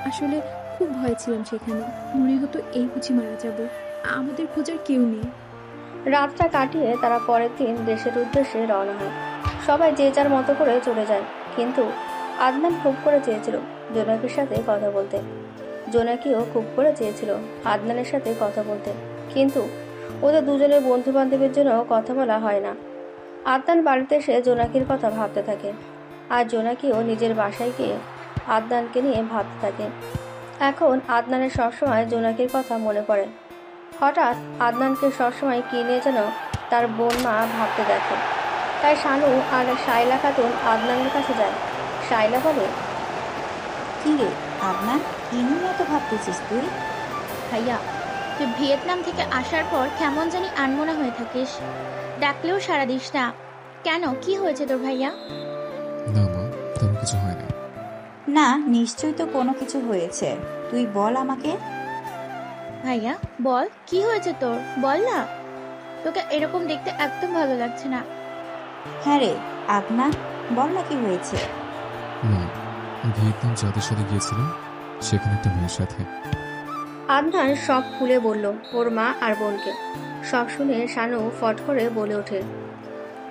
C: আসলে খুব ভয় ছিলাম সেখানে। মনে হতো এই বুঝি মারা যাব, আমাদের খোঁজার কেউ নেই।
A: রাতটা কাটিয়ে তারা পরের দিন দেশের উদ্দেশ্যে রওনা হয়। সবাই যে যার মতো করে চলে যায়, কিন্তু আদনান খুব করে চেয়েছিল জোনাকির সাথে কথা বলতে। জোনাকিও খুব করে চেয়েছিল আদনানের সাথে কথা বলতে, কিন্তু ওদের দুজনের বন্ধু বান্ধবের জন্য কথা বলা হয় না। আদনান বাড়িতে এসে জোনাকির কথা ভাবতে থাকে, আর জোনাকিও নিজের বাসায় গিয়ে আদনানকে নিয়ে ভাবতে থাকে। এখন আদনানের সবসময় জোনাকির কথা মনে পড়ে। হঠাৎ আদনানকে সবসময় কি নিয়ে যেন তার বোন মা ভাবতে দেখে। তাই শানু আর শাইলা খাতুন আদনানের কাছে যায়। শাইলা বলে,
E: কি রে আদনান, কি নিয়ে এত ভাবতেছিস তুই?
S: ভাইয়া, তুই ভিয়েতনাম থেকে আসার পর কেমন জানি আনমনা হয়ে থাকিস, ডাকলেও সাড়া দিস না কেন? কি হয়েছে তোর ভাইয়া?
B: না মা, তেমন কিছু হয় না।
E: না, নিশ্চয়ই তো কোনো কিছু হয়েছে, তুই বল আমাকে।
S: ভাইয়া বল, কি হয়েছে তোর? বল না, তোকে এরকম দেখতে একদম ভালো লাগছে না।
E: হ্যাঁ রে আদনান, বল না কি হয়েছে।
B: মা, ভিয়েতনাম যাদের সাথে গিয়েছিলাম সেখানে একটা মেয়ের সাথে।
A: আদনান সব খুলে বলল ওর মা আর বোনকে। সব শুনে শানু ফট করে বলে ওঠে,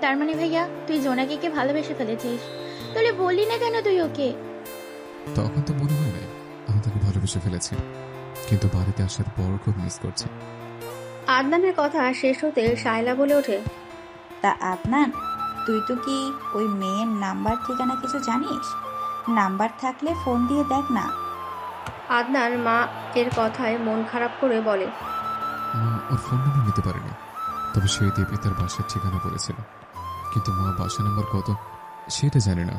S: তার মানে ভাইয়া তুই জোনাকিকে ভালোবেসে ফেলেছিস, তাহলে বললি না কেন তুই ওকে?
B: তখন তো মনে হয় নাই আমি তাকে ভালোবেসে ফেলেছি, কিন্তু বাড়িতে আসার পর খুব মিস করছি।
A: আদনানের কথা শেষ হতে শায়লা বলে ওঠে,
E: তা আদনান, তুই তো কি ওই মেয়ের নাম্বার ঠিকানা কিছু জানিস? নাম্বার থাকলে ফোন দিয়ে দেখ না।
A: আদনান মা এর কথায় মন খারাপ করে বলে,
B: মা ওর ফোন নাম্বার নিতে পারেনি, তবে সেই দেবী তার বাসার ঠিকানা বলেছিল, কিন্তু মা বাসা নাম্বার কত সেটা জানে না।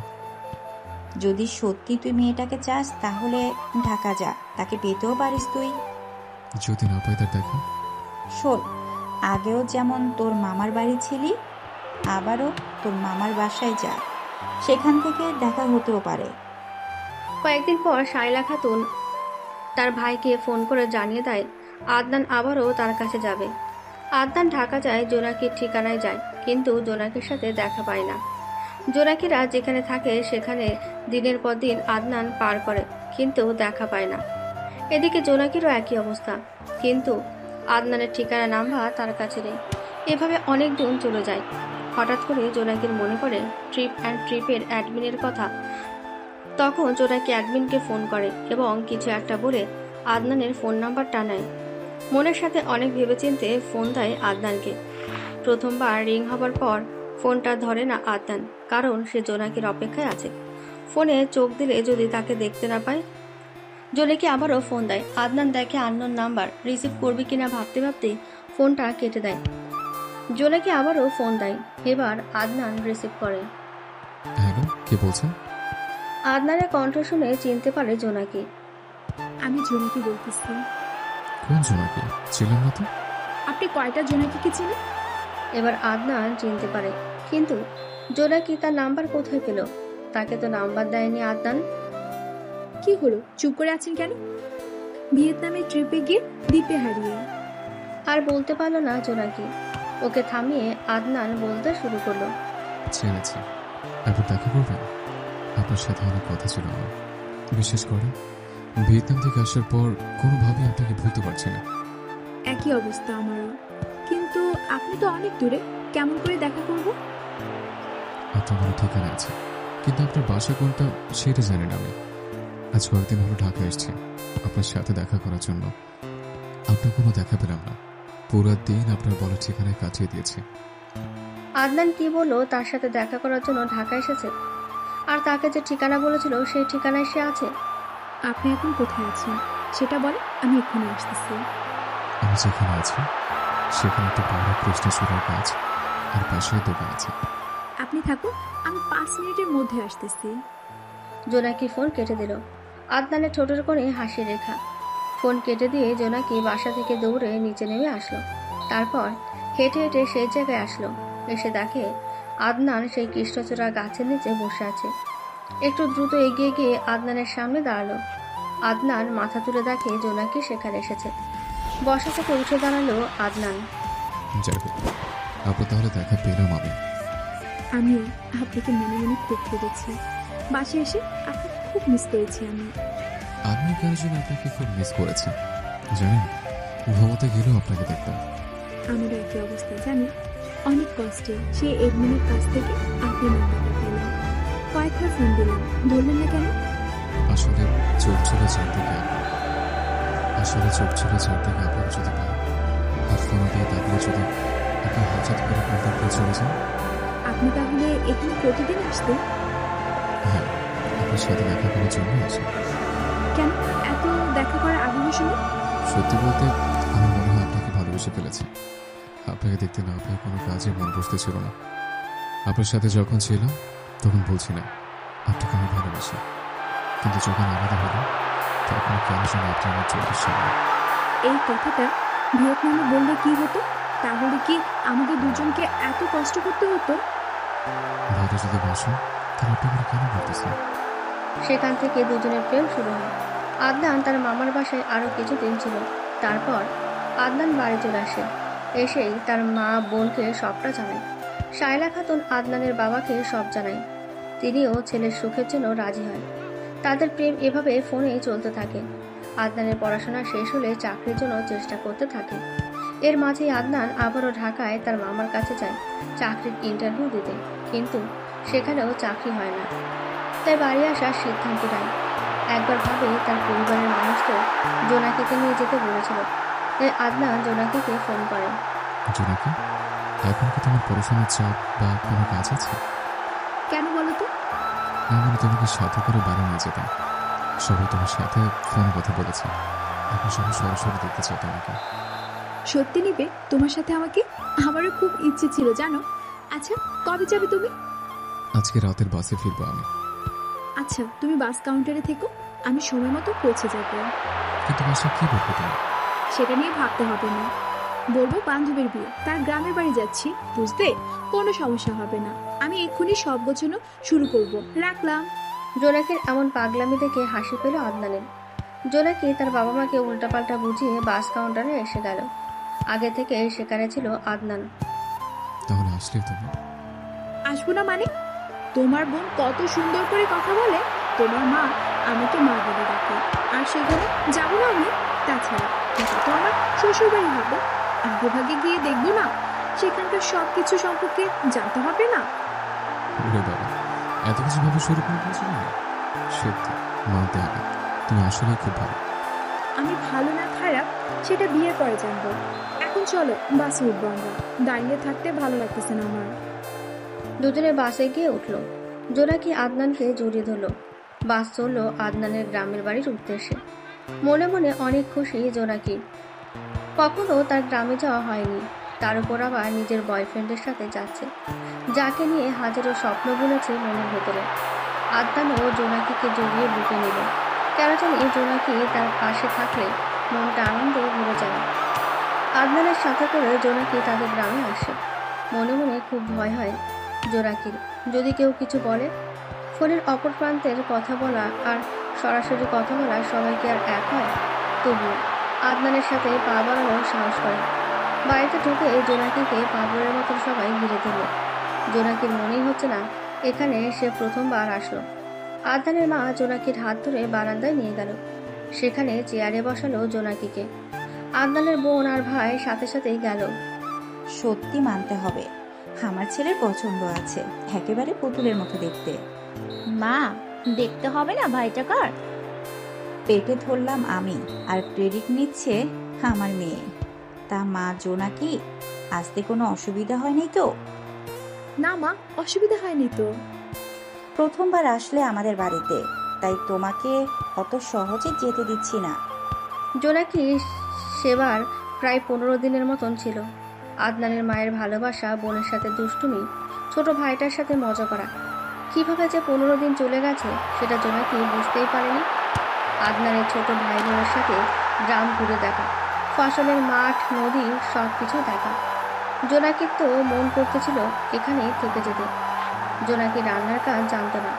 E: যদি সত্যি তুই মেয়েটাকে চাস তাহলে ঢাকা যা, তাকে পেতেও পারিস তুই।
B: যদি না পাই তার দেখা।
E: শোন, আগেও যেমন তোর মামার বাড়ি ছিলি, আবারও তোর মামার বাসায় যা, সেখান থেকে দেখা হতেও পারে।
A: কয়েকদিন পর শায়লা খাতুন তার ভাইকে ফোন করে জানিয়ে দেয় আদনান আবারও তার কাছে যাবে। আদনান ঢাকা যায়, জোনাকির ঠিকানায় যায়, কিন্তু জোনাকির সাথে দেখা পায় না। জোনাকিরা যেখানে থাকে সেখানে দিনের পর দিন আদনান পার করে, কিন্তু দেখা পায় না। এদিকে জোনাকিরও একই অবস্থা, কিন্তু আদনানের ঠিকানা নাম্বার তার কাছে নেই। এভাবে অনেক দিন চলে যায়। হঠাৎ করে জোনাকির মনে পড়ে ট্রিপের অ্যাডমিনের কথা। তখন জোনাকি অ্যাডমিনকে ফোন করে এবং কিছু একটা বলে আদনানের ফোন নাম্বারটা নেয়। মনের সাথে অনেক ভেবেচিন্তে ফোন দেয় আদনানকে। প্রথমবার রিং হবার পর ফোনটা ধরে না আদনান, কারণ সে জোনাকির অপেক্ষায় আছে। ফোনে চোখ দিলে যদি তাকে দেখতে না পায়। জোনাকি আবারও ফোন দেয়। আদনান দেখে আননোন নাম্বার, রিসিভ করবে কিনা ভাবতে ভাবতে ফোনটা কেটে দেয়। জোনাকি আবারও ফোন দেয়, এবার আদনান রিসিভ করে।
B: হ্যালো, কে বলছেন?
A: আদনানের কণ্ঠ শুনে চিনতে পারে জোনাকি।
C: আমি জোনাকি বলতেছি।
B: কোন জোনাকি? ছিলাম না তো।
C: আপনি কয়টা জোনাকিকে চিনেন?
A: এবার আদনান চিনতে পারে, কিন্তু জোনাকি তার নাম্বার কোথায় পেল? তাকে তো নাম্বার দেয়নি আদনান।
C: কি হলো, চুপ করে আছেন কেন? ভিয়েতনামের ট্রিপে গিয়ে দ্বীপে হারিয়ে।
A: আর বলতে পারলো না জোনাকি। ওকে থামিয়ে আদনান বলতে শুরু করলো,
B: চিনেছি, একবার দেখা করবেন? আপনার সাথে অনেক কথা ছিল আমার। বিশেষ করে ভিয়েতনাম থেকে আসার পর কোনোভাবেই আপনাকে ভুলতে পারছি না।
C: একই অবস্থা আমারও, কিন্তু আপনি তো অনেক দূরে, কেমন করে দেখা করব?
B: আপনার কোনো ঠিকানা আছে, কিন্তু আপনার বাসা কোনটা সেটা জানি না আমি। আজ কয়েকদিন হলো ঢাকা এসেছি আপনার সাথে দেখা করার জন্য। আপনার কোনো দেখা পেলাম না, পুরো দিন আপনার বলা ঠিকানায় কাটিয়ে দিয়েছে।
A: আদনান কি বললো তার সাথে দেখা করার জন্য ঢাকা এসেছে, আর তাকে যে ঠিকানা বলেছিল সেই ঠিকানায় সে আছে।
C: আপনি এখন কোথায় আছেন সেটা বলে, আমি এক্ষুনি আসতেছি।
B: আমি যেখানে আছি সেখানে একটা বড় কৃষ্ণচূড়ার গাছ আর পাশে দোকান আছে।
C: আপনি থাকুন, আমি 5 মিনিটের মধ্যে আসতেছি।
A: জোনাকি ফোন কেটে দিল। আদনানের ঠোঁটের কোণে হাসি রেখা। ফোন কেটে দিয়ে জোনাকি বাসা থেকে দৌড়ে নিচে নেমে আসলো। তারপর হেঁটে হেঁটে সেই জায়গায় আসলো। এসে দেখে আদনান সেই কৃষ্ণচূড়া গাছের নিচে বসে আছে। একটু দ্রুত এগিয়ে গিয়ে আদনানের সামনে দাঁড়ালো। আদনান মাথা তুলে দেখে জোনাকি সেখানে এসেছে। বসা থেকে উঠে দাঁড়ালো আদনান।
B: যাই হোক, আপনার তাহলে দেখা পেলাম আমি।
C: আমিও আপনাকে মনে মনে খুব ভেবেছি। বাসে এসে আপনাকে খুব মিস করেছি আমি।
B: আমি কেন যেন আপনাকে খুব মিস করেছি জানেন, ঘুমোতে গেলেও আপনাকে দেখতাম।
C: আমারও একই অবস্থা জানি। অনেক কষ্টে সে এডমিনের কাছ থেকে আপনি নাম্বারটা পেলাম। কয়েকবার ফোন দিলাম, ধরলেন না কেন?
B: আসলে চোখ ছিল চারদিকে আপনার যদি পাই, আর ফোনে দিয়ে তাকিয়ে যদি আপনি হঠাৎ করে কন্ট্যাক্ট করে চলে যান।
C: আপনি তাহলে এখানে প্রতিদিন আসতেন?
B: হ্যাঁ, আপনার সাথে দেখা করার জন্য আসি।
C: কেন এত দেখা করার আগ্রহ শুনে?
B: সত্যি বলতে আমার মনে হয় আপনাকে ভালোবেসে ফেলেছি। আপনাকে দেখতে না পেয়ে কোনো কাজে মন বসতে ছিল না। আপনার সাথে যখন ছিলাম তখন বলছি না আপনাকে আমি ভালোবাসি, কিন্তু যখন আলাদা হলো তখন কেন যেন আপনি আমার চোখের সামনে।
C: এই কথাটা ভিয়েতনামে বললে কি হতো? তাহলে কি আমাদের দুজনকে এত কষ্ট করতে হতো?
B: ভালো যদি বাসো তাহলে আপনি আমার কেন বলতেছেন?
A: সেখান থেকে দুজনের প্রেম শুরু হয়। আদনান তার মামার বাসায় আরো কিছুদিন ছিল। তারপর আদনান বাড়ি চলে আসে। এসেই তার মা বোনকে সবটা জানায়। শায়লা খাতুন আদনানের বাবাকে সব জানায়। তিনিও ছেলের সুখের জন্য রাজি হয়। তাদের প্রেম এভাবে ফোনে চলতে থাকে। আদনানের পড়াশোনা শেষ হলে চাকরির জন্য চেষ্টা করতে থাকে। এর মাঝেই আদনান আবারও ঢাকায় তার মামার কাছে যায় চাকরির ইন্টারভিউ দিতে, কিন্তু সেখানেও চাকরি হয় না। তাই বাড়ি আসার সিদ্ধান্ত নেয়। একবার ভাবে তার পরিবারের মানুষ তো জোনাকিকে নিয়ে যেতে বলেছিল। তাই আদনান জোনাকিকে ফোন করে।
B: জোনাকি, এখন কি তোমার পড়াশোনার চাপ বা কোনো কাজ আছে?
C: কেন বলো তো?
B: না মানে তোমাকে সাথে করে বাড়ি নিয়ে যেতাম। সবাই তোমার সাথে ফোনে কথা বলেছে, এখন সবাই সরাসরি দেখতে চাই তোমাকে।
C: সত্যি নিবে তোমার সাথে আমাকে? আমারও খুব ইচ্ছে ছিল জানো। আচ্ছা কবে যাবে তুমি?
B: আজকে রাতের বাসে ফিরবো আমি।
C: আচ্ছা তুমি বাস কাউন্টারে থেকো, আমি সময় মতো পৌঁছে যাব।
B: কিন্তু বাসা কি বলবো তুমি?
C: সেটা নিয়ে ভাবতে হবে না। বলবো বান্ধবীর বিয়ে, তার গ্রামের বাড়ি যাচ্ছি, বুঝতে কোনো সমস্যা হবে না। আমি এক্ষুনি সব গোছানো শুরু করব। রাখলাম।
A: জোনাকির এমন পাগলামি দেখে হাসি পেল আদনানের। জোনাকি তার বাবা মাকে উল্টাপাল্টা বুঝিয়ে বাস কাউন্টারে এসে গেল। আগে থেকে সেখানে ছিল আদনান।
B: তাহলে আসলে তুমি?
C: আসবো না মানে? তোমার বোন কত সুন্দর করে কথা বলে, তোমার মা আমাকে মা বলে ডাকে, আর সেখানে যাবো না আমি? তাছাড়া এটা তো আমার শ্বশুর বাড়ি হবে, আগে ভাগে গিয়ে দেখবো না? সেখানকার সবকিছু সম্পর্কে জানতে হবে না?
B: ওরে বাবা, এত কিছু ভাবে শুরু করে দিয়েছিল না? সত্যি মানতে হবে, তুমি আসলে খুব ভালো।
C: আমি ভালো না খারাপ সেটা বিয়ের পরে জানবো। এখন চলো বাসে উঠবো আমরা। দাঁড়িয়ে থাকতে ভালো লাগতেছে না আমার।
A: দুজনে বাসে গিয়ে উঠলো। জোনাকি আদনানকে জড়িয়ে ধরলো। বাস চললো আদনানের গ্রামের বাড়ির উদ্দেশ্যে। মনে মনে অনেক খুশি জোনাকি। কখনো তার গ্রামে যাওয়া হয়নি, তার উপর আবার নিজের বয়ফ্রেন্ডের সাথে যাচ্ছে, যাকে নিয়ে হাজারো স্বপ্ন বুনেছে মনের ভেতরে। আদনানও জোনাকিকে জড়িয়ে বুকে নিল। কেন জানি জোনাকি তার পাশে থাকলে মনটা আনন্দে ভরে যায়। আদনানের সাথে করে জোনাকি তাদের গ্রামে আসে। মনে মনে খুব ভয় হয় জোনাকির, যদি কেউ কিছু বলে। ফোনের অপর প্রান্তের কথা বলা আর সরাসরি কথা বলা সবাইকে আর এক হয়। তবুও আদনানের সাথে পা বাড়ানোর সাহস করে। বাড়িতে ঢুকে জোনাকিকে পাগলের মতন সবাই ঘিরে দিল। জোনাকির মনেই হচ্ছে না এখানে সে প্রথমবার আসলো। আদনানের মা জোনাকির হাত ধরে বারান্দায় নিয়ে গেল। সেখানে চেয়ারে বসালো জোনাকিকে। আদনানের বোন আর ভাই সাথে সাথেই গেল।
E: সত্যি মানতে হবে, আমার ছেলের পছন্দ আছে, একেবারে পুতুলের মতো দেখতে।
S: মা, দেখতে হবে না ভাইটা কার?
E: পেটে ধরলাম আমি, আর ক্রেডিট নিচ্ছে আমার মেয়ে। তা মা জোনাকি, আসতে কোনো অসুবিধা হয়নি তো?
C: না মা, অসুবিধা হয়নি তো।
E: প্রথমবার আসলে আমাদের বাড়িতে, তাই তোমাকে অত সহজে যেতে দিচ্ছি না।
A: জোনাকি সেবার প্রায় 15 দিনের মতন ছিল। আদনানের মায়ের ভালোবাসা, বোনের সাথে দুষ্টুমি, ছোট ভাইটার সাথে মজা করা, কিভাবে যে 15 দিন চলে গেছে সেটা জোনাকি বুঝতেই পারেনি। আদনানের ছোট ভাই বোনের সাথে গ্রাম ঘুরে দেখা, ফসলের মাঠ নদী সব কিছু দেখা। জোনাকির তো মন করতেছিল এখানে থেকে যেতে। জোনাকি রান্নার কাজ জানতো না,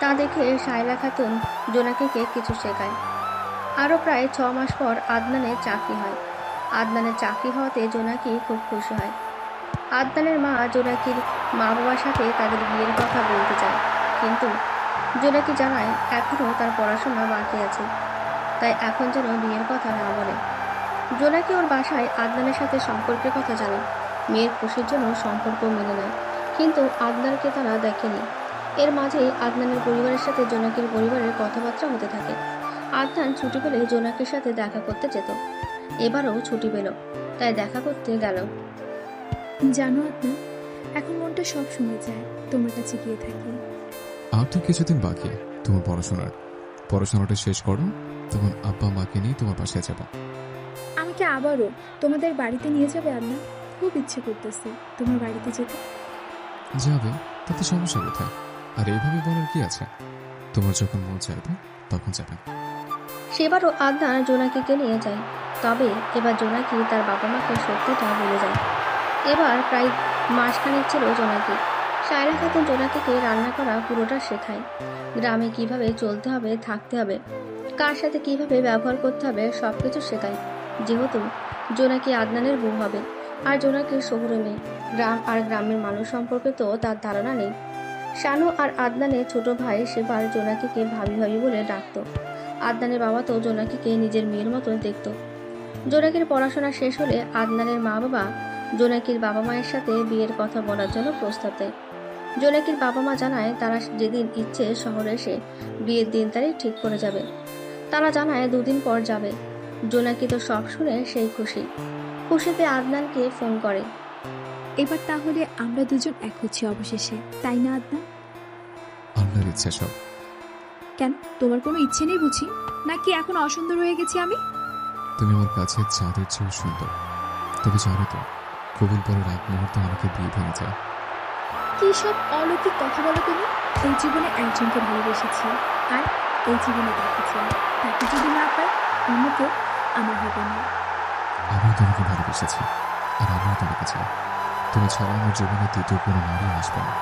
A: তা দেখে শায়লা খাতুন জোনাকিকে কিছু শেখায়। আরও প্রায় 6 মাস পর আদনানের চাকরি হয়। আদনানের চাকরি হওয়াতে জোনাকি খুব খুশি হয়। আদনানের মা জোনাকির মা বাবার সাথে তাদের বিয়ের কথা বলতে চায়, কিন্তু জোনাকি জানায় এখনও তার পড়াশোনা বাকি আছে, তাই এখন যেন বিয়ের কথা না বলে। জোনাকি ওর বাসায় আদনানের সাথে সম্পর্কের কথা জানে, মেয়ের খুশির জন্য সম্পর্ক মেনে নেয়, কিন্তু আদনানকে তারা দেখেনি। এর মাঝেই আদনানের পরিবারের সাথে জোনাকির পরিবারের কথাবার্তা হতে থাকে। আদনান ছুটি পেলে জোনাকির সাথে দেখা করতে যেত। এবারও ছুটি পেল, তাই দেখা করতে গেল।
C: জানো আদনান, এখন মনটা সব সময় যায় তোমার কাছে গিয়ে থাকি।
B: আর তো কিছুদিন বাকি তোমার পড়াশোনাটা শেষ করো, তখন আব্বা মাকে নিয়ে তোমার পাশে যাবো।
C: আমাকে আবারও তোমাদের বাড়িতে নিয়ে যাবে আদনান? খুব ইচ্ছে করতেছে তোমার বাড়িতে যেতে।
B: যাবে, তাতে সমস্যা কোথায়? আর এইভাবে বলার কি আছে? তোমার যখন মন চাইবে তখন যাবে।
A: সেবারও আদনান জোনাকিকে নিয়ে যায়, তবে এবার জোনাকি তার বাবা মাকে সত্যিটা বলে যায়। এবার প্রায় মাসখানেক ছিল জোনাকি। শায়লা খাতুন জোনাকিকে রান্না করা পুরোটা শেখায়। গ্রামে কিভাবে চলতে হবে, থাকতে হবে, কার সাথে কিভাবে ব্যবহার করতে হবে সবকিছু শেখায়। যেহেতু জোনাকি আদনানের বউ হবে, আর জোনাকির শহুরে মেয়ে, গ্রাম আর গ্রামের মানুষ সম্পর্কে তো তার ধারণা নেই। শানু আর আদনানের ছোট ভাই সেবার জোনাকিকে ভাবি ভাবি বলে ডাকত। আদনানের বাবা তো জোনাকিকে নিজের মেয়ের মতো দেখত। জোনাকির পড়াশোনা শেষ হলে আদনানের মা বাবা জোনাকির বাবা মায়ের সাথে বিয়ের কথা বলার জন্য প্রস্তাব দেয়। জোনাকির বাবা মা জানায় তারা যেদিন ইচ্ছে শহরে এসে বিয়ের দিন তারিখ ঠিক করে যাবে। তারা জানায় 2 দিন পর যাবে। জোনাকি তো সব শুনে সেই খুশিতে আদনানকে ফোন করে।
C: এবার তাহলে আমরা দুজন এক হচ্ছি অবশেষে, তাই না আদনান?
B: আল্লাহর ইচ্ছা সব।
C: কেন, তোমার কোনো ইচ্ছে নেই বুঝি? নাকি এখন অসুন্দর হয়ে গেছি আমি?
B: তুমি আমার কাছে চাঁদের চেয়েও সুন্দর। তবে জানো তো, কবুল পরের আগ মুহূর্তে আমাকে বিয়ে ভেঙে যায়।
C: কি সব অলৌকিক কথা বলো তুমি? এই জীবনে একজনকে ভালোবেসেছি, আর এই জীবনে দেখেছি তাকে যদি না পাই অন্য কেউ আমার হবে না।
B: আমিও তোমাকে ভালোবেসেছি, আর আমিও তোমাকে চাই। তুমি ছাড়া আমার জীবনে দ্বিতীয় কোনো নারী আসবে না।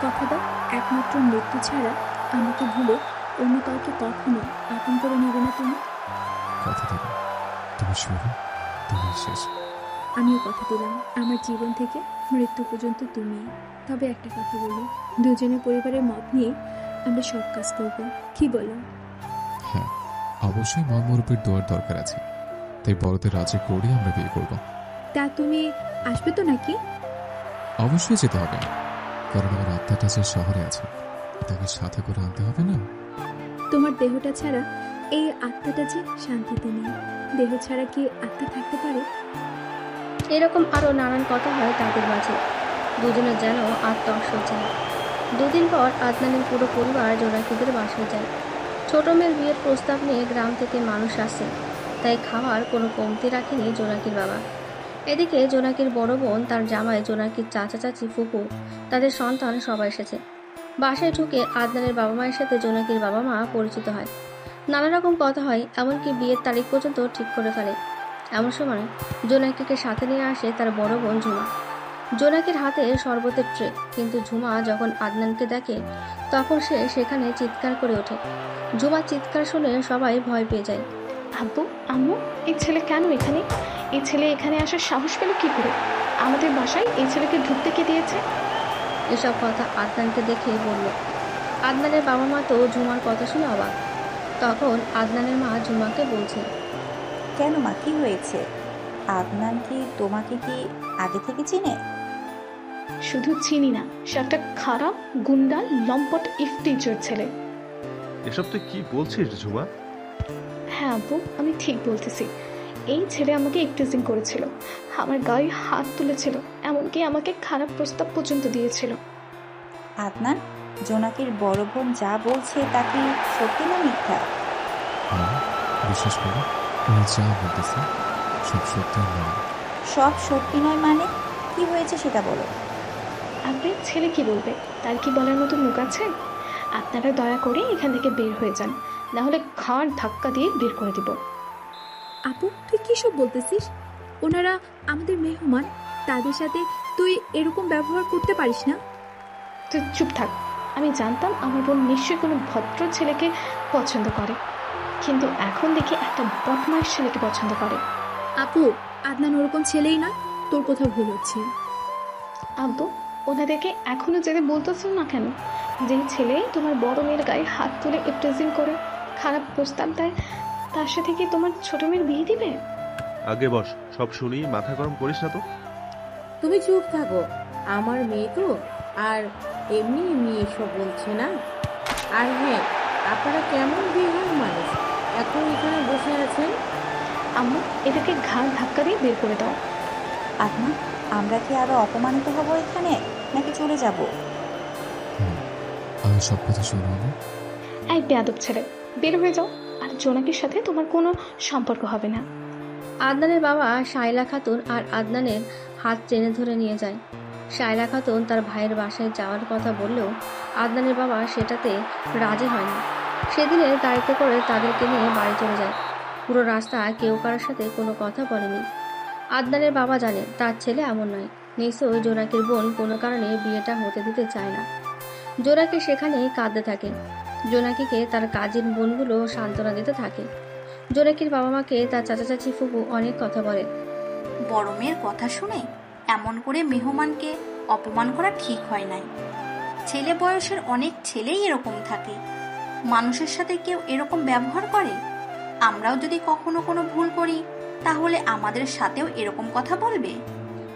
C: কথা দাও, একমাত্র মৃত্যু ছাড়া আমাকে ভুলে অন্য কাউকে কখনো আপন করে নেবে না তুমি।
B: কথা দেবো, তুমি শুরু, তুমি শেষ।
C: আমিও কথা দিলাম, আমার জীবন থেকে মৃত্যু পর্যন্ত তুমি। তবে একটা কথা বলি, দুজনের পরিবারের মত নিয়ে আমরা সব কাজ করব, কি বলো?
B: হ্যাঁ, অবশ্যই মর্মরূপের দোয়ার দরকার আছে, তাই বড়দের রাজি করে আমরা বিয়ে করব।
C: তা তুমি আসবে তো নাকি?
B: অবশ্যই যেতে হবে, কারণ আমার আত্মাটা যে শহরে আছে তাকে সাথে করে আনতে হবে না?
C: তোমার দেহটা ছাড়া এই আত্মাটা যে শান্তিতে নেই। দেহ ছাড়া কি আত্মা থাকতে পারে?
A: এরকম আরো নানান কথা হয় তাদের মাঝে। দুজনের যেন আত্মা অসহ্য। 2 দিন পর আদনানের পুরো পরিবার জোনাকিদের বাসায় যায়। ছোট মেয়ের বিয়ের প্রস্তাব নিয়ে গ্রাম থেকে মানুষ আসে, তাই খাওয়ার কোনো কমতি রাখেনি জোনাকির বাবা। এদিকে জোনাকির বড় বোন, তার জামাই, জোনাকির চাচা চাচি, ফুপু, তাদের সন্তান সবাই এসেছে। বাসায় ঢুকে আদনানের বাবা মায়ের সাথে জোনাকির বাবা মা পরিচিত হয়। নানা রকম কথা হয়, এমনকি বিয়ের তারিখ পর্যন্ত ঠিক করে ফেলে। এমন সময় জোনাকিকে সাথে নিয়ে আসে তার বড় বোন ঝুমা। জোনাকির হাতে শরবতের ট্রে, কিন্তু ঝুমা যখন আদনানকে দেখে তখন সে সেখানে চিৎকার করে ওঠে। ঝুমার চিৎকার শুনে সবাই ভয় পেয়ে যায়।
F: আব্বু, আম্মু, এই ছেলে কেন এখানে? এই ছেলে এখানে আসার সাহস পেল কি করে? আমাদের বাসায় এই ছেলেকে ঢুকতে কে দিয়েছে?
A: এসব কথা আদনানকে দেখে বলল। আদনানের বাবা মা তো ঝুমার কথা শুনে অবাক। তখন আদনানের মা ঝুমাকে বলছে,
E: কেন মা, কি হয়েছে? আদনান কি তোমাকে কি আগে থেকে চিনে?
F: শুধু চিনি না, সে একটা খারাপ গুন্ডা লম্পট ইফটিজর ছেলে।
J: এসব তুই কি বলছিস ঝুমা?
F: হ্যাঁ আব্বু, আমি ঠিক বলতেছি। এই ছেলে আমাকে ইফটিজিং করেছিল, আমার গায়ে হাত তুলেছিল, এমনকি আমাকে খারাপ প্রস্তাব পর্যন্ত দিয়েছিল।
E: আদনান, জোনাকির বড় বোন যা বলছে তা কি সত্যি না মিথ্যা?
B: বিশ্বাস করো, উনি যা বলতেছে সব সত্যি নয়।
E: সব সত্যি নয় মানে? কি হয়েছে সেটা বলো।
F: আব্বে, ছেলে কি বলবে? তার কি বলার মতো মুখ আছে? আপনারা দয়া করে এখান থেকে বের হয়ে যান। না হলে ঘাড় ধাক্কা দিয়ে বের করে দিব।
C: আপু তুই কি সব বলতেছিস? ওনারা আমাদের মেহমান, তাদের সাথে তুই এরকম ব্যবহার করতে পারিস না।
F: তুই চুপ থাক। আমি জানতাম আমার বোন নিশ্চয়ই কোনো ভদ্র ছেলেকে পছন্দ করে, কিন্তু এখন দেখি একটা বদমাইশ ছেলেকে পছন্দ করে।
C: আপু আদনান ওরকম ছেলেই না, তোর কোথাও ভুল হচ্ছে।
F: আব্বু ওনাদেরকে এখনো যেতে বলতেছ না কেন? যেই ছেলে তোমার বড় মেয়ের গায়ে হাত তুলে ইপ্রেজেন্ট করে খারাপ প্রস্তাব দেয়, তার সাথে কি তোমার ছোট মেয়ের বিয়ে দিবে?
J: আগে বস, সব শুনি, মাথা গরম করিস না তো।
K: তুমি চুপ থাকো, আমার মেয়ে তো, আর এমনি এমনি এসব বলছে না। আর হ্যাঁ, আপনারা কেমন বিহার মানুষ, এখন এখানে বসে আছেন?
F: আম্মু এদেরকে ঘাড় ধাক্কা দিয়ে বের করে দাও।
E: আদনান, আমরা কি আরো অপমানিত হব এখানে, নাকি চলে যাব?
B: আমি সব কথা শুনবো না।
F: এই বেয়াদব ছেলে, বের হয়ে যাও, আর জোনাকির সাথে তোমার কোনো সম্পর্ক হবে না।
A: আদনানের বাবা শায়লা খাতুন আর আদনানের হাত টেনে ধরে নিয়ে যায়। শায়লা খাতুন তার ভাইয়ের বাসায় যাওয়ার কথা বললেও আদনানের বাবা সেটাতে রাজি হয় না। সেদিনের গাড়িতে করে তাদেরকে নিয়ে বাড়ি চলে যায়। পুরো রাস্তা কেউ কারোর সাথে কোনো কথা বলেনি। আদনানের বাবা জানে তার ছেলে এমন নয়, নিশ্চয়ই জোনাকির বোন কোনো কারণে বিয়েটা হতে দিতে চায় না। জোনাকি সেখানে কাঁদতে থাকে। জোনাকিকে তার কাজিন বোনগুলো সান্ত্বনা দিতে থাকে। জোনাকির বাবা মাকে তার চাচা চাচি ফুপু অনেক কথা বলে।
S: বড় মেয়ের কথা শুনে এমন করে মেহমানকে অপমান করা ঠিক হয় নাই। ছেলে বয়সের অনেক ছেলেই এরকম থাকে। মানুষের সাথে কেউ এরকম ব্যবহার করে, আমরাও যদি কখনো কোনো ভুল করি তাহলে আমাদের সাথেও এরকম কথা বলবে।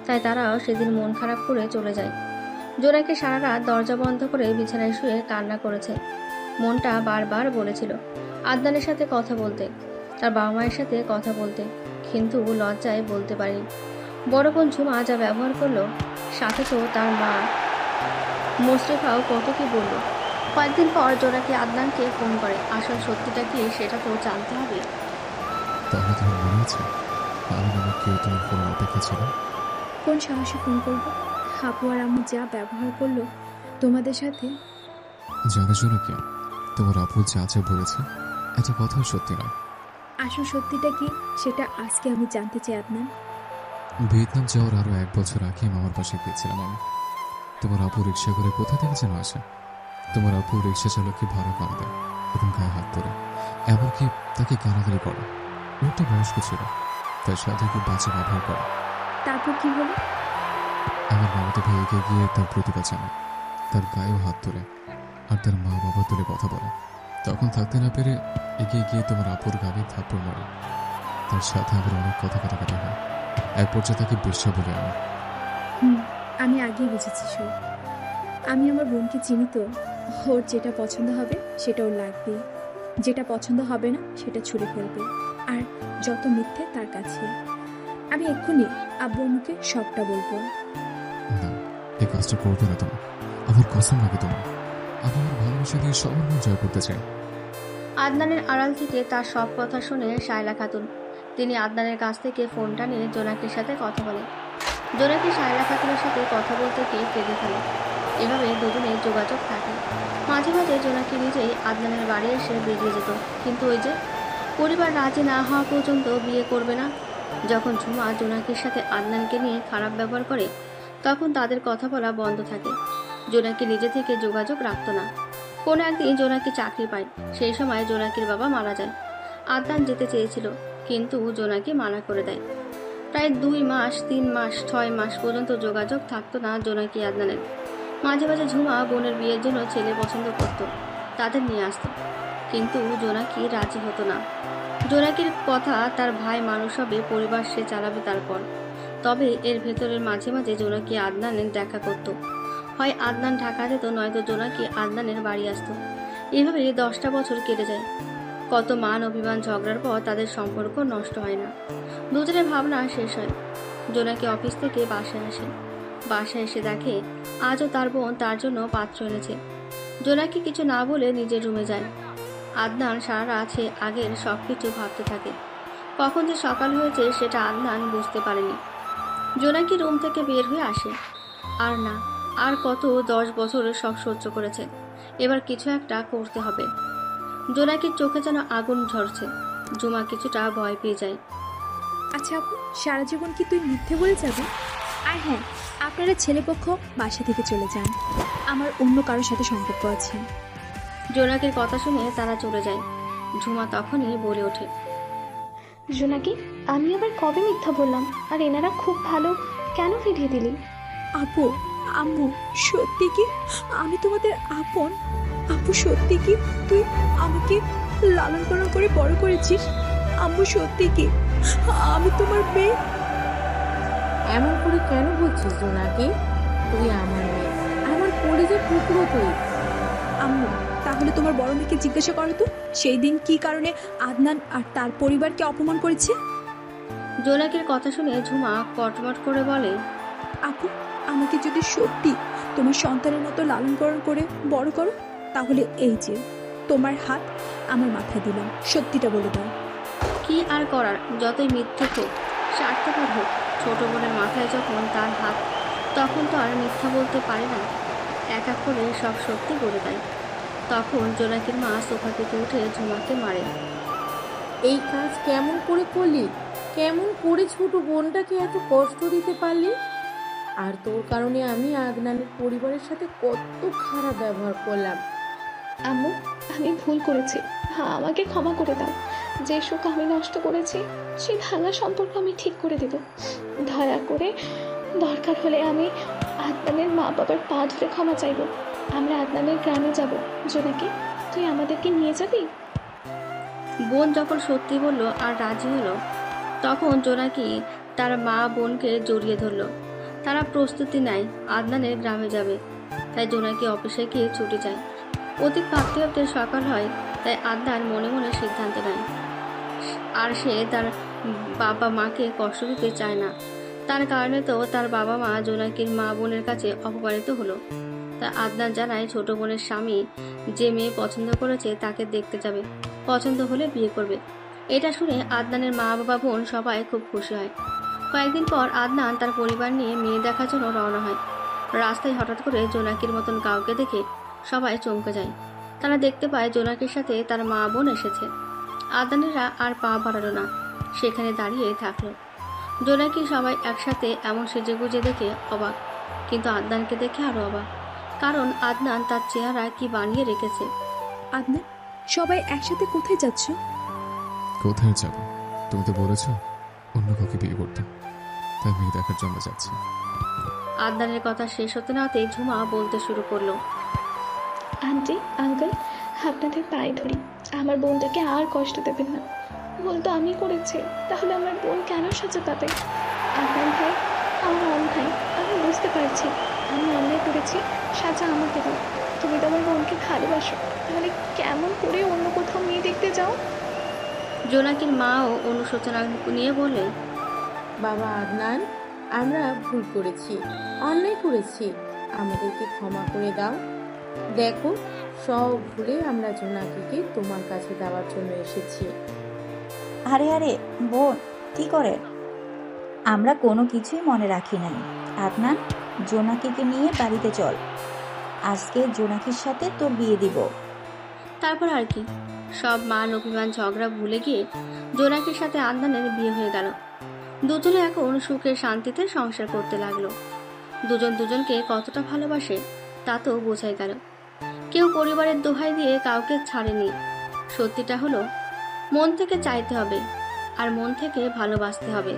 A: তাই তারাও সেদিন মন খারাপ করে চলে যায়। জোনাকি সারা রাত দরজা বন্ধ করে বিছানায় শুয়ে কান্না করেছে। মনটা বারবার বলেছিল আদনানের সাথে কথা বলতে, তার বাবা মায়ের সাথে কথা বলতে, কিন্তু লজ্জায় বলতে পারেনি। বড় বোন ঝুমা যা ব্যবহার করলো, সাথে তো তার মা মুশরিফাও কত কি বলল। কয়েকদিন পর জোনাকি আদনানকে ফোন করে। আসল সত্যিটা কি সেটা তো জানতে হবে।
B: তাহলে তোমার মনে আছে আমি নামে কেউ তোমার ফোনের অপেক্ষা ছিল?
C: কোন সাহসে ফোন করবো? আপু আর আম্মু যা ব্যবহার করলো তোমাদের সাথে।
B: জানো জোনাকি, তোমার আপু যা যা বলেছে এটা কথাও সত্যি নয়।
C: আসল সত্যিটা কি সেটা আজকে আমি জানতে চাই আদনান।
B: ভিয়েতনাম যাওয়ার আরো 1 বছর আগে মামার পাশে গিয়েছিলাম আমি। তোমার আপু রিক্সা করে কোথা থেকে যেন আসে। তোমার আপু রিক্সা চালককে ভাড়া কম দেয় এবং গায়ে হাত ধরে, এমনকি তাকে গালাগালি করে। লোকটা বয়স্ক ছিল, তার সাথে খুব বাজে ব্যবহার করে।
C: তারপর কি হলো?
B: আমার মামাতো ভাই এগিয়ে গিয়ে তার প্রতিবাদ জানায়, তার গায়েও হাত তোলে আর তার মা বাবা তুলে কথা বলে। তখন থাকতে না পেরে এগিয়ে গিয়ে তোমার আপুর গায়ে থাপ্পড় মারে। তার সাথে আবার অনেক কথা কাটাকাটি হয়। এক পর্যায়ে তাকে বেশ্যা বলে আমি।
C: আমি আগেই বুঝেছি সব। আমি আমার বোনকে চিনি তো, ওর যেটা পছন্দ হবে সেটা ওর লাগবে, যেটা পছন্দ হবে না সেটা ছুঁড়ে ফেলবে। আর যত মিথ্যে তার কাছে। আমি এক্ষুনি আব্বু আম্মুকে সবটা বলবো।
B: না, এই কাজটা করবে না তুমি। আমার কসম লাগে তোমার। আমি আমার ভালোবাসা দিয়ে সবার মন জয় করতে চাই।
A: আদনানের আড়াল থেকে তার সব কথা শুনে শায়লা খাতুন। তিনি আদনানের কাছ থেকে ফোনটা নিয়ে জোনাকির সাথে কথা বলে। জোনাকি শায়লা খাতুনের সাথে কথা বলতে গিয়ে কেঁদে ফেলে। এভাবে দুজনের যোগাযোগ থাকে। মাঝে মাঝে জোনাকি নিজেই আদনানের বাড়ি এসে বেরিয়ে যেত, কিন্তু ওই যে পরিবার রাজি না হওয়া পর্যন্ত বিয়ে করবে না। যখন ঝুমা জোনাকির সাথে আদনানকে নিয়ে খারাপ ব্যবহার করে, তখন তাদের কথা বলা বন্ধ থাকে। জোনাকি নিজে থেকে যোগাযোগ রাখত না। কোনো একদিন জোনাকি চাকরি পায়। সেই সময় জোনাকির বাবা মারা যায়। আদনান যেতে চেয়েছিল, কিন্তু জোনাকি মানা করে দেয়। প্রায় 2 মাস, 3 মাস, 6 মাস পর্যন্ত যোগাযোগ থাকতো না জোনাকি আদনানের। মাঝে মাঝে ঝুমা বোনের বিয়ের জন্য ছেলে পছন্দ করত, তাদের নিয়ে আসতো, কিন্তু জোনাকি রাজি হতো না। জোনাকির কথা তার ভাই মানুষ হবে, পরিবার সে চালাবে তারপর। তবে এর ভেতরের মাঝে মাঝে জোনাকি আদনানের দেখা করত। হয় আদনান ঢাকা যেত, নয়তো জোনাকি আদনানের বাড়ি আসতো। এভাবে 10টা বছর কেটে যায়। কত মান অভিমান ঝগড়ার পর তাদের সম্পর্ক নষ্ট হয় না। দুজনের ভাবনা শেষ হয়। জোনাকি অফিস থেকে বাসায় আসে। বাসায় এসে দেখে আজও তার বোন তার জন্য পাত্র এনেছে। জোনাকি কিছু না বলে নিজের রুমে যায়। আদনান সারা রাত সে আগের সবকিছু ভাবতে থাকে। কখন যে সকাল হয়েছে সেটা আদনান বুঝতে পারেনি। জোনাকি রুম থেকে বের হয়ে আসে। আর না, আর কত 10 বছর সব সহ্য করেছে, এবার কিছু একটা করতে হবে। জোনাকির চোখে যেন আগুন ঝরছে। ঝুমা কিছুটা ভয় পেয়ে যায়।
C: আচ্ছা আপু, সারা জীবন কি তুই মিথ্যে বলে যাবি? আর হ্যাঁ, আপনারা ছেলেপক্ষ বাসা থেকে চলে যান, আমার অন্য কারোর সাথে সম্পর্ক আছে।
A: জোনাকির কথা শুনে তারা চলে যায়। ঝুমা তখনই বলে ওঠে,
F: জোনাকি, আমি আবার কবে মিথ্যা বললাম? আর এনারা খুব ভালো, কেন ফিরিয়ে দিলি?
C: আপু, আম্মু, সত্যি কি আমি তোমাদের আপন? আপু, সত্যি কি তুই আমাকে লালন পালন করে বড় করেছিস? আম্মু, সত্যি কি আমি তোমার মেয়ে?
K: এমন করে কেন বলছিস জোনাকি? তুই আমার মেয়ে, আমার কলেজের টুকরো তুই।
C: আম্মু, তাহলে তোমার বড় মেয়েকে জিজ্ঞাসা করো তো সেই দিন কি কারণে আদনান আর তার পরিবারকে অপমান করেছে।
A: জোনাকির কথা শুনে ঝুমা কটমট করে বলে,
C: আপু, আমাকে যদি সত্যি তোমার সন্তানের মতো লালন পালন করে বড় করো, তাহলে এই যে তোমার হাত আমার মাথায় দিলাম, সত্যিটা বলে দাও।
A: কি আর করার, যতই মিথ্যে হোক, স্বার্থপর হোক, ছোট বোনের মাথায় যখন তার হাত, তখন তো আর মিথ্যা বলতে পারে না। এক এক করে সব সত্যি বলে দেয়। তখন জোনাকির মা সোফা থেকে উঠে ঝুমাকে মারে।
K: এই কাজ কেমন করে করলি? কেমন করে ছোট বোনটাকে এত কষ্ট দিতে পারলি? আর তোর কারণে আমি আদনানের পরিবারের সাথে কত খারাপ ব্যবহার করলাম।
F: আম্মু, আমি ভুল করেছি, হ্যাঁ আমাকে ক্ষমা করে দাও। যে সুখ আমি নষ্ট করেছি, সেই ভাঙা সম্পর্ক আমি ঠিক করে দেব। দয়া করে, দরকার হলে আমি আদনানের মা বাবার পা ধরে ক্ষমা চাইব। আমরা আদনানের গ্রামে যাব। জোনাকি, তুই আমাদেরকে নিয়ে যাবি?
A: বোন যখন সত্যি বলল আর রাজি হলো, তখন জোনাকি তার মা বোনকে জড়িয়ে ধরলো। তারা প্রস্তুতি নেয় আদনানের গ্রামে যাবে। তাই জোনাকি অফিসে গিয়ে ছুটি যায়। অধিক ভাবতে ভাবতে সকাল হয়। তাই আদনান মনে মনে সিদ্ধান্ত নেয়, আর সে তার বাবা মাকে কষ্ট দিতে চায় না। তার কারণে তো তার বাবা মা জোনাকির মা বোনের কাছে অপমানিত হলো। তাই আদনান জানায় ছোট বোনের স্বামী যে মেয়ে পছন্দ করেছে তাকে দেখতে যাবে, পছন্দ হলে বিয়ে করবে। এটা শুনে আদনানের মা বাবা বোন সবাই খুব খুশি হয়। কয়েকদিন পর আদনান তার পরিবার নিয়ে মেয়ে দেখার জন্য রওনা হয়। রাস্তায় হঠাৎ করে জোনাকির মতন কাউকে দেখে সবাই চমকে যায়। তারা দেখতে পায় জোনাকির সাথে তার মা বোন এসেছে। আদনানেরা আর পা বাড়ালো না, সেখানে দাঁড়িয়ে থাকলো। জোনাকি সবাই একসাথে এমন সেজেগুজে দেখে অবাক, কিন্তু আদনানকে দেখে আরো অবাক, কারণ আদনান তার চেহারা কি বানিয়ে রেখেছে।
C: আদনান, সবাই একসাথে কোথায় যাচ্ছ?
B: কোথায় যাব? তুমি তো বলেছ অন্য কাউকে বিয়ে করতে, তাই মেয়ে দেখার জন্য যাচ্ছি।
A: আদনানের কথা শেষ হতে না হতেই ঝুমা বলতে শুরু করলো,
F: আন্টি, আঙ্কেল, আপনাদের পায়ে ধরি, আমার বোনটাকে আর কষ্ট দেবেন না। ভুল তো আমি করেছি, তাহলে আমার বোন কেন সাজা পাবে? আপনার ভাই আমার অন ভাই, আমি বুঝতে পারছি আমি অন্যায় করেছি, সাজা আমাকে দাও। তুমি তো আমার বোনকে ভালোবাসো, তাহলে কেমন করে অন্য কোথাও মেয়ে দেখতে যাও?
A: জোনাকির মাও অনুশোচনা নিয়ে বলে,
K: বাবা আদনান, আমরা ভুল করেছি, অন্যায় করেছি, আমাদেরকে ক্ষমা করে দাও। দেখো, সব ভুলে আমরা জোনাকিকে তোমার কাছে দেওয়ার জন্য এসেছি।
E: আরে আরে বোন, কি করে? আমরা কোনো কিছুই মনে রাখি নাই। আদনান, জোনাকিকে নিয়ে বাড়িতে চল, আজকে জোনাকির সাথে তোর বিয়ে দিব।
A: তারপর আর কি, সব মান অভিমান ঝগড়া ভুলে গিয়ে জোনাকির সাথে আদনানের বিয়ে হয়ে গেল। দুজনে এখন সুখে শান্তিতে সংসার করতে লাগলো। দুজন দুজনকে কতটা ভালোবাসে তা তো বোঝাই গেল। কেউ পরিবারের দোহাই দিয়ে কাউকে ছাড়েনি। সত্যিটা হলো, মন থেকে চাইতে হবে আর মন থেকে ভালোবাসতে হবে।